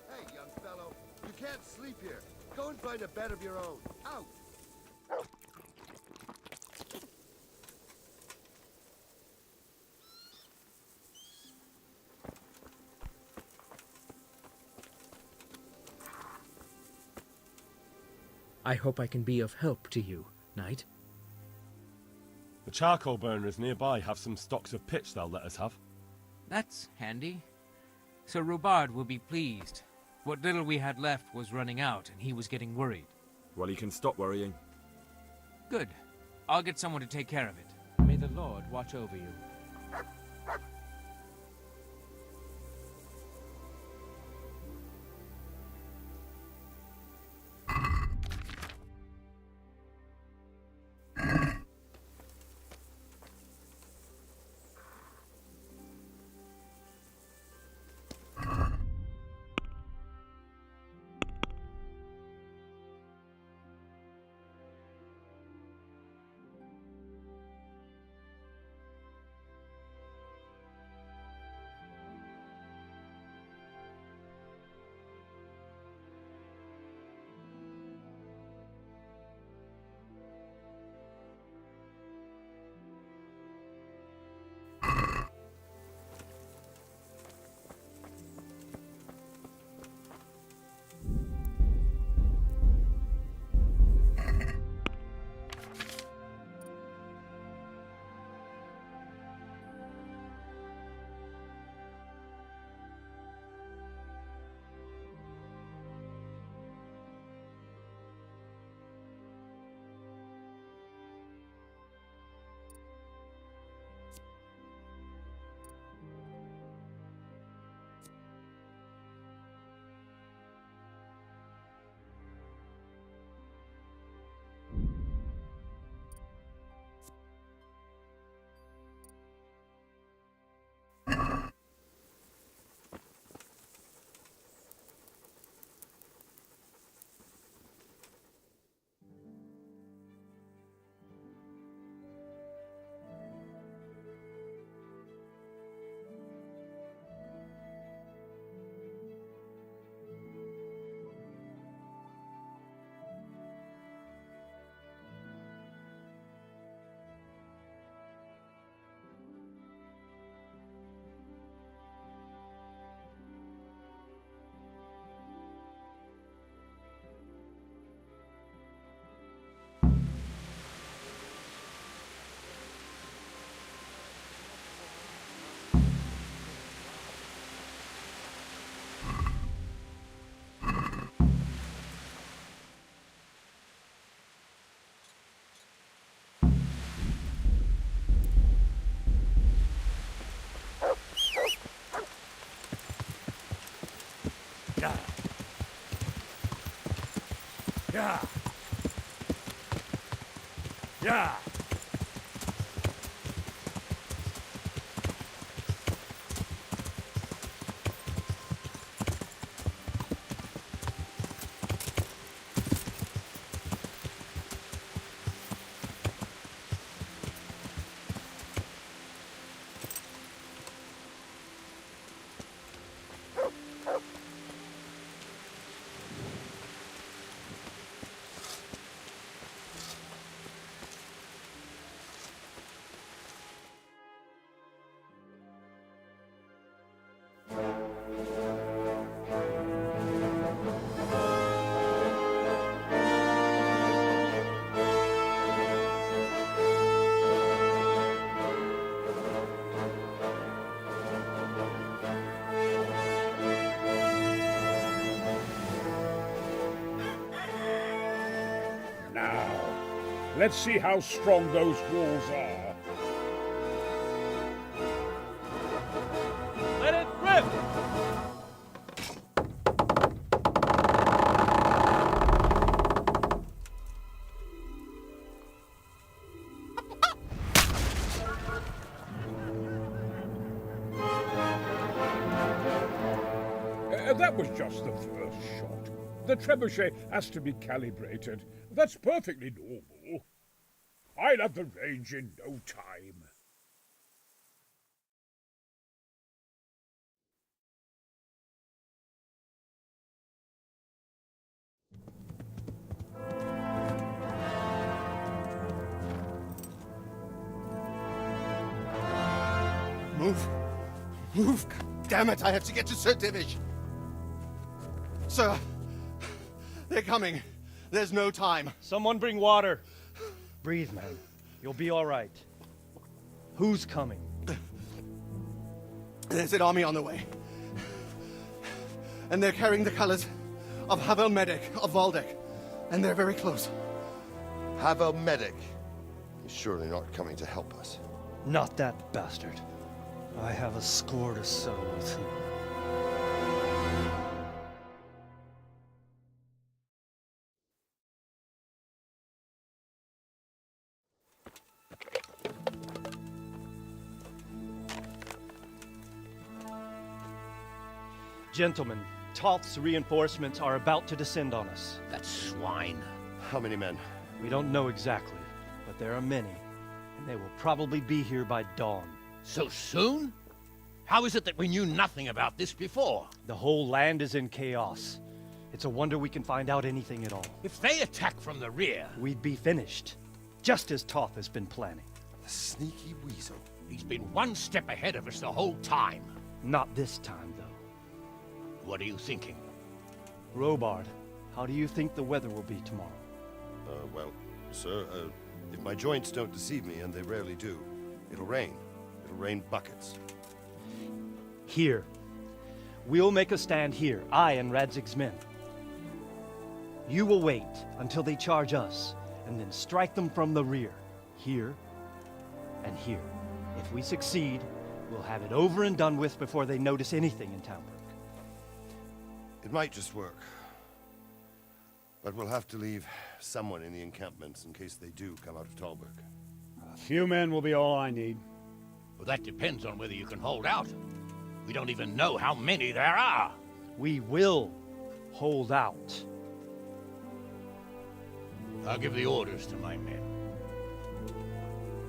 Hey, young fellow, you can't sleep here. Go and find a bed of your own. Out! I hope I can be of help to you, Knight. The charcoal burners nearby have some stocks of pitch they'll let us have. That's handy. Sir Robard will be pleased. What little we had left was running out, and he was getting worried. Well, you can stop worrying. Good. I'll get someone to take care of it. May the Lord watch over you. Yeah. Yeah. Let's see how strong those walls are. Let it rip! That was just the first shot. The trebuchet has to be calibrated. That's perfectly normal. I'll have the range in no time. Move! Move! Damn it, I have to get to Sir Divish! Sir, they're coming. There's no time. Someone bring water. Breathe, man. You'll be all right. Who's coming? There's an army on the way. And they're carrying the colors of Havel Medic of Valdek. And they're very close. Havel Medic. He's surely not coming to help us. Not that bastard. I have a score to settle with him. Gentlemen, Toth's reinforcements are about to descend on us. That swine. How many men? We don't know exactly, but there are many, and they will probably be here by dawn. So soon? How is it that we knew nothing about this before? The whole land is in chaos. It's a wonder we can find out anything at all. If they attack from the rear... we'd be finished, just as Toth has been planning. The sneaky weasel. He's been one step ahead of us the whole time. Not this time, though. What are you thinking? Robard, how do you think the weather will be tomorrow? Well, sir, if my joints don't deceive me, and they rarely do, it'll rain. It'll rain buckets. Here. We'll make a stand here, I and Radzig's men. You will wait until they charge us, and then strike them from the rear. Here and here. If we succeed, we'll have it over and done with before they notice anything in Talmberg. It might just work. But we'll have to leave someone in the encampments in case they do come out of Talberg. A few men will be all I need. Well, that depends on whether you can hold out. We don't even know how many there are. We will hold out. I'll give the orders to my men.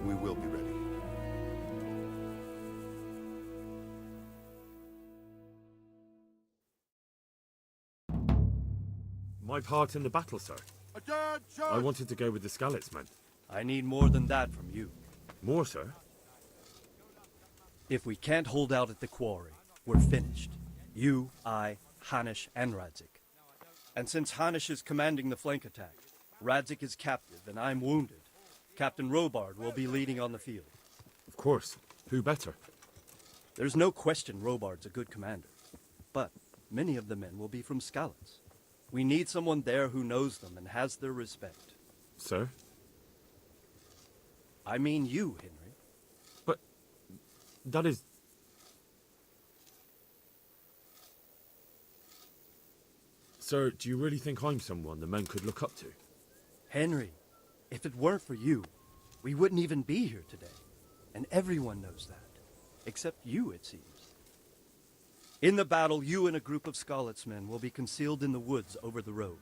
We will be ready. My part in the battle, sir. I wanted to go with the Skalitz men. I need more than that from you. More, sir? If we can't hold out at the quarry, we're finished. You, I, Hanish, and Radzik. And since Hanish is commanding the flank attack, Radzik is captive and I'm wounded, Captain Robard will be leading on the field. Of course. Who better? There's no question Robard's a good commander. But many of the men will be from Skalitz. We need someone there who knows them and has their respect. Sir? I mean you, Henry. But that is... Sir, do you really think I'm someone the men could look up to? Henry, if it weren't for you, we wouldn't even be here today. And everyone knows that. Except you, it seems. In the battle, you and a group of Skalitz men will be concealed in the woods over the road.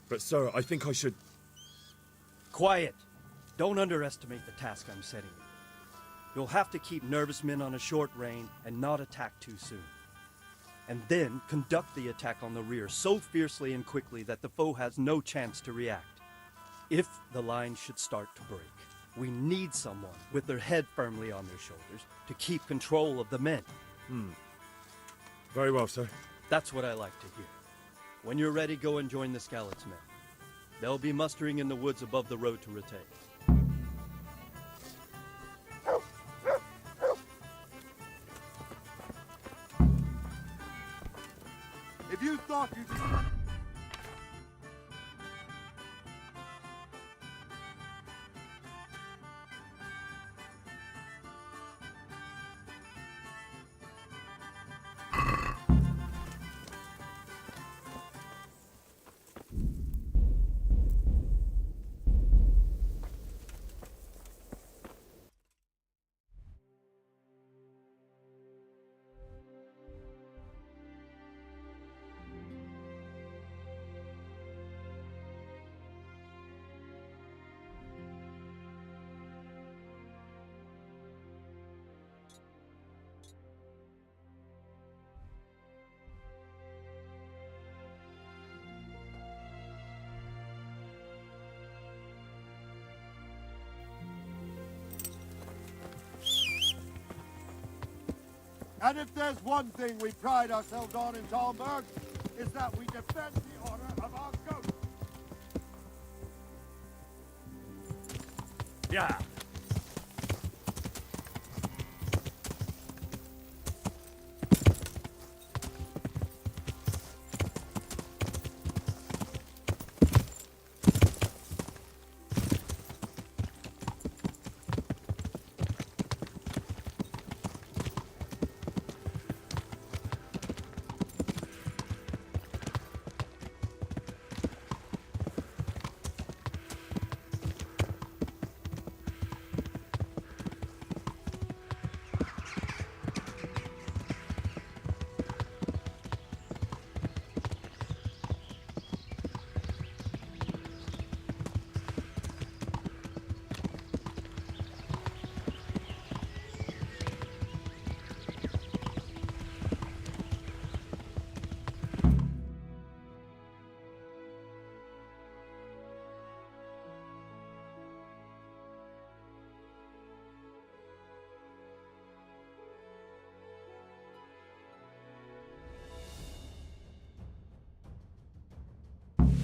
But sir, I think I should... Quiet! Don't underestimate the task I'm setting you. You'll have to keep nervous men on a short rein and not attack too soon. And then conduct the attack on the rear so fiercely and quickly that the foe has no chance to react. If the line should start to break, we need someone with their head firmly on their shoulders to keep control of the men. Very well, sir. That's what I like to hear. When you're ready, go and join the Skalitz men. They'll be mustering in the woods above the road to Ratay. If you thought you... And if there's one thing we pride ourselves on in Talmberg, is that we defend the honor of our ghost. Yeah.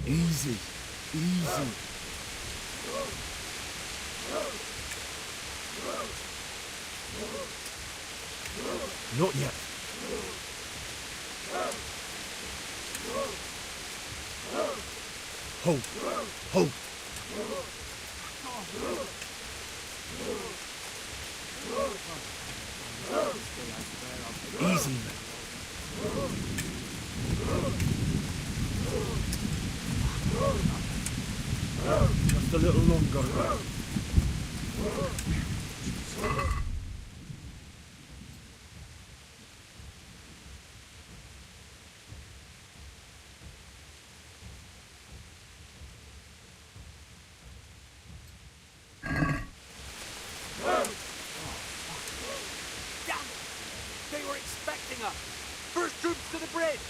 Easy. Easy. Not yet. Hold. Hold. Easy, man. Just a little longer. They were expecting us! First troops to the bridge!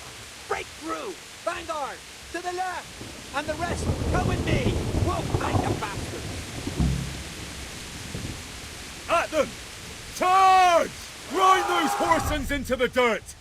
Break through! Vanguard! To the left! And the rest, come with me! We'll find the bastards! At them! Charge! Grind those horsens into the dirt!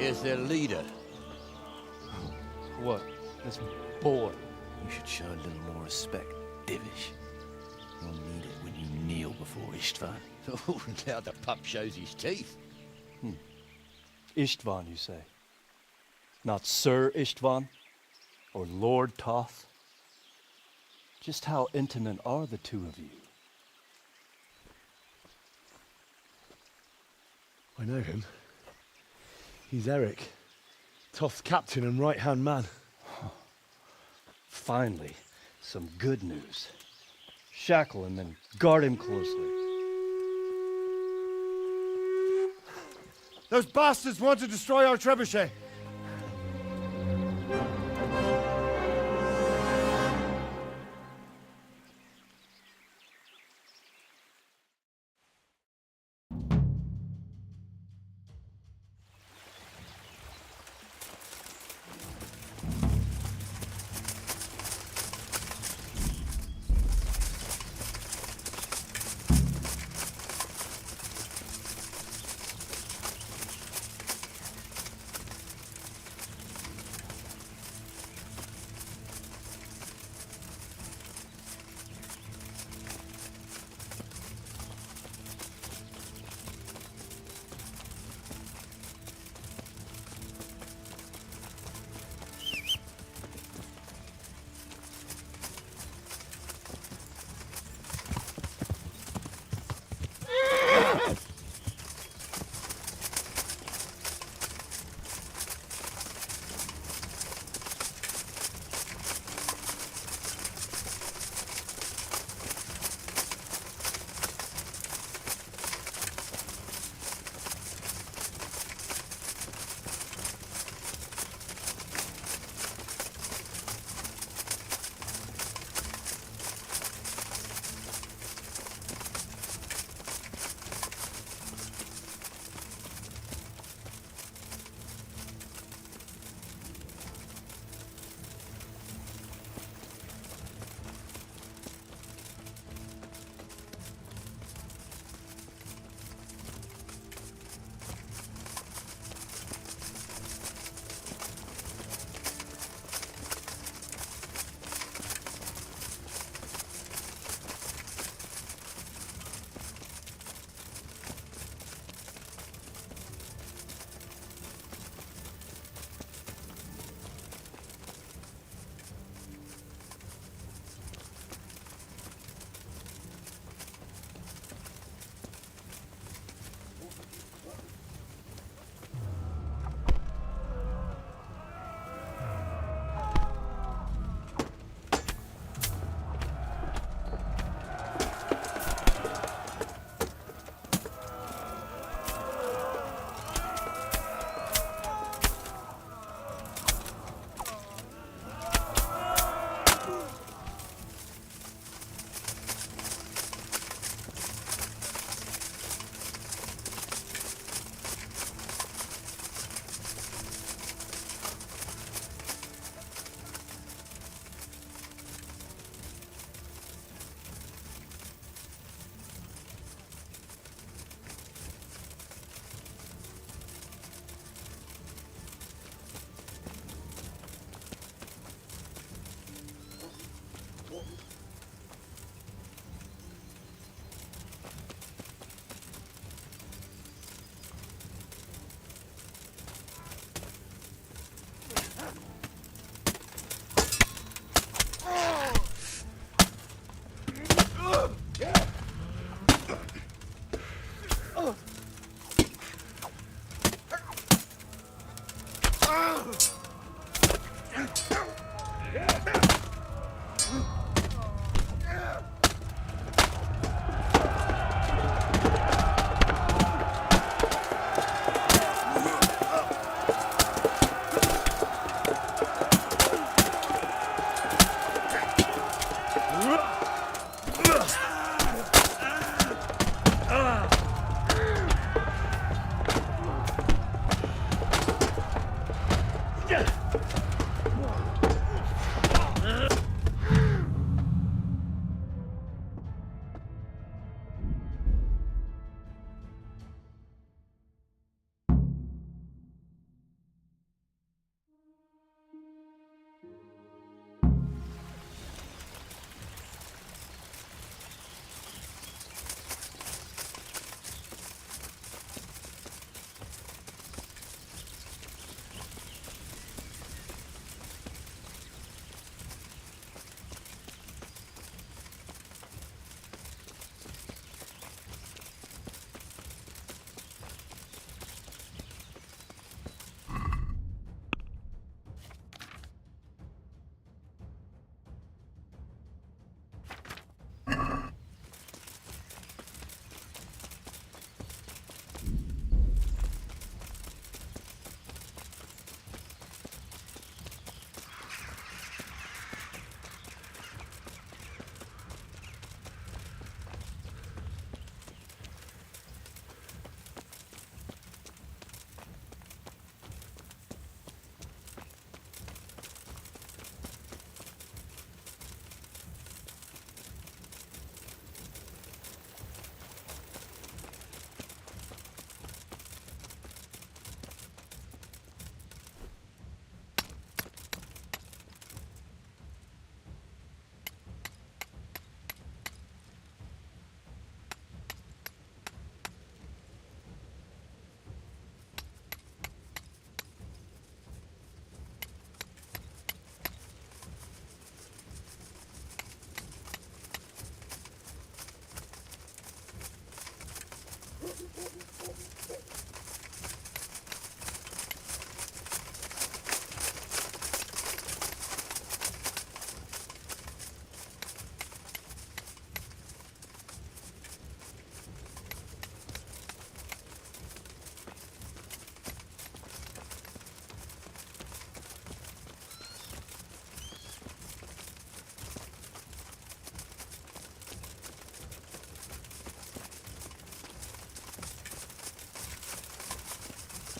as their leader. What? This boy? You should show a little more respect, Divish. You'll need it when you kneel before Istvan. Oh, now the pup shows his teeth. Istvan, you say? Not Sir Istvan? Or Lord Toth? Just how intimate are the two of you? I know him. He's Eric, Toth's captain and right-hand man. Finally, some good news. Shackle him and guard him closely. Those bastards want to destroy our trebuchet.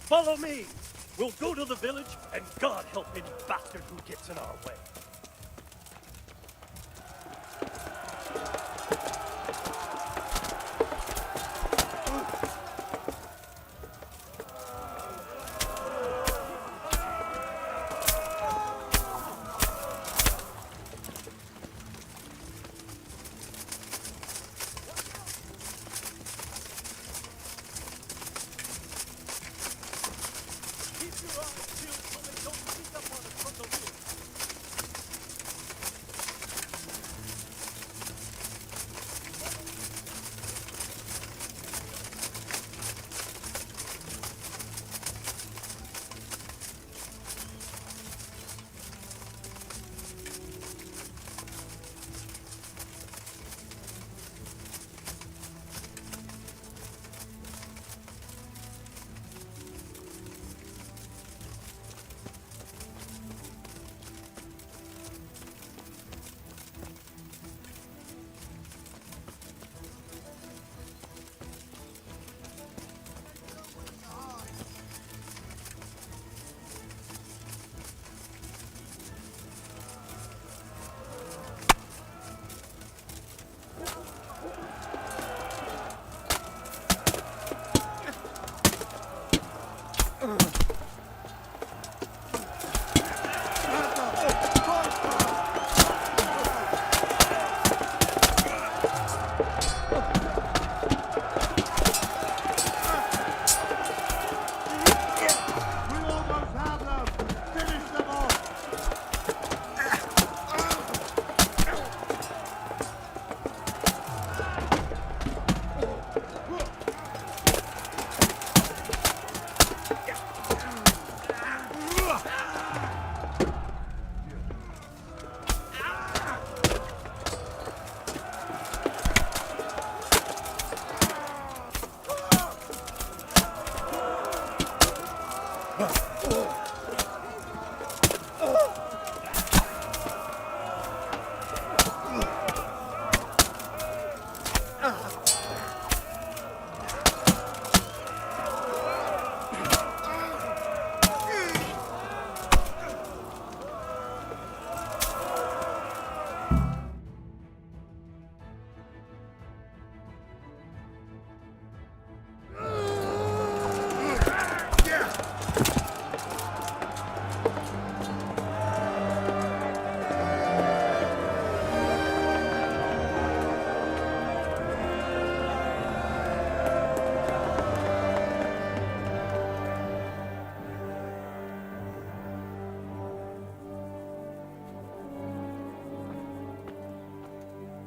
Follow me! We'll go to the village, and God help any bastard who gets in our way.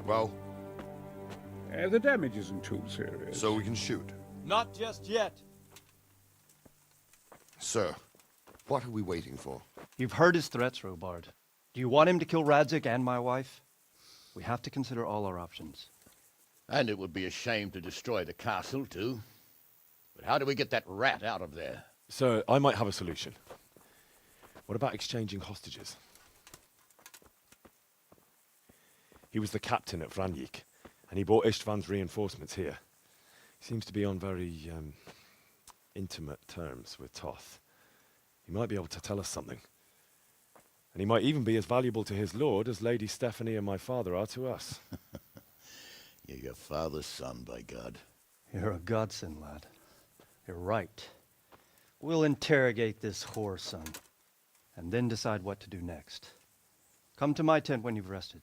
Well? The damage isn't too serious. So we can shoot. Not just yet. Sir, what are we waiting for? You've heard his threats, Robard. Do you want him to kill Radzig and my wife? We have to consider all our options. And it would be a shame to destroy the castle, too. But how do we get that rat out of there? Sir, I might have a solution. What about exchanging hostages? He was the captain at Vranjik, and he brought Istvan's reinforcements here. He seems to be on very, intimate terms with Toth. He might be able to tell us something. And he might even be as valuable to his lord as Lady Stephanie and my father are to us. You're your father's son, by God. You're a godsend, lad. You're right. We'll interrogate this whore, son, and then decide what to do next. Come to my tent when you've rested.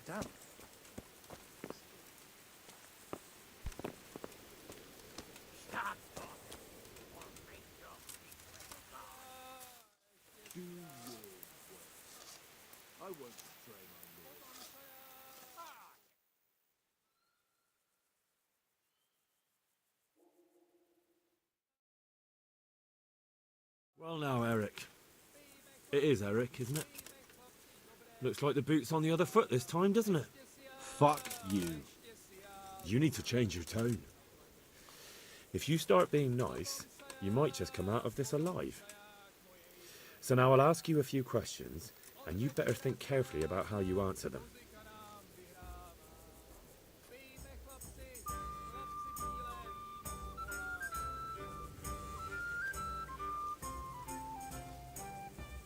Down. Well now, Eric. It is Eric, isn't it? Looks like the boot's on the other foot this time, doesn't it? Fuck you. You need to change your tone. If you start being nice, you might just come out of this alive. So now I'll ask you a few questions, and you better think carefully about how you answer them.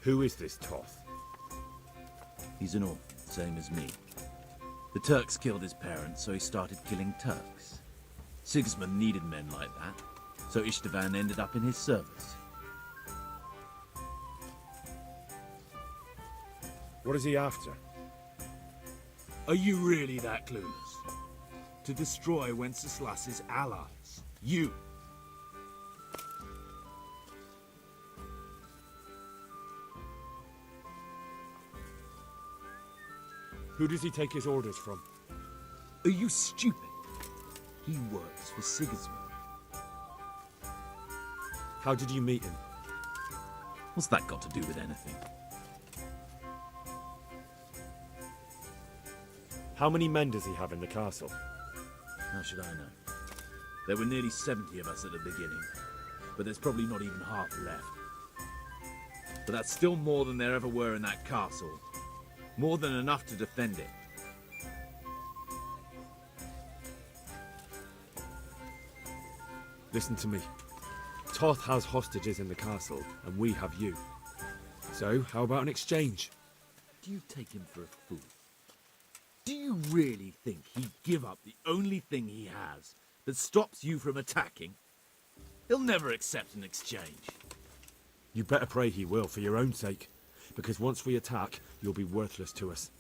Who is this Toth? He's an orc, same as me. The Turks killed his parents, so he started killing Turks. Sigismund needed men like that, so Istvan ended up in his service. What is he after? Are you really that clueless? To destroy Wenceslas's allies. You. Who does he take his orders from? Are you stupid? He works for Sigismund. How did you meet him? What's that got to do with anything? How many men does he have in the castle? How should I know? There were nearly 70 of us at the beginning, but there's probably not even half left. But that's still more than there ever were in that castle. More than enough to defend it. Listen to me. Toth has hostages in the castle, and we have you. So, how about an exchange? Do you take him for a fool? Do you really think he'd give up the only thing he has that stops you from attacking? He'll never accept an exchange. You better pray he will, for your own sake. Because once we attack, you'll be worthless to us.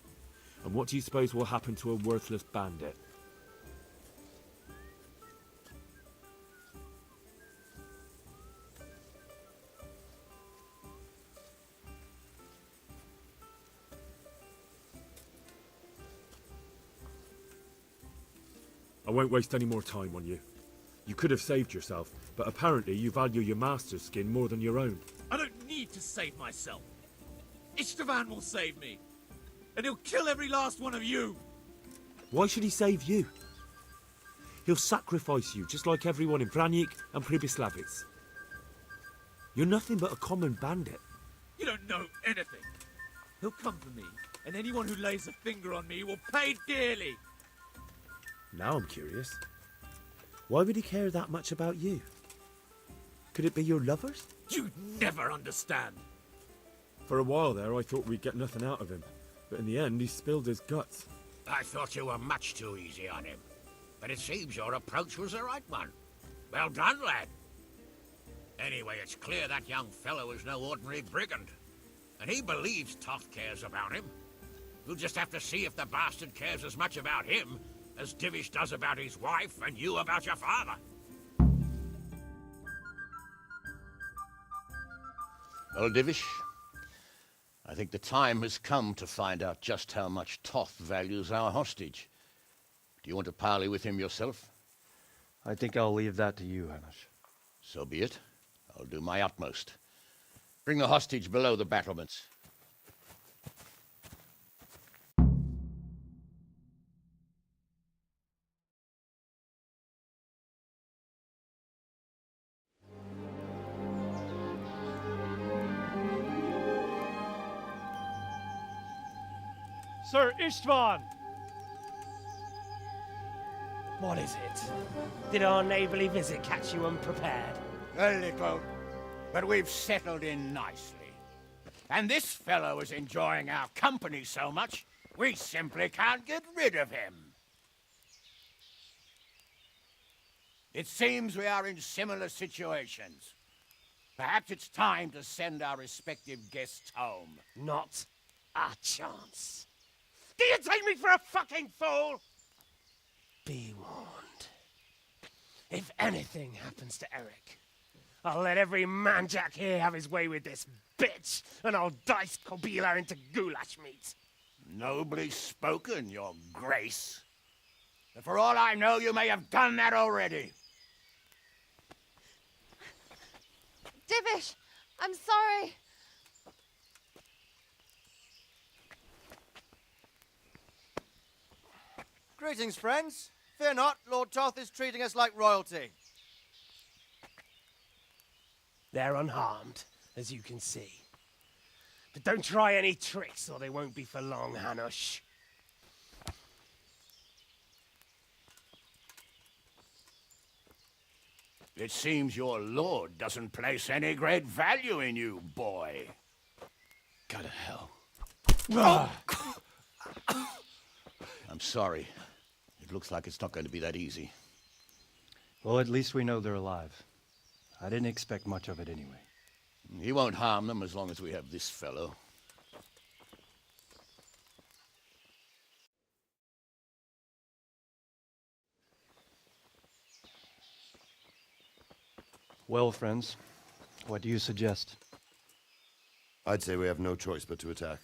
And what do you suppose will happen to a worthless bandit? I won't waste any more time on you. You could have saved yourself, but apparently you value your master's skin more than your own. I don't need to save myself. Istvan will save me. And he'll kill every last one of you. Why should he save you? He'll sacrifice you, just like everyone in Vranic and Pribyslavitz. You're nothing but a common bandit. You don't know anything. He'll come for me, and anyone who lays a finger on me will pay dearly. Now I'm curious. Why would he care that much about you? Could it be your lovers? You'd never understand. For a while there, I thought we'd get nothing out of him. But in the end, he spilled his guts. I thought you were much too easy on him. But it seems your approach was the right one. Well done, lad. Anyway, it's clear that young fellow is no ordinary brigand. And he believes Toth cares about him. We'll just have to see if the bastard cares as much about him as Divish does about his wife and you about your father. Well, Divish, I think the time has come to find out just how much Toth values our hostage. Do you want to parley with him yourself? I think I'll leave that to you, Hanish. So be it. I'll do my utmost. Bring the hostage below the battlements. Sir Istvan! What is it? Did our neighbourly visit catch you unprepared? A little, but we've settled in nicely. And this fellow is enjoying our company so much, we simply can't get rid of him. It seems we are in similar situations. Perhaps it's time to send our respective guests home. Not a chance. Do you take me for a fucking fool? Be warned. If anything happens to Eric, I'll let every manjack here have his way with this bitch, and I'll dice Kobila into goulash meat. Nobly spoken, your grace. But for all I know, you may have done that already. Divish, I'm sorry. Greetings, friends. Fear not, Lord Toth is treating us like royalty. They're unharmed, as you can see. But don't try any tricks or they won't be for long, Hanush. It seems your lord doesn't place any great value in you, boy. Go to hell. Oh. I'm sorry. It looks like it's not going to be that easy. Well, at least we know they're alive. I didn't expect much of it anyway. He won't harm them as long as we have this fellow. Well, friends, what do you suggest? I'd say we have no choice but to attack.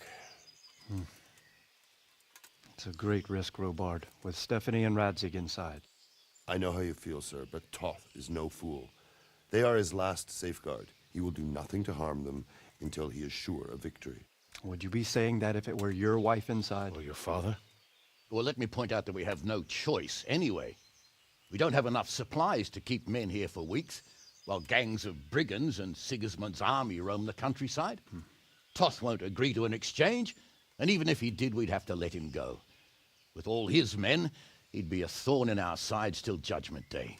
It's a great risk, Robard, with Stephanie and Radzig inside. I know how you feel, sir, but Toth is no fool. They are his last safeguard. He will do nothing to harm them until he is sure of victory. Would you be saying that if it were your wife inside? Or your father? Well, let me point out that we have no choice anyway. We don't have enough supplies to keep men here for weeks, while gangs of brigands and Sigismund's army roam the countryside. Toth won't agree to an exchange, and even if he did, we'd have to let him go. With all his men, he'd be a thorn in our sides till Judgment Day.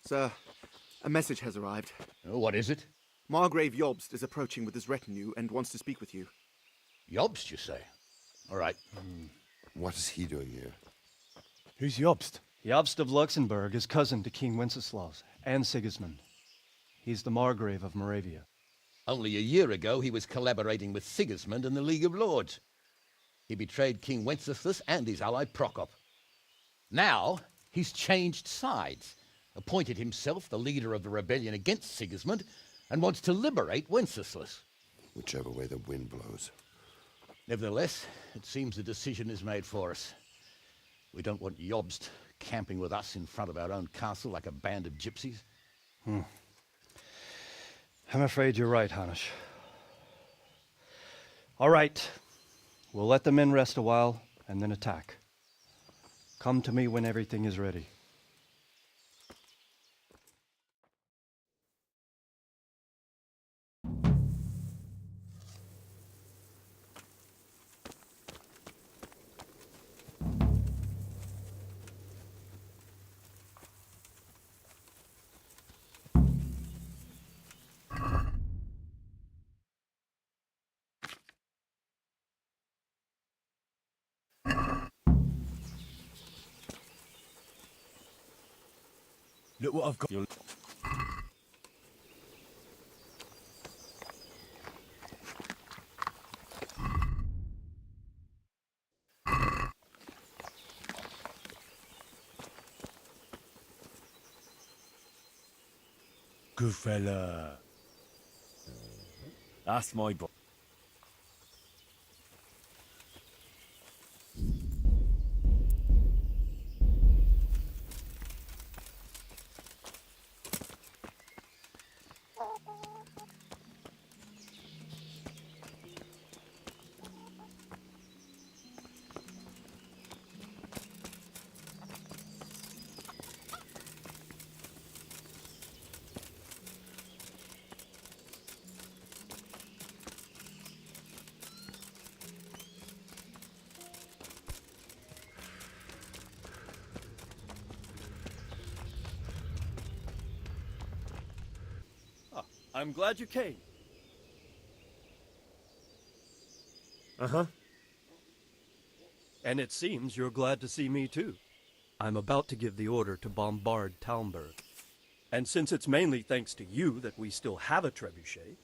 Sir, a message has arrived. Oh, what is it? Margrave Jobst is approaching with his retinue and wants to speak with you. Jobst, you say? All right. What is he doing here? Who's Jobst? Jobst of Luxembourg is cousin to King Wenceslaus and Sigismund. He's the Margrave of Moravia. Only a year ago, he was collaborating with Sigismund and the League of Lords. He betrayed King Wenceslas and his ally Prokop. Now, he's changed sides, appointed himself the leader of the rebellion against Sigismund, and wants to liberate Wenceslas. Whichever way the wind blows. Nevertheless, it seems the decision is made for us. We don't want Jobst camping with us in front of our own castle like a band of gypsies. I'm afraid you're right, Hanush. All right. We'll let the men rest a while and then attack. Come to me when everything is ready. Look what I've got. Good fella. That's my boy. I'm glad you came. Uh-huh. And it seems you're glad to see me too. I'm about to give the order to bombard Talmberg. And since it's mainly thanks to you that we still have a trebuchet,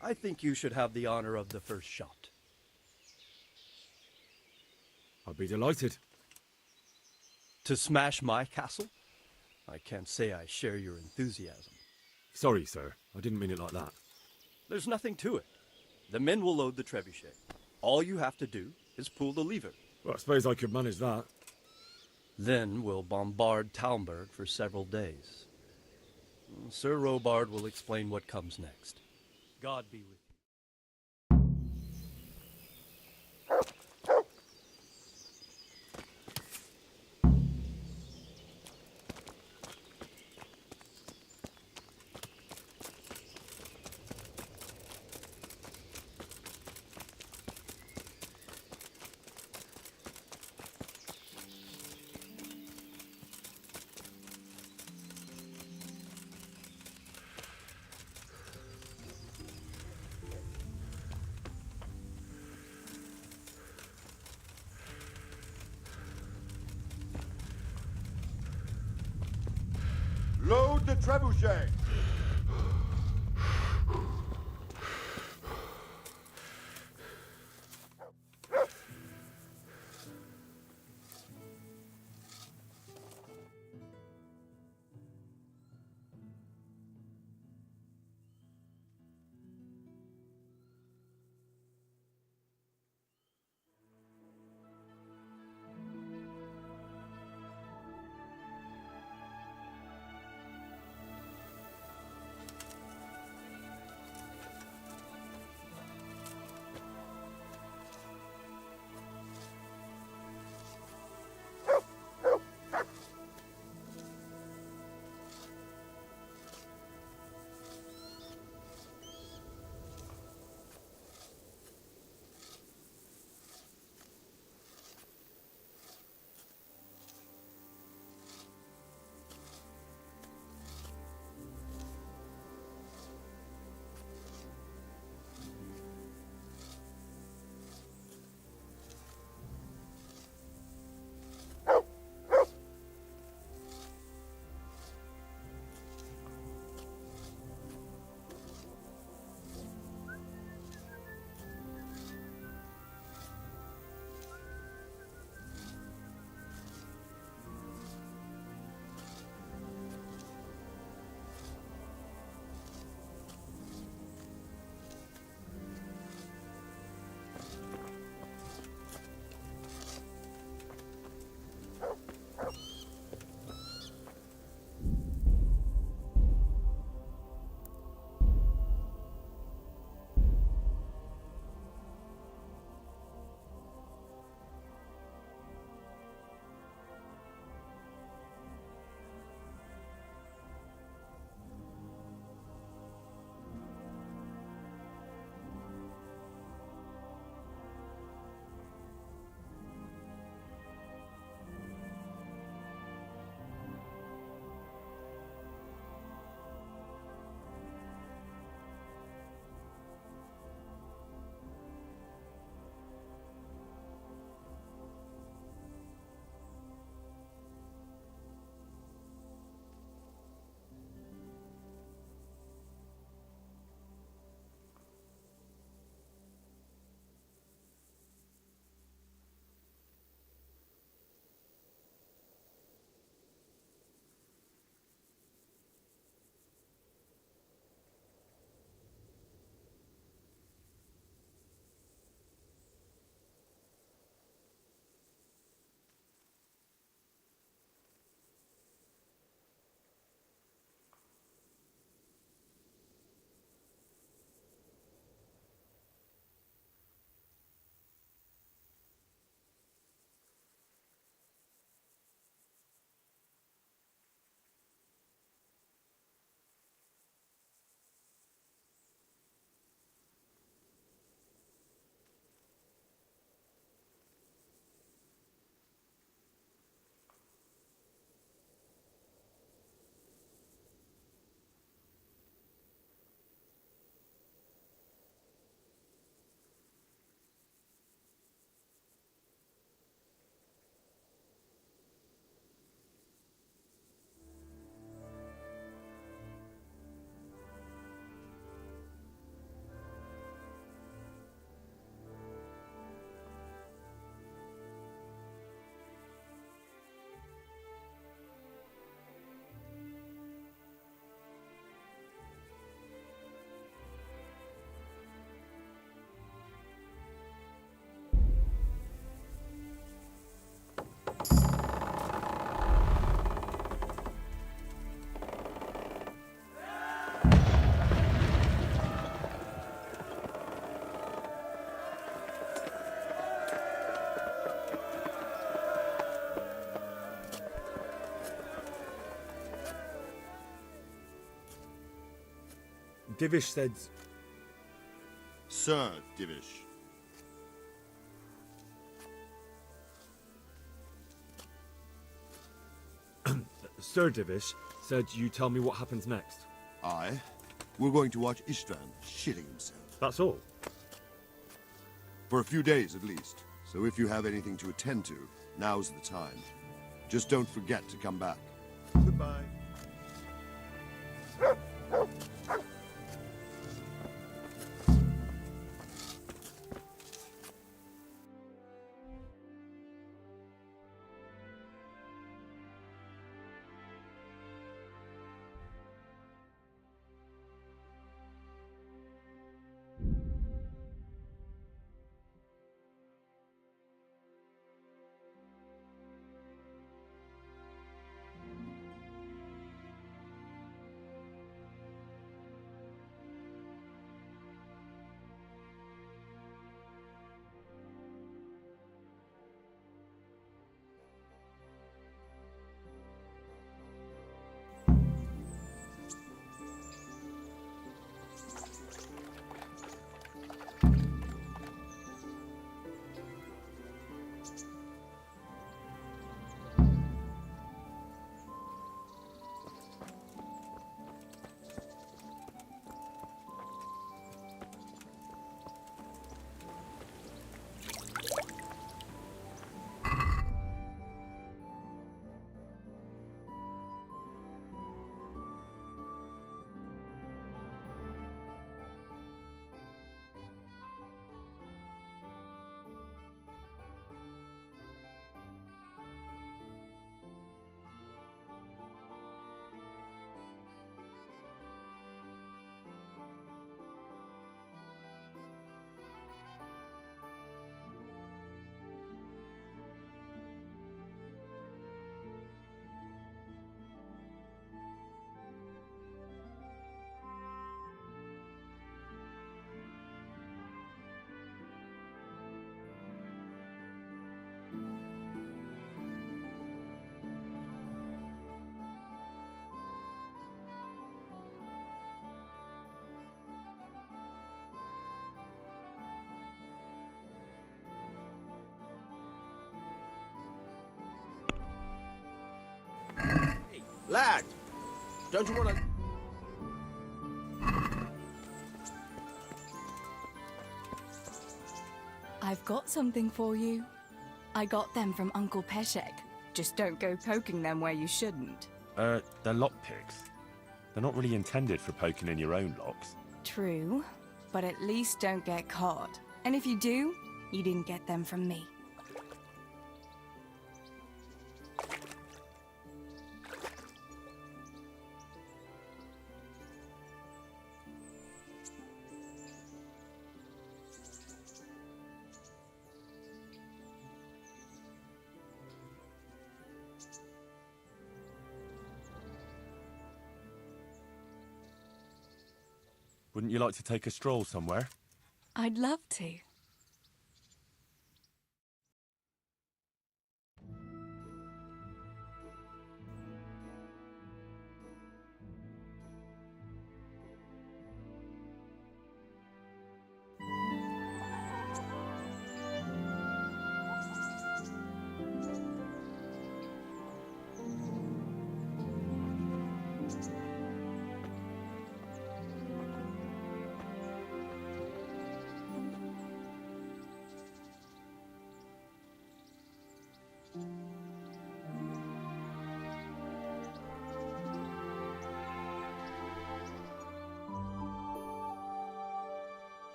I think you should have the honor of the first shot. I'll be delighted. To smash my castle? I can't say I share your enthusiasm. Sorry, sir. I didn't mean it like that. There's nothing to it. The men will load the trebuchet. All you have to do is pull the lever. Well, I suppose I could manage that. Then we'll bombard Talmberg for several days. Sir Robard will explain what comes next. God be with you. Load the trebuchet! Divish said... Sir Divish. Sir Divish said you tell me what happens next. Aye. We're going to watch Istvan shitting himself. That's all? For a few days at least. So if you have anything to attend to, now's the time. Just don't forget to come back. Goodbye. Lad, don't you want to... I've got something for you. I got them from Uncle Peshek. Just don't go poking them where you shouldn't. They're lockpicks. They're not really intended for poking in your own locks. True, but at least don't get caught. And if you do, you didn't get them from me. Wouldn't you like to take a stroll somewhere? I'd love to.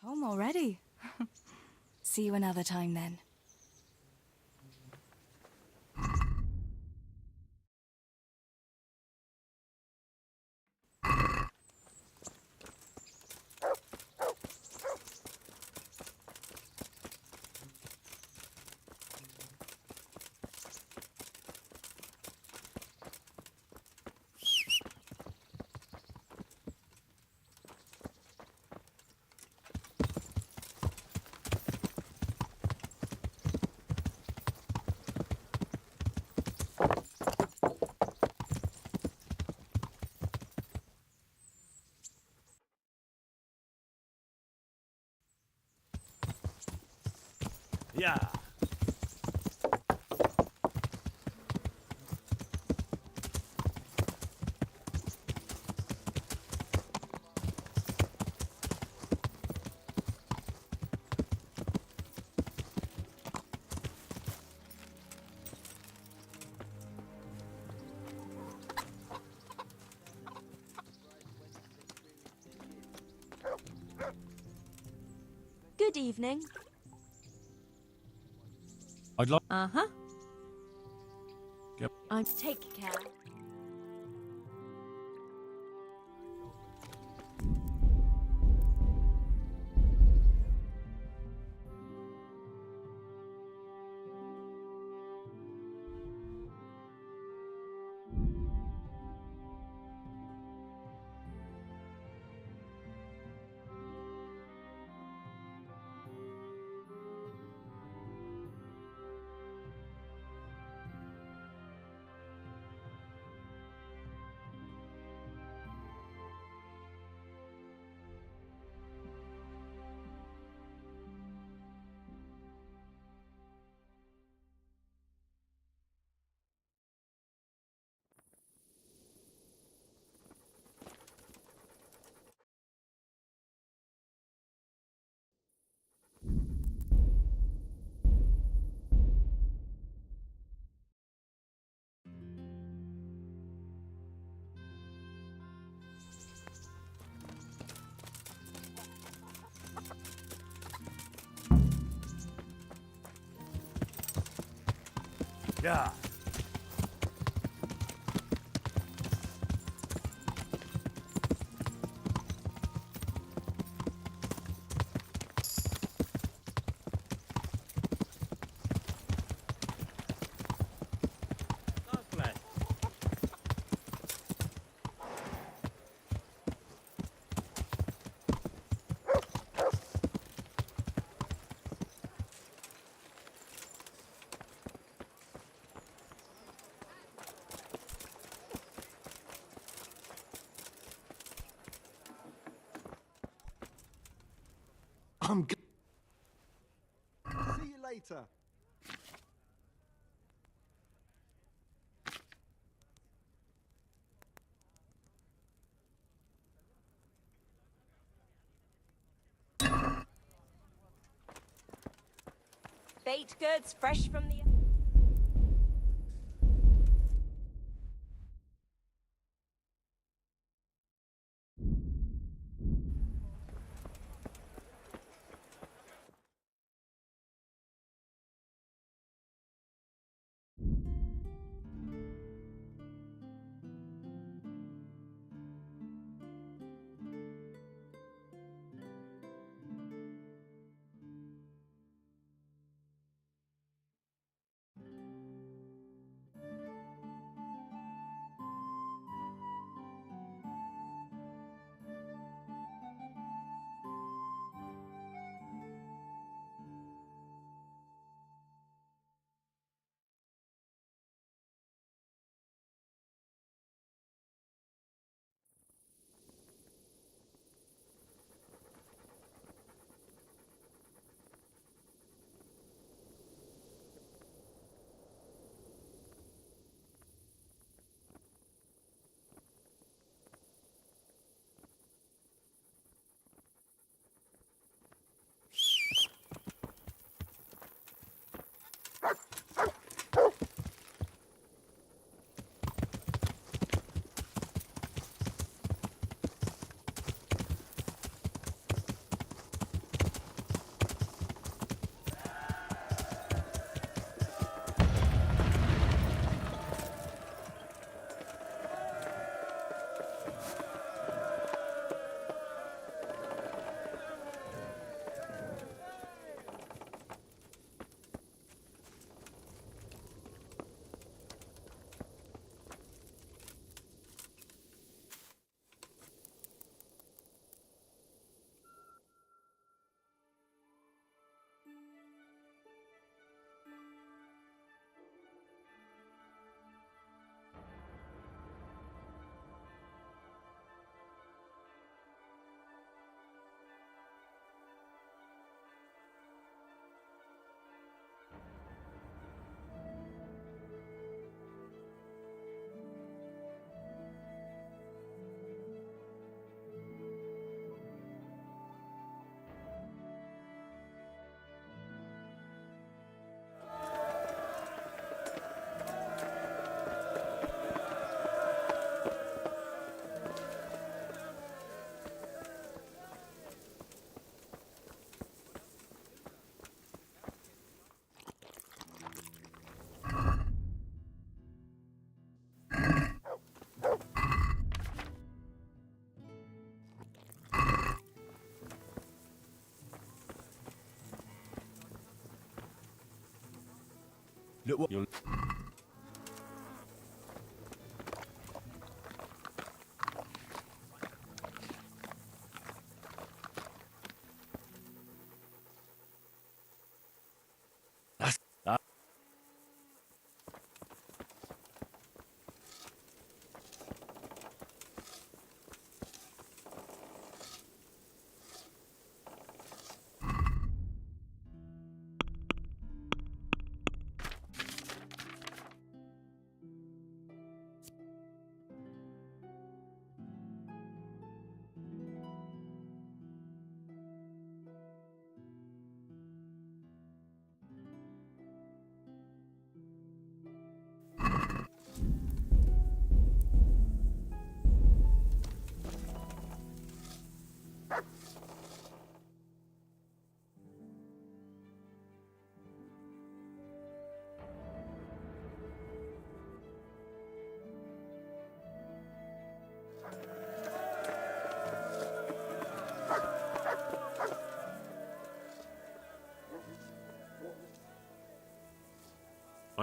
Home already. See you another time then. Yeah. Good evening. I'd like... Uh-huh. Yep. Take care. Yeah. See you later. Baked goods fresh from the... Look what you'll...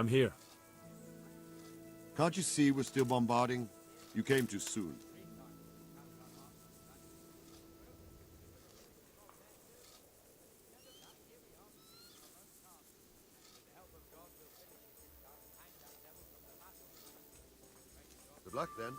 I'm here. Can't you see we're still bombarding? You came too soon. Good luck, then.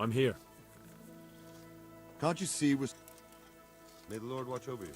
I'm here. Can't you see we're... May the Lord watch over you.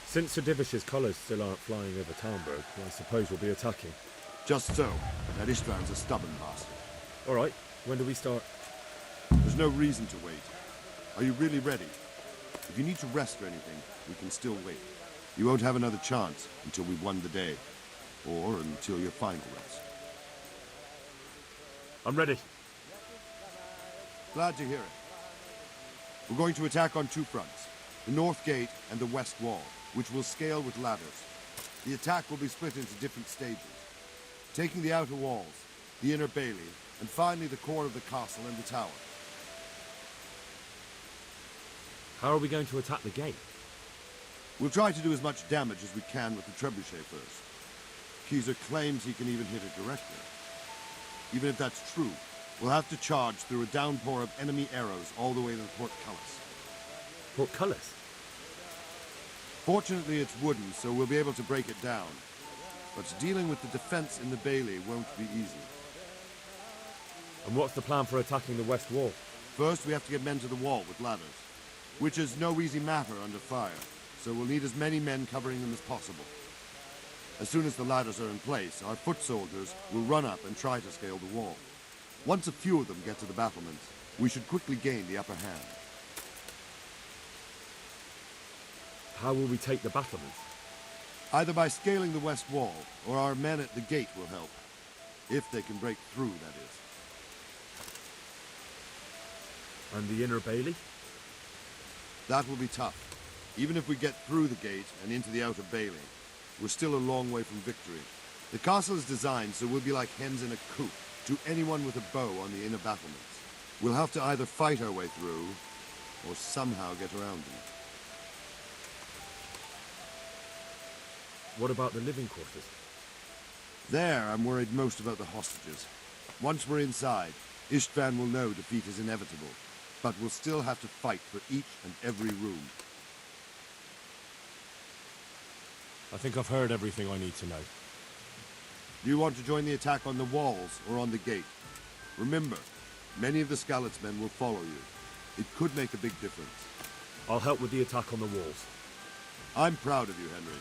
Since Sir Divish's colours still aren't flying over Talmberg, I suppose we'll be attacking. Just so. That István's a stubborn bastard. All right, when do we start? There's no reason to wait. Are you really ready? If you need to rest or anything, we can still wait. You won't have another chance until we've won the day. Or until your final rest. I'm ready. Glad to hear it. We're going to attack on two fronts. The north gate and the west wall, which will scale with ladders. The attack will be split into different stages. Taking the outer walls, the inner bailey, and finally the core of the castle and the tower. How are we going to attack the gate? We'll try to do as much damage as we can with the trebuchet first. Keezer claims he can even hit it directly. Even if that's true, we'll have to charge through a downpour of enemy arrows all the way to the portcullis. Portcullis? Fortunately, it's wooden, so we'll be able to break it down. But dealing with the defense in the bailey won't be easy. And what's the plan for attacking the west wall? First, we have to get men to the wall with ladders, which is no easy matter under fire, so we'll need as many men covering them as possible. As soon as the ladders are in place, our foot soldiers will run up and try to scale the wall. Once a few of them get to the battlements, we should quickly gain the upper hand. How will we take the battlements? Either by scaling the west wall, or our men at the gate will help. If they can break through, that is. And the inner bailey? That will be tough. Even if we get through the gate and into the outer bailey, we're still a long way from victory. The castle is designed so we'll be like hens in a coop to anyone with a bow on the inner battlements. We'll have to either fight our way through, or somehow get around them. What about the living quarters? There, I'm worried most about the hostages. Once we're inside, István will know defeat is inevitable, but we'll still have to fight for each and every room. I think I've heard everything I need to know. Do you want to join the attack on the walls or on the gate? Remember, many of the Skalitz men will follow you. It could make a big difference. I'll help with the attack on the walls. I'm proud of you, Henry.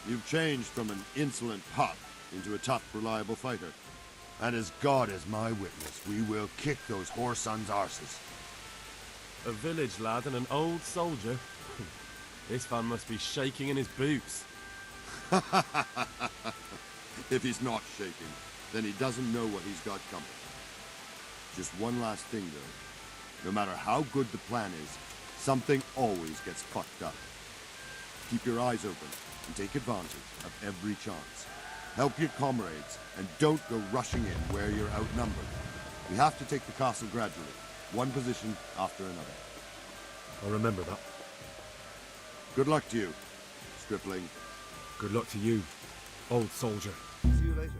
You've changed from an insolent pup into a tough, reliable fighter. And as God is my witness, we will kick those whore sons' arses. A village lad and an old soldier? István must be shaking in his boots. If he's not shaking, then he doesn't know what he's got coming. Just one last thing, though. No matter how good the plan is, something always gets fucked up. Keep your eyes open and take advantage of every chance. Help your comrades, and don't go rushing in where you're outnumbered. We have to take the castle gradually, one position after another. I'll remember that. Good luck to you, stripling. Good luck to you, old soldier. See you later.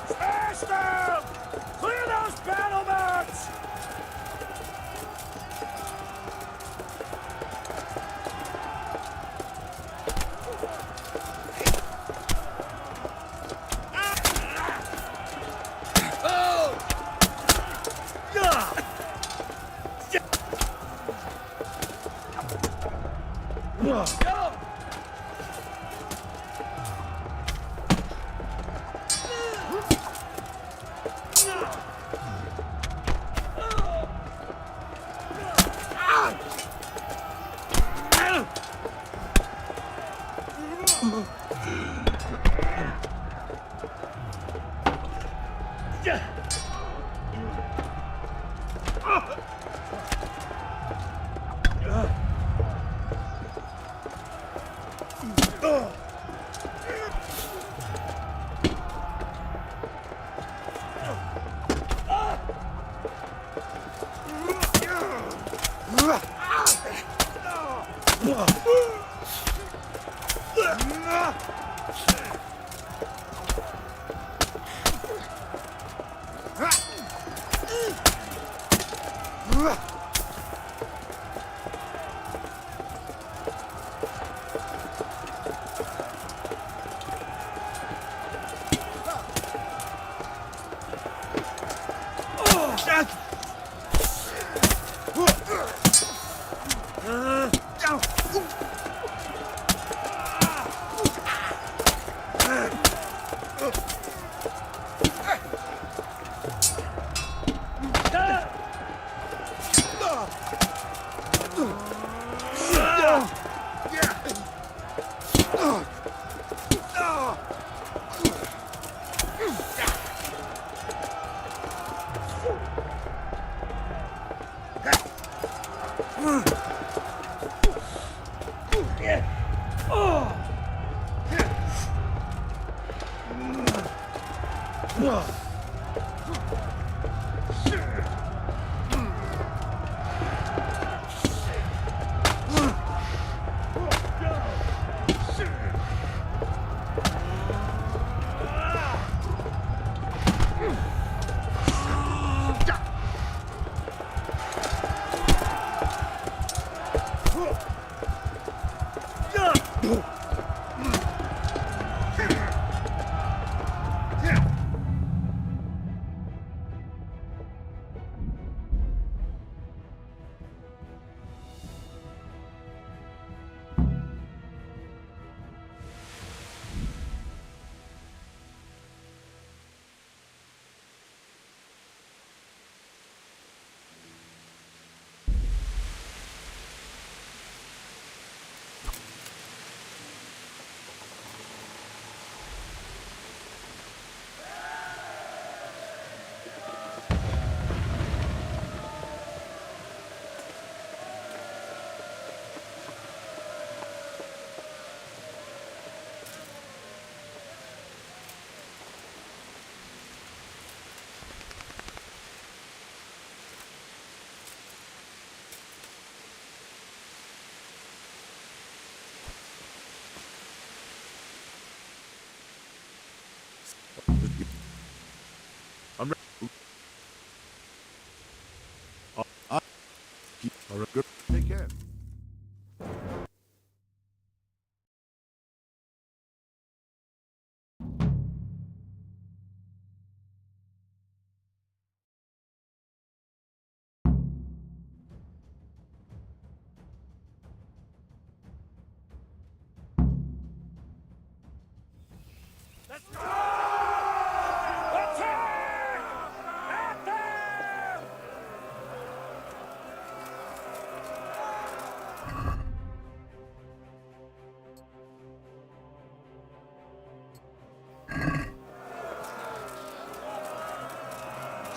Smash them! Clear those battlements! All right. Good. Take care.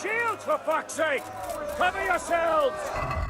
Shields, for fuck's sake! Cover yourselves!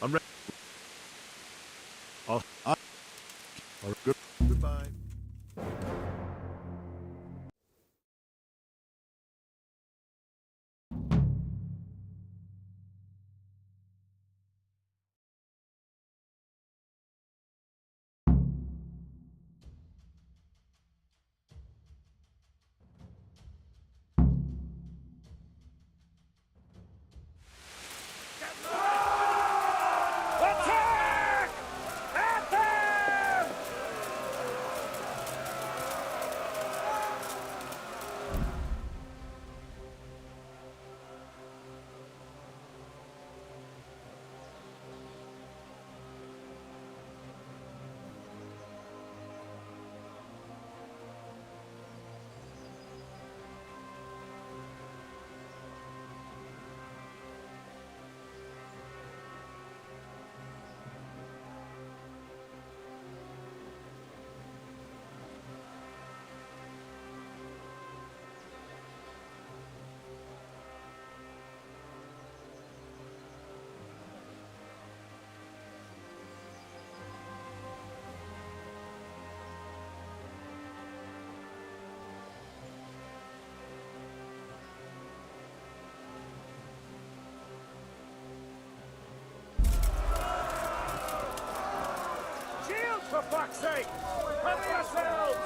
I'm ready. Goodbye. Attack! At them! Shields, for fuck's sake! Cover yourselves!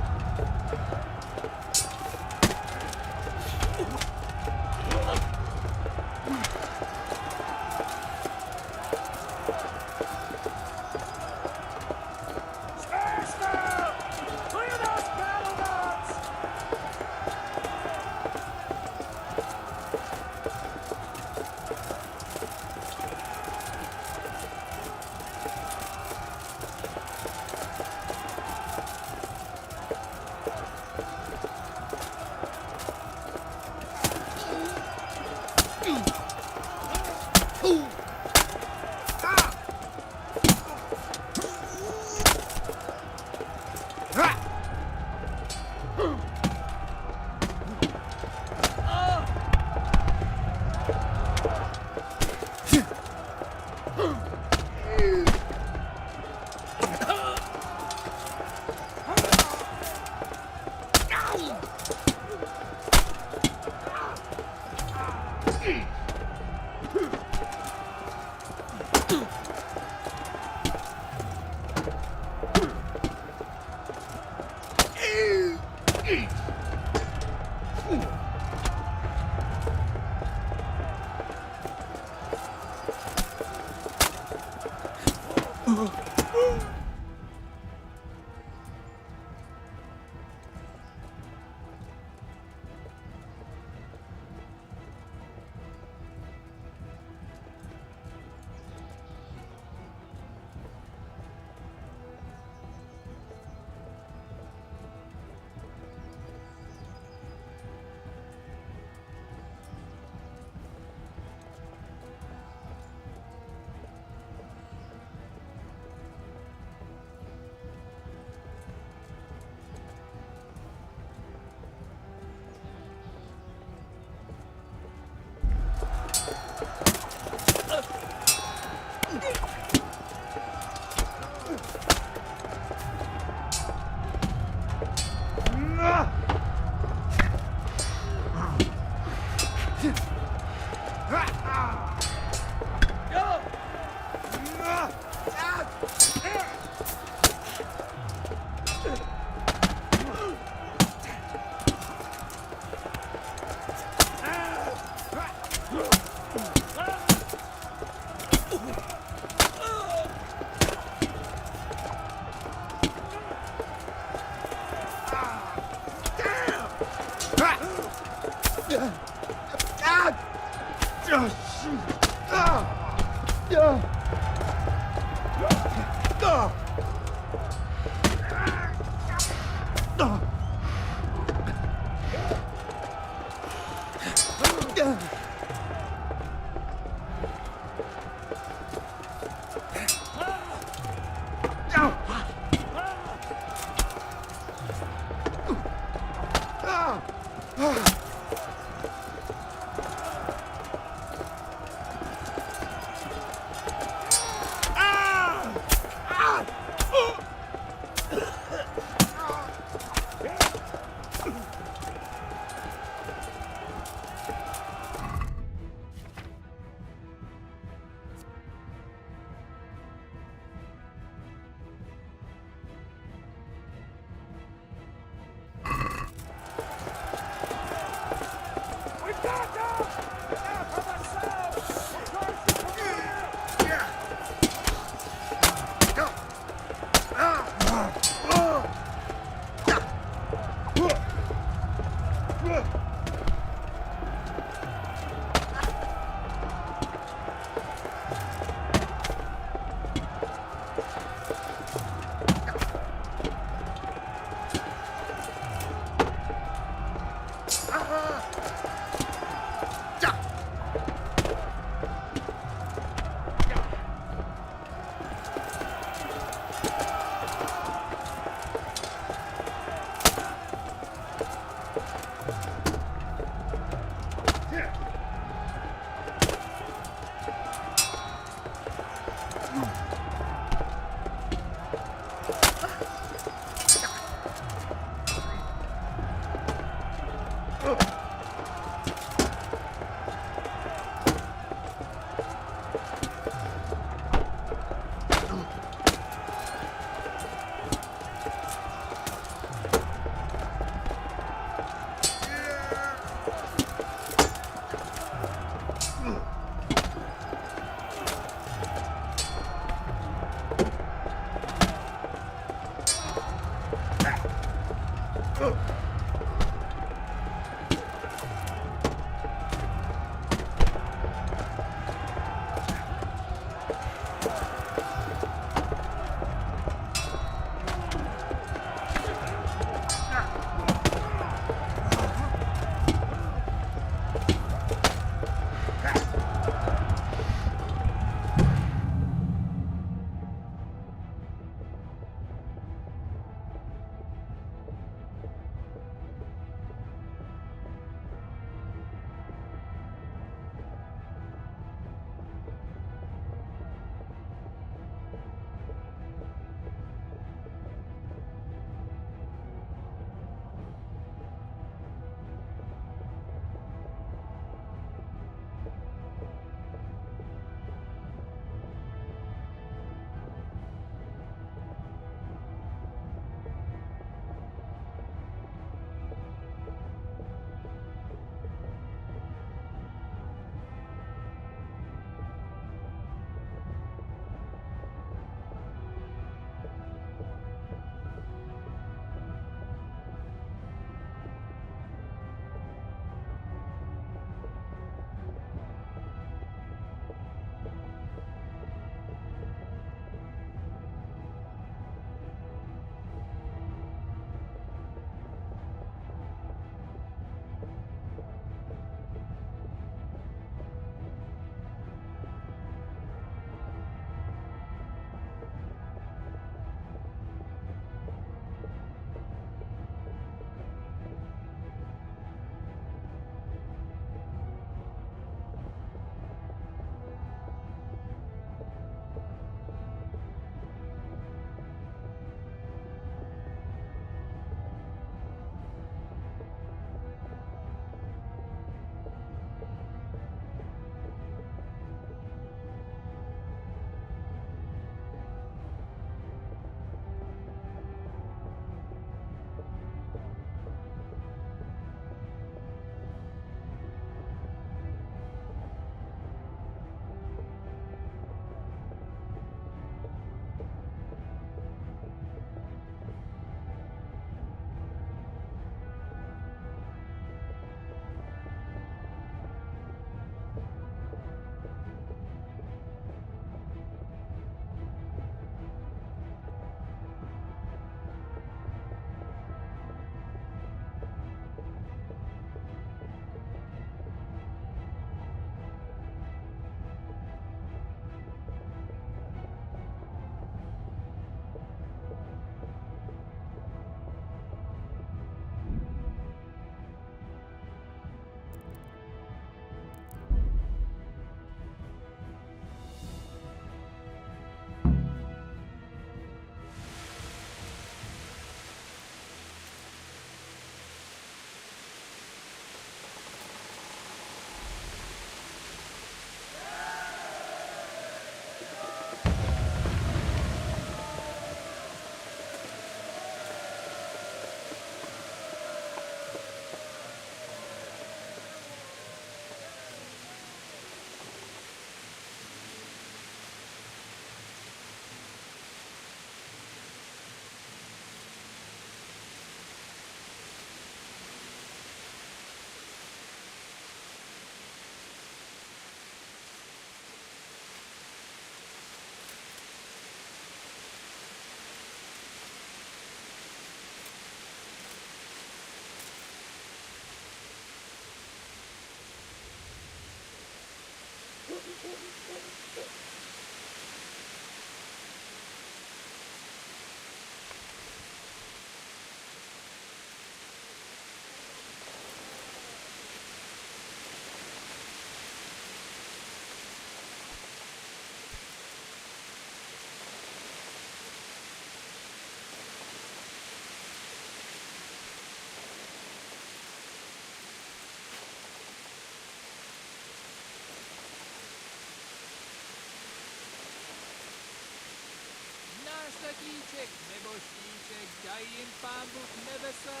Štatíček nebo štíček, daj jim pán Bůh nebesa,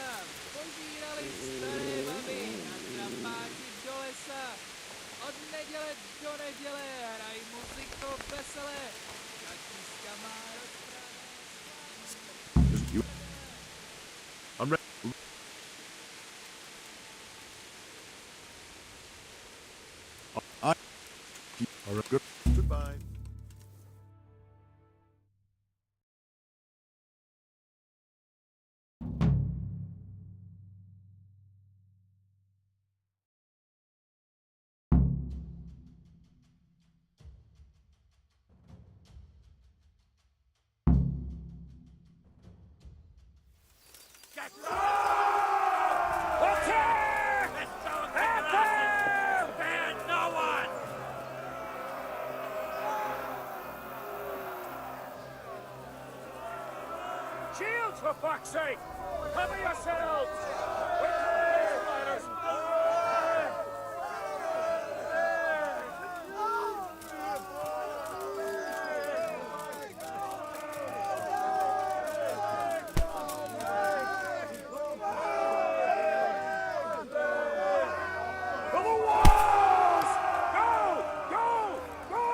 požírali staré baby a trampáči do lesa. Od neděle do neděle hraj muziko veselé, štatíčka má rozprává. I'm ready. Attack! Attack! Spare no one! Shields, for fuck's sake! Cover yourselves! For the walls! Go! Go! Go!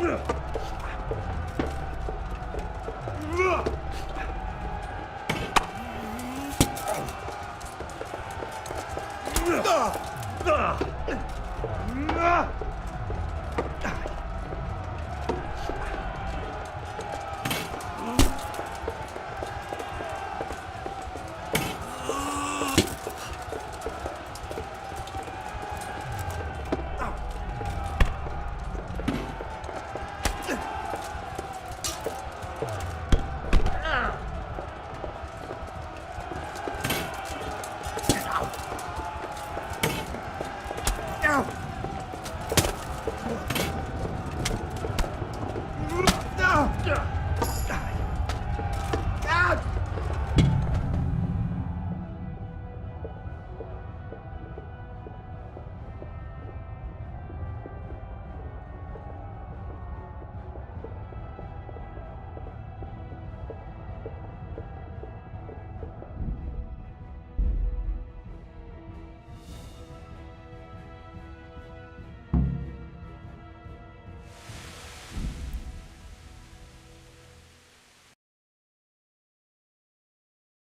Ugh!